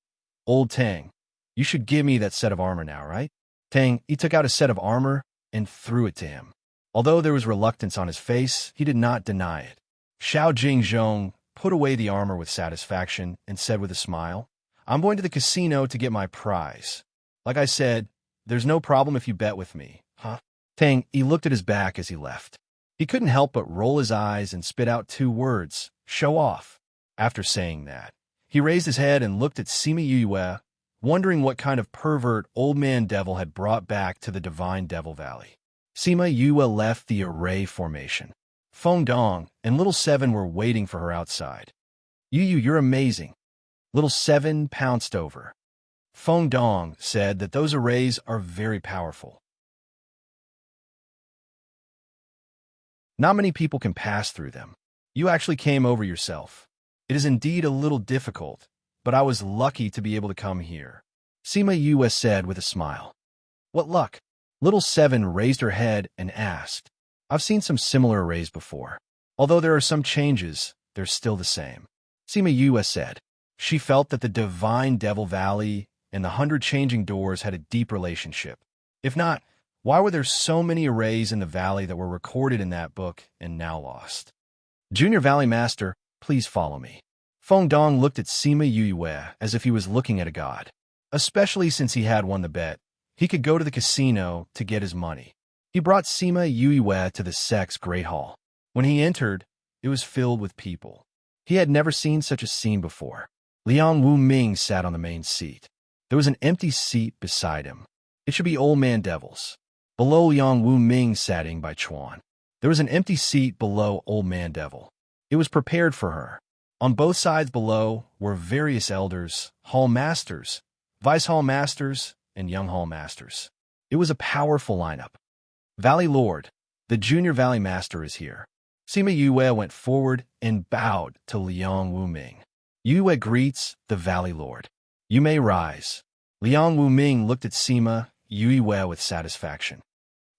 Old Tang, you should give me that set of armor now, right?" Tang, he took out a set of armor and threw it to him. Although there was reluctance on his face, he did not deny it. Xiao Jingzhong put away the armor with satisfaction and said with a smile, "I'm going to the casino to get my prize. Like I said, there's no problem if you bet with me, huh?" Tang, he looked at his back as he left. He couldn't help but roll his eyes and spit out 2 words, "Show off." After saying that, he raised his head and looked at Sima Yue, wondering what kind of pervert old man devil had brought back to the Divine Devil Valley. Sima Yue left the array formation. Feng Dong and Little Seven were waiting for her outside. Yu, you're amazing." Little Seven pounced over. Feng Dong said that those arrays are very powerful. Not many people can pass through them. You actually came over yourself. It is indeed a little difficult, but I was lucky to be able to come here. Sima Yue said with a smile. "What luck?" Little Seven raised her head and asked. "I've seen some similar arrays before. Although there are some changes, they're still the same." Sima Yue said. She felt that the Divine Devil Valley and the 100 Changing Doors had a deep relationship. If not, why were there so many arrays in the valley that were recorded in that book and now lost? Junior Valley Master, please follow me. Feng Dong looked at Sima Yue as if he was looking at a god. Especially since he had won the bet, he could go to the casino to get his money. He brought Sima Yue to the Sect's Great Hall. When he entered, it was filled with people. He had never seen such a scene before. Liang Wu Ming sat on the main seat. There was an empty seat beside him. It should be Old Man Devils. Below Liang Wu Ming sat Ing Bai Chuan. There was an empty seat below Old Man Devil. It was prepared for her. On both sides below were various elders, hall masters, vice hall masters, and young hall masters. It was a powerful lineup. Valley Lord, the Junior Valley Master is here. Sima Yue went forward and bowed to Liang Wu Ming. Yue greets the Valley Lord. You may rise. Liang Wu Ming looked at Sima Yue with satisfaction.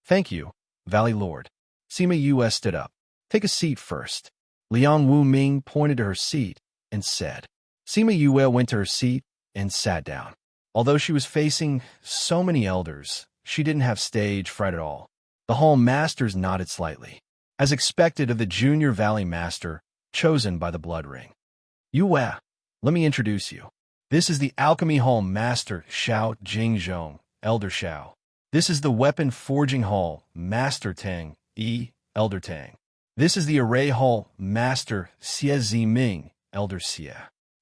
Thank you, Valley Lord. Sima Yue stood up. Take a seat first. Liang Wu Ming pointed to her seat and said. Sima Yue went to her seat and sat down. Although she was facing so many elders, she didn't have stage fright at all. The hall masters nodded slightly, as expected of the Junior Valley Master, chosen by the Blood Ring. Yue, let me introduce you. This is the Alchemy Hall Master, Xiao Jingzhong, Elder Xiao. This is the Weapon Forging Hall, Master Tang, Elder Tang. This is the Array Hall Master, Xie Ziming, Elder Xie.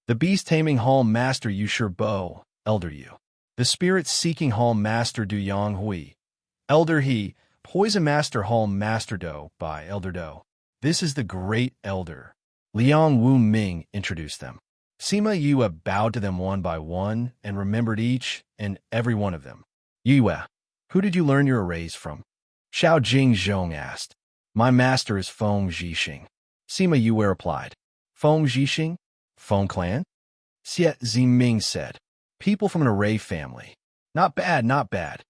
The Beast Taming Hall Master, Yushir Bo, Elder Yu. The Spirit Seeking Hall Master, Du Yang Hui, Elder He. Poison Master Hall Master Do by Elder Do. This is the Great Elder. Liang Wu Ming introduced them. Sima Yue bowed to them one by one and remembered each and every one of them. Yue, who did you learn your arrays from? Xiao Jingzhong asked. My master is Feng Zhixing. Sima Yue replied. Feng Zhixing? Feng clan? Xie Ziming said. People from an array family. Not bad, not bad.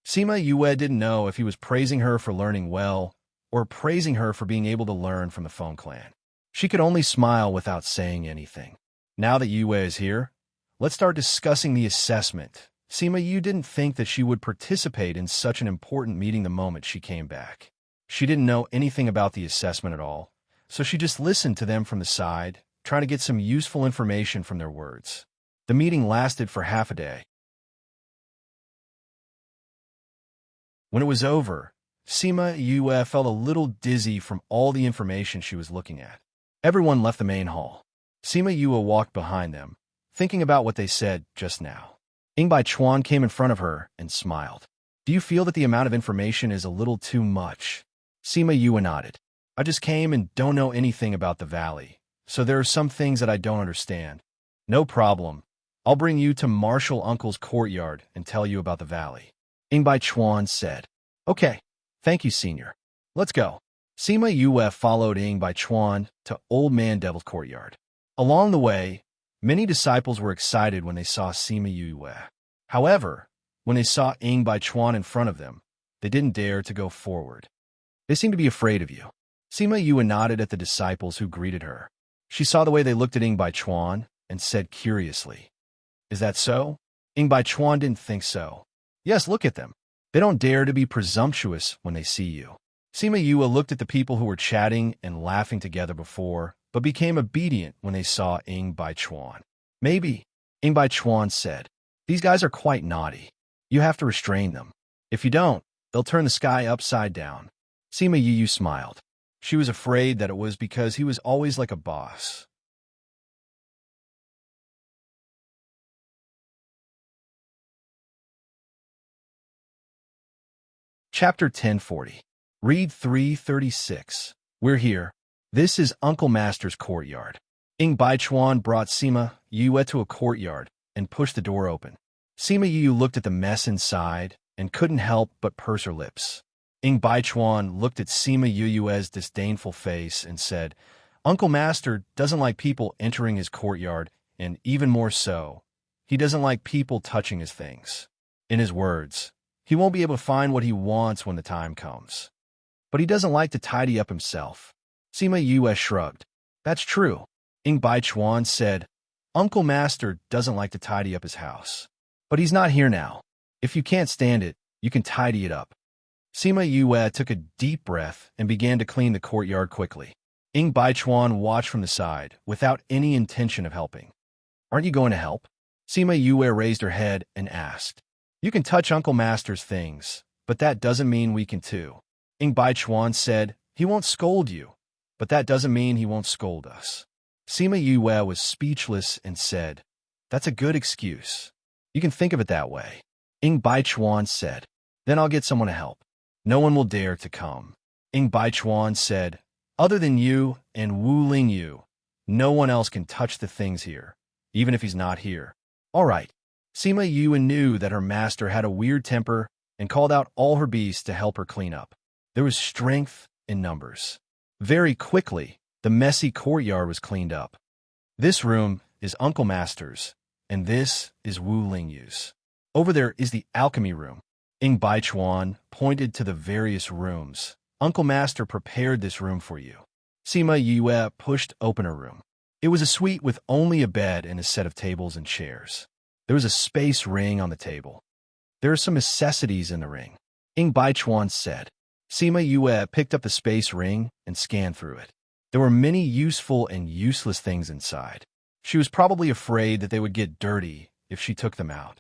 Sima Yue didn't know if he was praising her for learning well or praising her for being able to learn from the Feng clan. She could only smile without saying anything. Now that Yue is here, let's start discussing the assessment. Sima Yue didn't think that she would participate in such an important meeting the moment she came back. She didn't know anything about the assessment at all, so she just listened to them from the side, trying to get some useful information from their words. The meeting lasted for half a day. When it was over, Sima Yue felt a little dizzy from all the information she was looking at. Everyone left the main hall. Sima Yue walked behind them, thinking about what they said just now. Ing Bai Chuan came in front of her and smiled. Do you feel that the amount of information is a little too much? Sima Yue nodded. I just came and don't know anything about the valley, so there are some things that I don't understand. No problem. I'll bring you to Marshal Uncle's courtyard and tell you about the valley. Ing Bai Chuan said. Okay, thank you, Senior. Let's go. Sima Yue followed Ing Bai Chuan to Old Man Devil's courtyard. Along the way, many disciples were excited when they saw Sima Yue. However, when they saw Ing Bai Chuan in front of them, they didn't dare to go forward. They seemed to be afraid of you. Sima Yue nodded at the disciples who greeted her. She saw the way they looked at Ing Bai Chuan and said curiously, Is that so? Ing Bai Chuan didn't think so. Yes, look at them. They don't dare to be presumptuous when they see you. Sima Yue looked at the people who were chatting and laughing together before, but became obedient when they saw Ing Bai Chuan. Maybe, Ing Bai Chuan said. These guys are quite naughty. You have to restrain them. If you don't, they'll turn the sky upside down. Sima Yue smiled. She was afraid that it was because he was always like a boss. Chapter 1040. Read 336. We're here. This is Uncle Master's courtyard. Ing Bai Chuan brought Sima Yue to a courtyard and pushed the door open. Sima Yue looked at the mess inside and couldn't help but purse her lips. Ing Bai Chuan looked at Sima Yue's disdainful face and said, Uncle Master doesn't like people entering his courtyard, and even more so, he doesn't like people touching his things. In his words, he won't be able to find what he wants when the time comes. But he doesn't like to tidy up himself. Sima Yue shrugged. That's true. Ing Bai Chuan said, Uncle Master doesn't like to tidy up his house. But he's not here now. If you can't stand it, You can tidy it up. Sima Yue took a deep breath and began to clean the courtyard quickly. Ing Baichuan watched from the side, without any intention of helping. Aren't you going to help? Sima Yue raised her head and asked. You can touch Uncle Master's things, but that doesn't mean we can too. Ing Baichuan said, he won't scold you, but that doesn't mean he won't scold us. Sima Yue was speechless and said, that's a good excuse. You can think of it that way. Ing Baichuan said, then I'll get someone to help. No one will dare to come. Ing Baichuan said, other than you and Wu Lingyu, no one else can touch the things here, even if he's not here. All right. Sima Yue knew that her master had a weird temper and called out all her beasts to help her clean up. There was strength in numbers. Very quickly, the messy courtyard was cleaned up. This room is Uncle Master's, and this is Wu Lingyu's. Over there is the alchemy room. Ing Baichuan pointed to the various rooms. Uncle Master prepared this room for you. Sima Yue pushed open her room. It was a suite with only a bed and a set of tables and chairs. There was a space ring on the table. There are some necessities in the ring, Ing Baichuan said. Sima Yue picked up the space ring and scanned through it. There were many useful and useless things inside. She was probably afraid that they would get dirty if she took them out.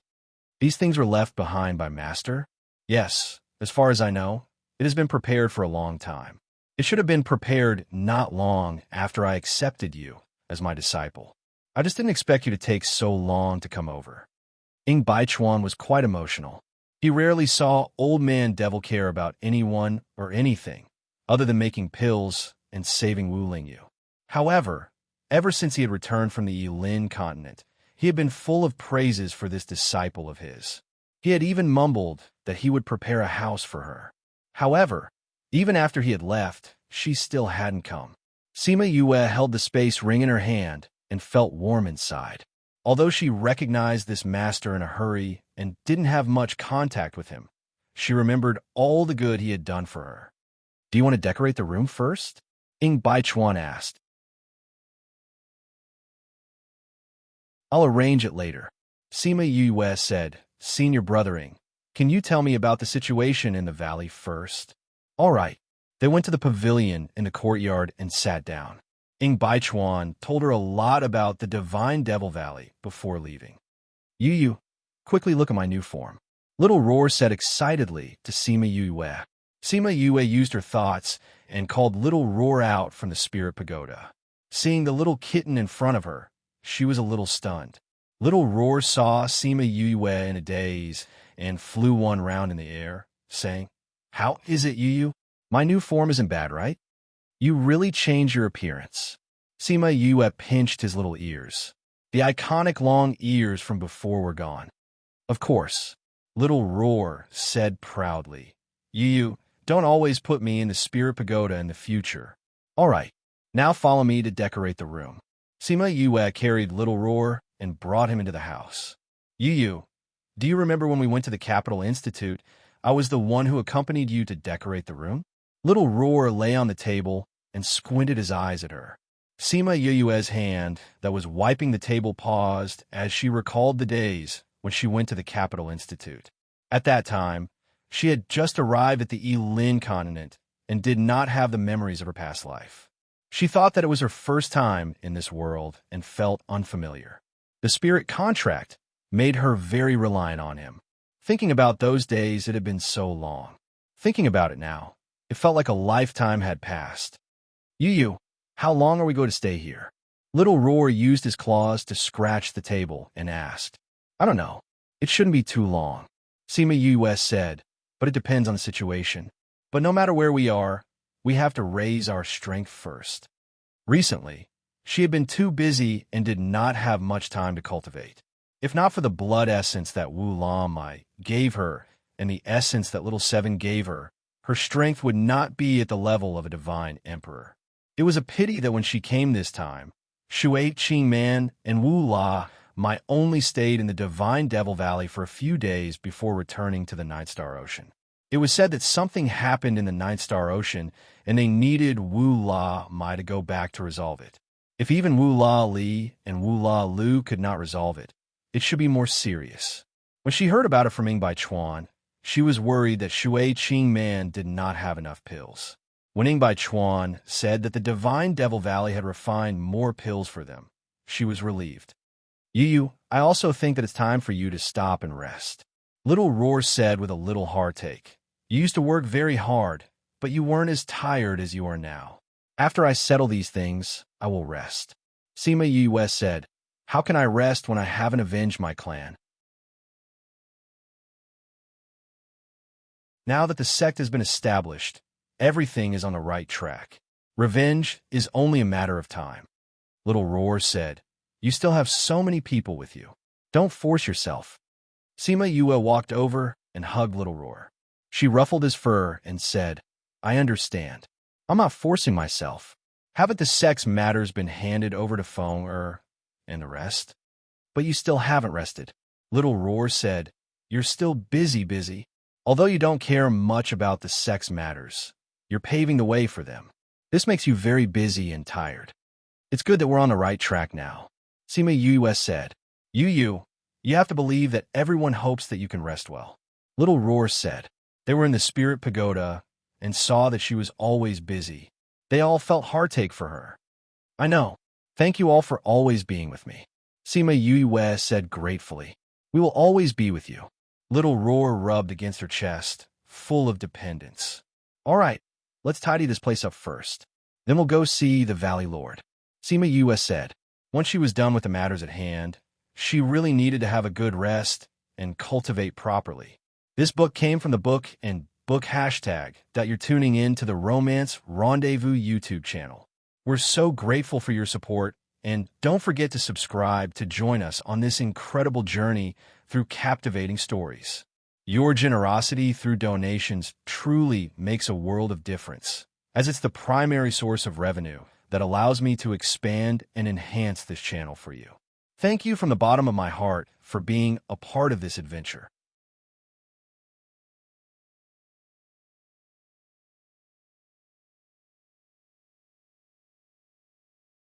These things were left behind by Master? Yes, as far as I know, it has been prepared for a long time. It should have been prepared not long after I accepted you as my disciple. I just didn't expect you to take so long to come over. Ing Baichuan was quite emotional. He rarely saw old man devil care about anyone or anything other than making pills and saving Wu Lingyu. However, ever since he had returned from the Yilin continent, he had been full of praises for this disciple of his. He had even mumbled that he would prepare a house for her. However, even after he had left, she still hadn't come. Sima Yue held the space ring in her hand and felt warm inside. Although she recognized this master in a hurry and didn't have much contact with him, she remembered all the good he had done for her. Do you want to decorate the room first? Ing Baichuan asked. I'll arrange it later. Sima Yue said, Senior Brothering, can you tell me about the situation in the valley first? All right. They went to the pavilion in the courtyard and sat down. Ing Baichuan told her a lot about the Divine Devil Valley before leaving. Yu, quickly look at my new form. Little Roar said excitedly to Sima Yue. Sima Yue used her thoughts and called Little Roar out from the spirit pagoda. Seeing the little kitten in front of her, she was a little stunned. Little Roar saw Sima Yue in a daze and flew one round in the air, saying, How is it, Yu? My new form isn't bad, right? You really changed your appearance. Sima Yue pinched his little ears. The iconic long ears from before were gone. Of course, Little Roar said proudly. Yu, don't always put me in the spirit pagoda in the future. All right, now follow me to decorate the room. Sima Yue carried Little Roar and brought him into the house. Yu, do you remember when we went to the Capital Institute, I was the one who accompanied you to decorate the room? Little Roar lay on the table and squinted his eyes at her. Sima Yue's hand that was wiping the table paused as she recalled the days when she went to the Capital Institute. At that time, she had just arrived at the Yilin continent and did not have the memories of her past life. She thought that it was her first time in this world and felt unfamiliar. The spirit contract made her very reliant on him. Thinking about those days, it had been so long. Thinking about it now, it felt like a lifetime had passed. Yu, how long are we going to stay here? Little Roar used his claws to scratch the table and asked. I don't know. It shouldn't be too long. Sima Yue said, but it depends on the situation. But no matter where we are, we have to raise our strength first. Recently, she had been too busy and did not have much time to cultivate. If not for the blood essence that Wu Lamai gave her and the essence that Little Seven gave her, her strength would not be at the level of a divine emperor. It was a pity that when she came this time, Shui Qingman and Wu La Mai only stayed in the Divine Devil Valley for a few days before returning to the Ninth Star Ocean. It was said that something happened in the Ninth Star Ocean and they needed Wu La Mai to go back to resolve it. If even Wu La Li and Wu La Lu could not resolve it, it should be more serious. When she heard about it from Ing Baichuan, She was worried that Shui Qing Man did not have enough pills. Winning by Chuan said that the Divine Devil Valley had refined more pills for them. She was relieved. Yu, I also think that it's time for you to stop and rest. Little Roar said with a little heartache. You used to work very hard, but you weren't as tired as you are now. After I settle these things, I will rest. Sima Yue said, how can I rest when I haven't avenged my clan? Now that the sect has been established, everything is on the right track. Revenge is only a matter of time. Little Roar said, you still have so many people with you. Don't force yourself. Sima Yue walked over and hugged Little Roar. She ruffled his fur and said, I understand. I'm not forcing myself. Haven't the sex matters been handed over to Feng and the rest? But you still haven't rested. Little Roar said, you're still busy. Although you don't care much about the sex matters, you're paving the way for them. This makes you very busy and tired. It's good that we're on the right track now. Sima Yue said, you have to believe that everyone hopes that you can rest well. Little Roar said, they were in the spirit pagoda and saw that she was always busy. They all felt heartache for her. I know. Thank you all for always being with me. Sima Yue said gratefully, we will always be with you. Little Roar rubbed against her chest, full of dependence. All right, let's tidy this place up first. Then we'll go see the Valley Lord. Sima Yue said, once she was done with the matters at hand, she really needed to have a good rest and cultivate properly. This book came from the book and book hashtag that you're tuning in to the Romance Rendezvous YouTube channel. We're so grateful for your support, and don't forget to subscribe to join us on this incredible journey through captivating stories. Your generosity through donations truly makes a world of difference, as it's the primary source of revenue that allows me to expand and enhance this channel for you. Thank you from the bottom of my heart for being a part of this adventure.